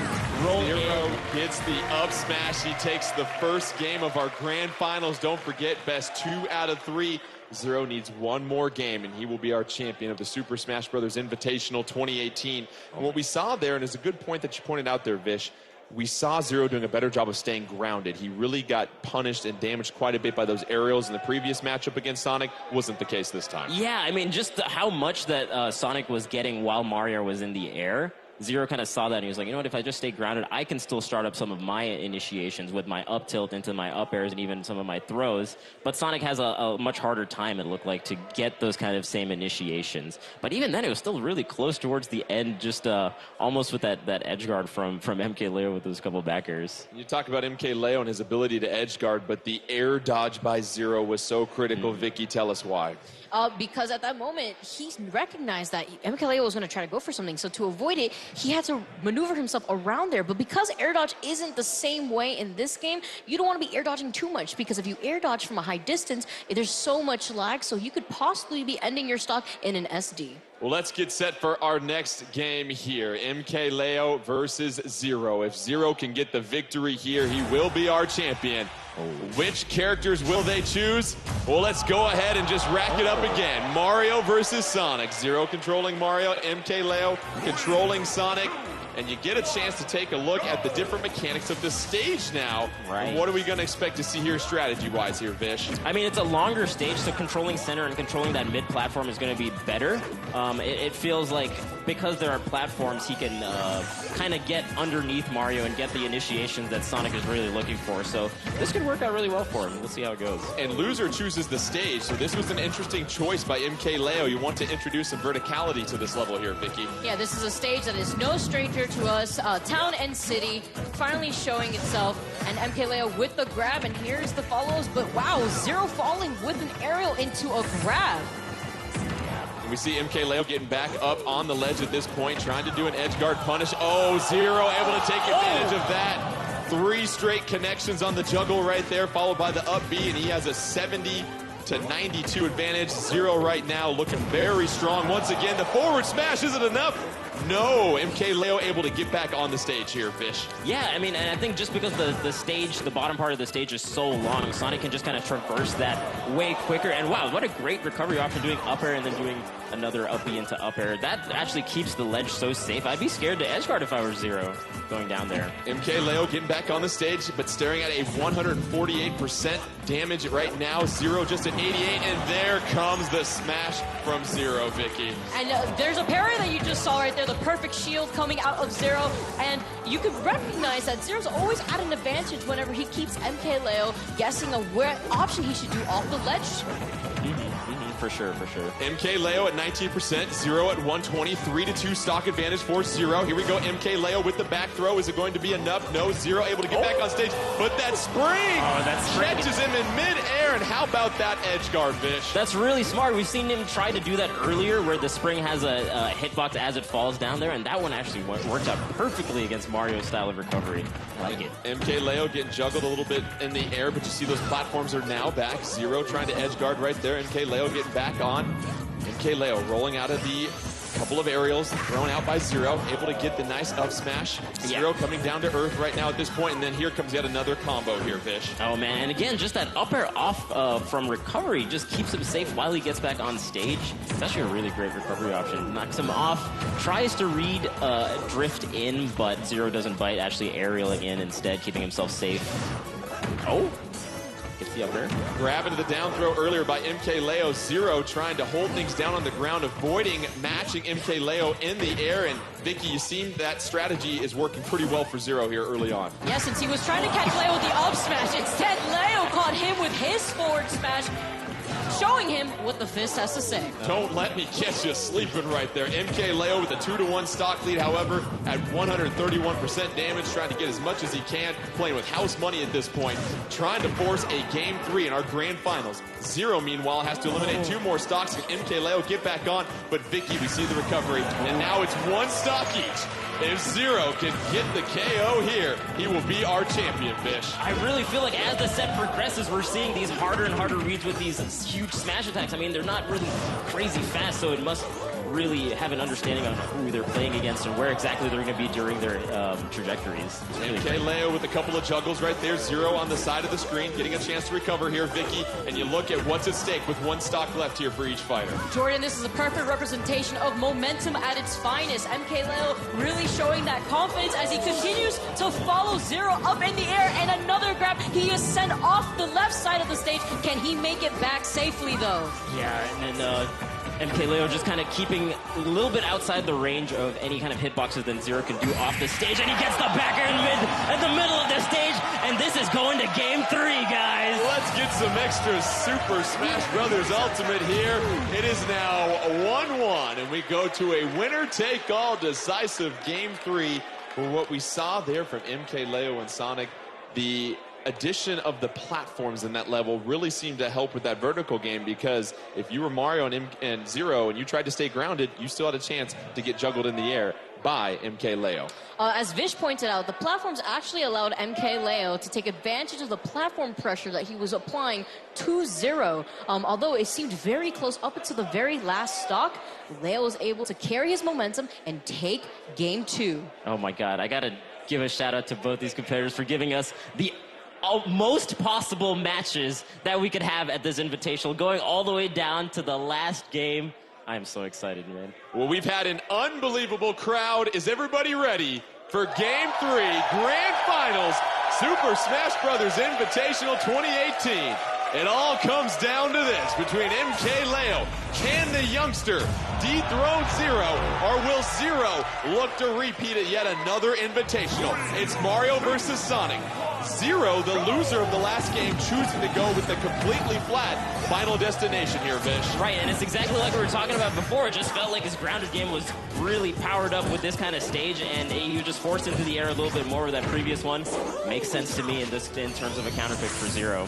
Speaker 3: rolling
Speaker 1: Zero
Speaker 3: in.
Speaker 1: gets the up smash. He takes the first game of our grand finals. Don't forget, best 2 out of 3. Zero needs 1 more game, and he will be our champion of the Super Smash Bros. Invitational 2018. And what we saw there, and it's a good point that you pointed out there, Vish, we saw Zero doing a better job of staying grounded. He really got punished and damaged quite a bit by those aerials in the previous matchup against Sonic. Wasn't the case this time.
Speaker 3: Yeah, I mean, just how much that Sonic was getting while Mario was in the air. Zero kind of saw that and he was like, you know what, if I just stay grounded, I can still start up some of my initiations with my up tilt into my up airs and even some of my throws. But Sonic has a much harder time, it looked like, to get those kind of same initiations. But even then, it was still really close towards the end, just almost with that edge guard from MK Leo with those couple back airs.
Speaker 1: You talk about MK Leo and his ability to edge guard, but the air dodge by Zero was so critical. Vicky, tell us why.
Speaker 2: Because at that moment, he recognized that MKLeo was going to try to go for something. So to avoid it, he had to maneuver himself around there. But because air dodge isn't the same way in this game, you don't want to be air dodging too much. Because if you air dodge from a high distance, there's so much lag. So you could possibly be ending your stock in an SD.
Speaker 1: Well, let's get set for our next game here. MK Leo versus Zero. If Zero can get the victory here, he will be our champion. Which characters will they choose? Well, let's go ahead and just rack it up again. Mario versus Sonic. Zero controlling Mario, MK Leo controlling Sonic. And you get a chance to take a look at the different mechanics of the stage now.
Speaker 3: Right.
Speaker 1: What are we going to expect to see here strategy-wise here, Vish?
Speaker 3: I mean, it's a longer stage, so controlling center and controlling that mid platform is going to be better. It feels like because there are platforms, he can kind of get underneath Mario and get the initiations that Sonic is really looking for. So this could work out really well for him. We'll see how it goes.
Speaker 1: And loser chooses the stage, so this was an interesting choice by MK Leo. You want to introduce some verticality to this level here, Vicky.
Speaker 2: Yeah, this is a stage that is no stranger to us. Town and City finally showing itself. And MK Leo with the grab, and here's the follows. But wow, Zero falling with an aerial into a grab.
Speaker 1: We see MK Leo getting back up on the ledge at this point, trying to do an edge guard punish. Oh, Zero able to take advantage of that. 3 straight connections on the juggle right there, followed by the up B, and he has a 70 to 92 advantage. Zero right now looking very strong. Once again, the forward smash, is it enough? No, MK Leo able to get back on the stage here, Fish.
Speaker 3: Yeah, I mean, and I think just because the stage, the bottom part of the stage is so long, Sonic can just kind of traverse that way quicker. And wow, what a great recovery option, doing up air and then doing another up B into up air. That actually keeps the ledge so safe. I'd be scared to edgeguard if I were Zero going down there.
Speaker 1: MK Leo getting back on the stage, but staring at a 148% damage right now. Zero just at 88, and there comes the smash from Zero, Vicky.
Speaker 2: And there's a parry that you just saw right there, the perfect shield coming out of Zero, and you can recognize that Zero's always at an advantage whenever he keeps MK Leo guessing a what option he should do off the ledge.
Speaker 3: For sure, for sure.
Speaker 1: MK Leo at 19%, Zero at 120, 3-2 stock advantage for Zero. Here we go, MK Leo with the back throw. Is it going to be enough? No, Zero able to get back on stage, but that spring catches him in mid-air, and how about that edge guard, Vish?
Speaker 3: That's really smart. We've seen him try to do that earlier where the spring has a hitbox as it falls down there, and that one actually worked out perfectly against Mario's style of recovery. I like it.
Speaker 1: MK Leo getting juggled a little bit in the air, but you see those platforms are now back. Zero trying to edge guard right there. MK Leo getting back on. MK Leo rolling out of the couple of aerials thrown out by Zero, able to get the nice up smash. Zero coming down to earth right now at this point, and then here comes yet another combo here, Vish.
Speaker 3: Oh man, and again, just that up air off from recovery just keeps him safe while he gets back on stage. It's actually a really great recovery option. Knocks him off, tries to read drift in, but Zero doesn't bite, actually aerialing in instead, keeping himself safe. Oh! Gets the up air.
Speaker 1: Grab into the down throw earlier by MK Leo. Zero trying to hold things down on the ground, avoiding matching MK Leo in the air. And Vicky, you seem that strategy is working pretty well for Zero here early on.
Speaker 2: Yeah, since he was trying to catch Leo with the up smash, instead Leo caught him with his forward smash, showing him what the fist has to say.
Speaker 1: Don't let me catch you sleeping right there. MK Leo with a 2-1 stock lead, however, at 131% damage, trying to get as much as he can, playing with house money at this point, trying to force a Game 3 in our grand finals. Zero, meanwhile, has to eliminate 2 more stocks. Can MK Leo get back on? But Vicky, we see the recovery, and now it's 1 stock each. If Zero can get the KO here, he will be our champion, Fish.
Speaker 3: I really feel like as the set progresses, we're seeing these harder and harder reads with these huge smash attacks. I mean, they're not really crazy fast, so it must really have an understanding on who they're playing against and where exactly they're going to be during their trajectories. Really
Speaker 1: MK Leo with a couple of juggles right there. Zero on the side of the screen, getting a chance to recover here, Vicky. And you look at what's at stake with one stock left here for each fighter.
Speaker 2: Jordan, this is a perfect representation of momentum at its finest. MK Leo really showing that confidence as he continues to follow Zero up in the air, and another grab. He is sent off the left side of the stage. Can he make it back safely, though?
Speaker 3: Yeah, and then MK Leo just kind of keeping a little bit outside the range of any kind of hitboxes that Zero can do off the stage, and he gets the backer in the middle of the stage, and this is going to game 3, guys.
Speaker 1: Let's get some extra Super Smash Brothers Ultimate here. It is now 1-1, and we go to a winner-take-all decisive game 3 for what we saw there from MK Leo and Sonic. The addition of the platforms in that level really seemed to help with that vertical game, because if you were Mario and Zero and you tried to stay grounded, you still had a chance to get juggled in the air by MK Leo.
Speaker 2: As Vish pointed out, the platforms actually allowed MK Leo to take advantage of the platform pressure that he was applying to Zero. Although it seemed very close up until the very last stock, Leo was able to carry his momentum and take game 2.
Speaker 3: Oh my God, I gotta give a shout out to both these competitors for giving us the most possible matches that we could have at this Invitational, going all the way down to the last game. I am so excited, man.
Speaker 1: Well, we've had an unbelievable crowd. Is everybody ready for Game 3, Grand Finals, Super Smash Brothers Invitational 2018? It all comes down to this between MK Leo. Can the youngster dethrone Zero, or will Zero look to repeat it yet another Invitational? It's Mario versus Sonic. Zero, the loser of the last game, choosing to go with the completely flat final destination here, Vish.
Speaker 3: Right, and it's exactly like we were talking about before. It just felt like his grounded game was really powered up with this kind of stage, and he was just forced into the air a little bit more with that previous one. Makes sense to me in terms of a counterpick for Zero.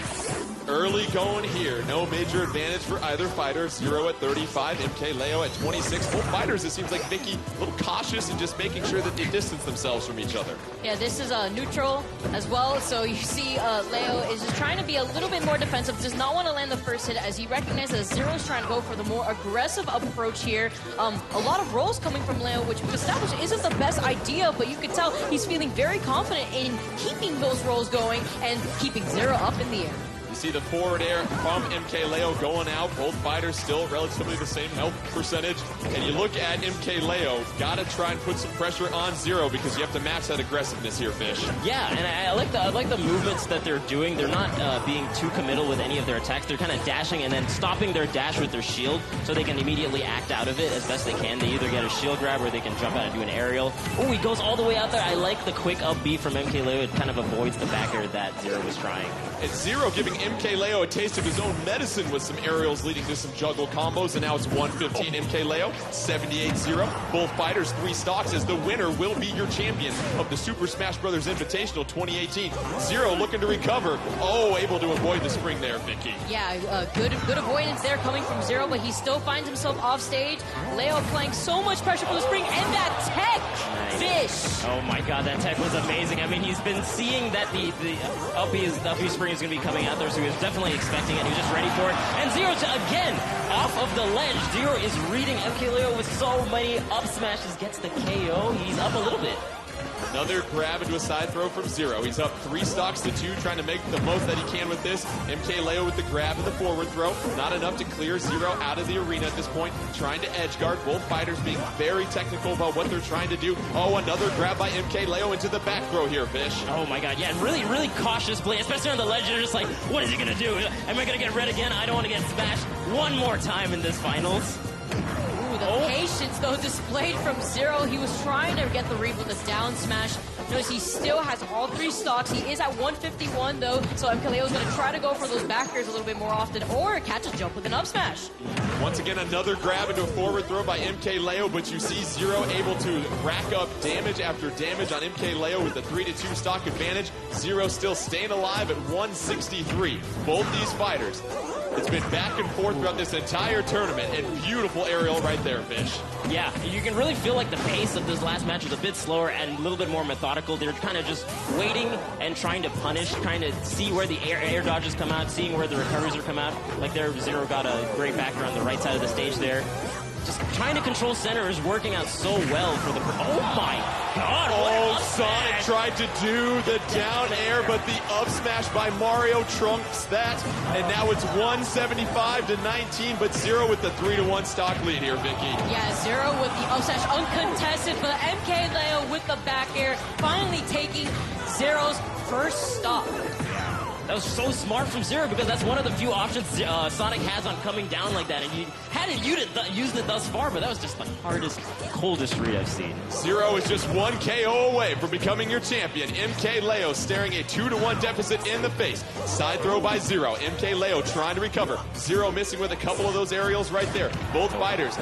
Speaker 1: Early going here. No major advantage for either fighter. Zero at 35, MK Leo at 26. Both fighters, it seems like Vicky a little cautious and just making sure that they distance themselves from each other.
Speaker 2: Yeah, this is neutral as well. So you see Leo is just trying to be a little bit more defensive, does not want to land the first hit, as he recognizes that Zero's trying to go for the more aggressive approach here. A lot of rolls coming from Leo, which we've established isn't the best idea, but you can tell he's feeling very confident in keeping those rolls going and keeping Zero up in the air.
Speaker 1: You see the forward air from MK Leo going out. Both fighters still relatively the same health percentage. And you look at MK Leo, gotta try and put some pressure on Zero, because you have to match that aggressiveness here, Fish.
Speaker 3: Yeah, and I like the movements that they're doing. They're not being too committal with any of their attacks. They're kind of dashing and then stopping their dash with their shield, so they can immediately act out of it as best they can. They either get a shield grab or they can jump out and do an aerial. Oh, he goes all the way out there. I like the quick up B from MK Leo. It kind of avoids the backer that Zero was trying.
Speaker 1: And Zero giving MK Leo a taste of his own medicine with some aerials leading to some juggle combos, and now it's 115 MK Leo, 78-0. Both fighters 3 stocks, as the winner will be your champion of the Super Smash Brothers Invitational 2018. Zero looking to recover. Oh, able to avoid the spring there, Vicky.
Speaker 2: Yeah, good avoidance there coming from Zero, but he still finds himself off stage. Leo applying so much pressure for the spring, and that tech! Fish!
Speaker 3: Oh my God, that tech was amazing. I mean, he's been seeing that the up B spring is going to be coming out there, so he was definitely expecting it. He was just ready for it. And Zero, again, off of the ledge. Zero is reading MK Leo with so many up smashes. Gets the KO. He's up a little bit.
Speaker 1: Another grab into a side throw from Zero. He's up 3 stocks to 2, trying to make the most that he can with this. MK Leo with the grab and the forward throw. Not enough to clear Zero out of the arena at this point. Trying to edge guard. Both fighters being very technical about what they're trying to do. Oh, another grab by MK Leo into the back throw here, Fish.
Speaker 3: Oh my God, yeah, really, really cautious play, especially on the ledge. You're just like, what is he gonna do? Am I gonna get red again? I don't want to get smashed one more time in this finals.
Speaker 2: The patience, though, displayed from Zero. He was trying to get the read with a down smash. Notice he still has all 3 stocks. He is at 151, though, so MK Leo is going to try to go for those backers a little bit more often, or catch a jump with an up smash.
Speaker 1: Once again, another grab into a forward throw by MK Leo, but you see Zero able to rack up damage after damage on MK Leo with the 3-2 stock advantage. Zero still staying alive at 163. Both these fighters, it's been back and forth throughout this entire tournament, and beautiful aerial right there, Fish.
Speaker 3: Yeah, you can really feel like the pace of this last match was a bit slower and a little bit more methodical. They're kind of just waiting and trying to punish, trying to see where the air dodges come out, seeing where the recoveries are come out. Like there, Zero got a great backer on the right side of the stage there. just trying to control center is working out so well for the... Oh my God!
Speaker 1: Oh, Sonic tried to do the down air, but the up smash by Mario trumps that. And now it's 175-19, but Zero with the 3-1 stock lead here, Vicky.
Speaker 2: Yeah, Zero with the up smash uncontested, but MK Leo with the back air finally taking Zero's first stop.
Speaker 3: That was so smart from Zero because that's one of the few options Sonic has on coming down like that. And he hadn't used it thus far, but that was just the hardest, coldest read I've seen.
Speaker 1: Zero is just one KO away from becoming your champion. MK Leo staring a 2-1 deficit in the face. Side throw by Zero. MK Leo trying to recover. Zero missing with a couple of those aerials right there. Both fighters,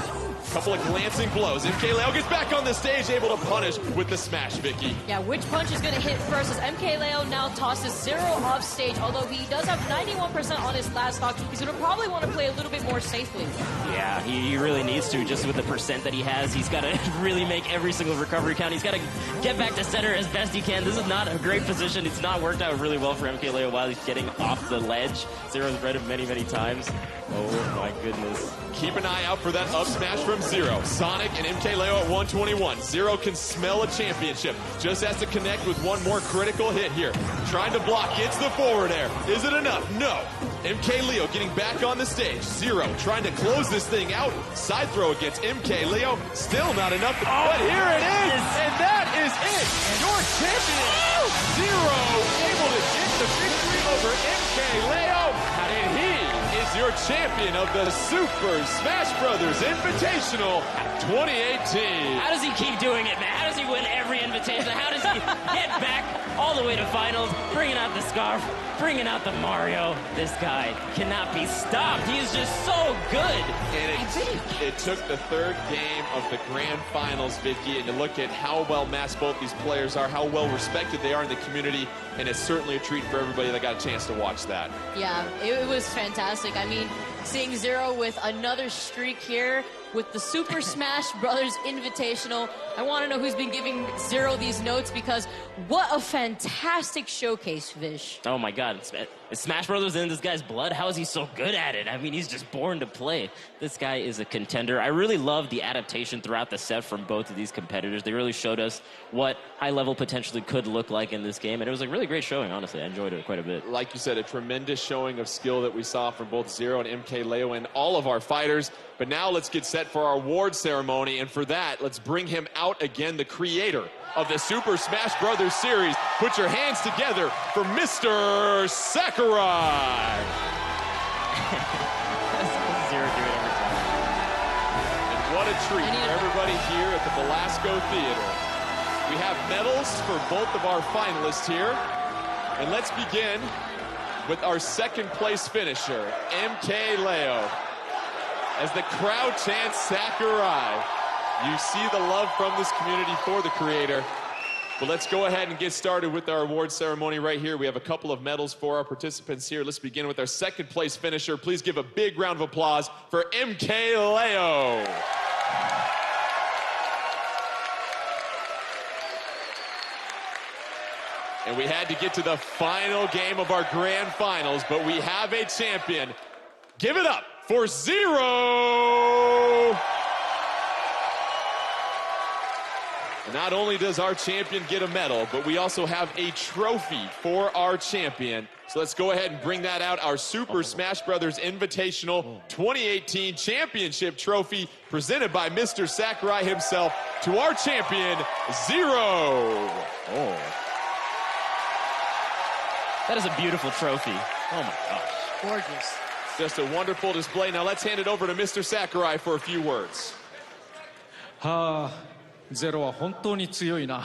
Speaker 1: couple of glancing blows. MK Leo gets back on the stage, able to punish with the smash, Vicky.
Speaker 2: Yeah, which punch is going to hit first as MK Leo now tosses Zero off stage. Although he does have 91% on his last stock, he's going to probably want to play a little bit more safely.
Speaker 3: Yeah, he really needs to. Just with the percent that he has, he's got to really make every single recovery count. He's got to get back to center as best he can. This is not a great position. It's not worked out really well for MK Leo while he's getting off the ledge. Zero's read it many, many times. Oh my goodness.
Speaker 1: Keep an eye out for that up smash from Zero. Sonic and MK Leo at 121. Zero can smell a championship. Just has to connect with one more critical hit here. Trying to block, gets the forward air. Is it enough? No. MK Leo getting back on the stage. Zero trying to close this thing out. Side throw against MK Leo. Still not enough. But here it is. And that is it. Your champion. Zero able to get the victory over MK Leo. And he is your champion of the Super Smash Brothers Invitational 2018.
Speaker 3: How does he keep doing it, man? How does he win every invitation? How does he get back all the way to finals, bringing out the scarf, bringing out the Mario? This guy cannot be stopped. He is just so good.
Speaker 1: And it took the third game of the grand finals, Vicky, and you look at how well matched both these players are, how well respected they are in the community, and it's certainly a treat for everybody that got a chance to watch that.
Speaker 2: Yeah, it was fantastic. I mean, seeing Zero with another streak here with the Super Smash Brothers Invitational. I want to know who's been giving Zero these notes because what a fantastic showcase, Vish.
Speaker 3: Oh my God, is Smash Brothers in this guy's blood? How is he so good at it? I mean, he's just born to play. This guy is a contender. I really love the adaptation throughout the set from both of these competitors. They really showed us what high level potentially could look like in this game, and it was a really great showing, honestly. I enjoyed it quite a bit.
Speaker 1: Like you said, a tremendous showing of skill that we saw from both Zero and MK Leo and all of our fighters. But now let's get set for our award ceremony, and for that, let's bring him out again, the creator of the Super Smash Brothers series. Put your hands together for Mr. Sakurai.
Speaker 3: Zero do it every time.
Speaker 1: And what a treat for everybody here at the Velasco Theater. We have medals for both of our finalists here. And let's begin with our second place finisher, MK Leo. As the crowd chants Sakurai, you see the love from this community for the creator. But let's go ahead and get started with our award ceremony right here. We have a couple of medals for our participants here. Let's begin with our second place finisher. Please give a big round of applause for MK Leo. And we had to get to the final game of our grand finals, but we have a champion. Give it up for Zero. And not only does our champion get a medal, but we also have a trophy for our champion. So let's go ahead and bring that out, our Super Smash Brothers Invitational 2018 Championship Trophy presented by Mr. Sakurai himself to our champion, Zero.
Speaker 3: Oh. That is a beautiful trophy. Oh my gosh.
Speaker 2: Gorgeous.
Speaker 1: Just a wonderful display. Now let's hand it over to Mr. Sakurai for a few words.
Speaker 5: Zero は本当に強いな。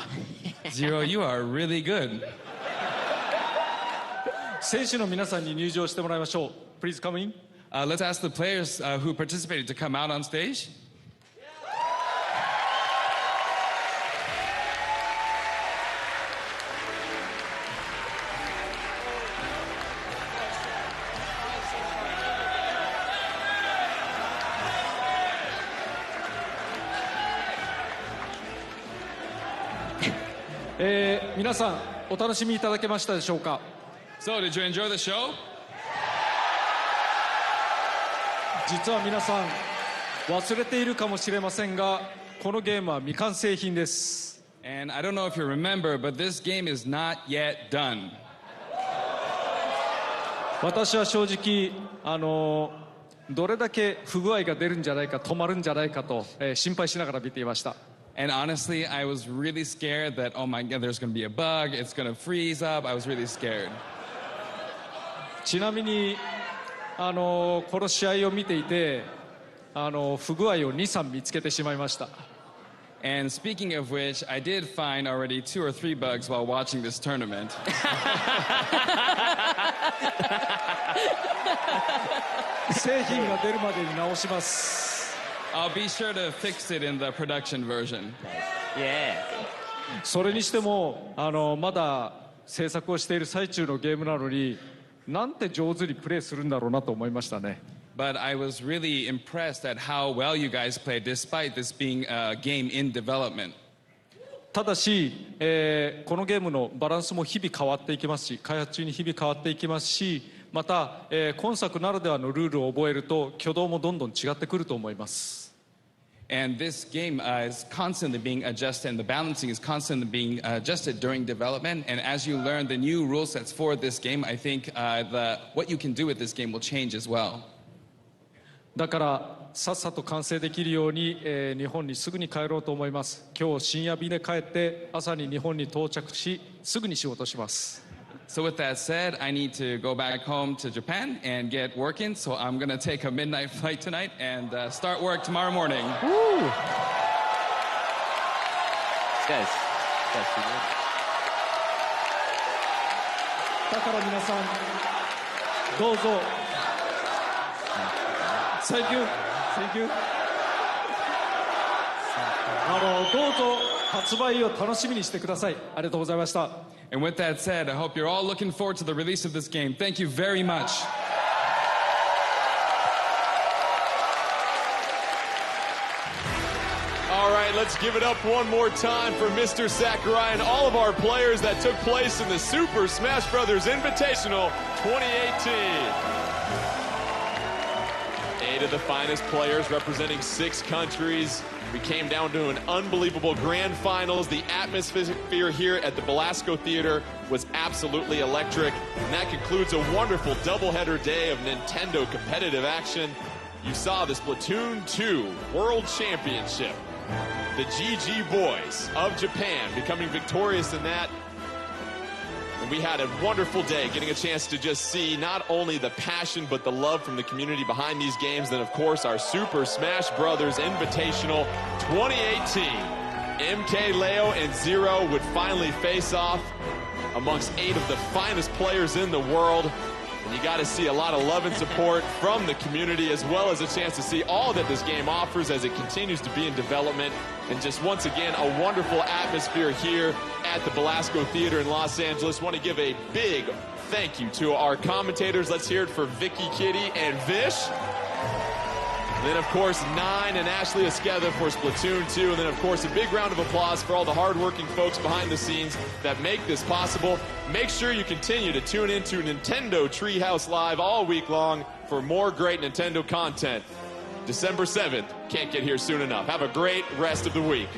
Speaker 5: Zero, you are really good. 選手の皆さんに入場してもらいましょう。Please come in. Let's ask the players who participated to come out on stage. .
Speaker 6: 皆さんお楽しみいただけましたでしょうか。
Speaker 5: So, did you enjoy the show?
Speaker 6: 実は皆さん忘れているかもしれませんが、このゲームは未完成品です。
Speaker 5: And I don't know if you remember, but this game is not yet done.
Speaker 6: 私は正直、どれだけ不具合が出るんじゃないか、止まるんじゃないかと、心配しながら見ていました。
Speaker 5: And honestly, I was really scared that, oh my God, there's going to be a bug, it's going to freeze up. I was really scared.
Speaker 6: ちなみに、この試合を見ていて、不具合を2、3見つけてしまいました。
Speaker 5: And speaking of which, I did find already 2 or 3 bugs while watching this tournament.
Speaker 6: 製品が出るまでに直します。
Speaker 5: I'll be sure to fix it in the production version.
Speaker 3: Yeah.
Speaker 6: それにしても、まだ制作をしている最中のゲームなのに、なんて上手にプレイするんだろうなと思いましたね。
Speaker 5: But I was really impressed at how well you guys played, despite this being a game in development.
Speaker 6: ただし、このゲームのバランスも日々変わっていきますし、開発中に日々変わっていきますし、また、今作ならではのルールを覚えると挙動もどんどん違ってくると思います。
Speaker 5: And this game is constantly being adjusted, and the balancing is constantly being adjusted during development. And as you learn the new rule sets for this game, I think what you can do with this game will change as well.
Speaker 6: だからさっさと完成できるように、日本にすぐに帰ろうと思います。今日深夜便で帰って朝に日本に到着し、すぐに仕事します。
Speaker 5: So with that said, I need to go back home to Japan and get working. So I'm going to take a midnight flight tonight and start work tomorrow morning.
Speaker 3: Guys.
Speaker 6: だから皆さんどうぞ。Thank you. どうぞ発売を楽しみにしてください。ありがとうございました。
Speaker 5: And with that said, I hope you're all looking forward to the release of this game. Thank you very much.
Speaker 1: All right, let's give it up one more time for Mr. Sakurai and all of our players that took place in the Super Smash Bros. Invitational 2018. 8 of the finest players representing 6 countries. We came down to an unbelievable grand finals. The atmosphere here at the Belasco Theater was absolutely electric. And that concludes a wonderful doubleheader day of Nintendo competitive action. You saw the Splatoon 2 World Championship. The GG Boys of Japan becoming victorious in that. And we had a wonderful day getting a chance to just see not only the passion but the love from the community behind these games. Then, of course, our Super Smash Bros. Invitational 2018. MK, Leo, and Zero would finally face off amongst 8 of the finest players in the world. And you got to see a lot of love and support from the community, as well as a chance to see all that this game offers as it continues to be in development. And just once again, a wonderful atmosphere here at the Belasco Theater in Los Angeles. Want to give a big thank you to our commentators. Let's hear it for Vicky, Kitty, and Vish. And then, of course, Nine and Ashley Esqueda for Splatoon 2. And then, of course, a big round of applause for all the hardworking folks behind the scenes that make this possible. Make sure you continue to tune into Nintendo Treehouse Live all week long for more great Nintendo content. December 7th. Can't get here soon enough. Have a great rest of the week.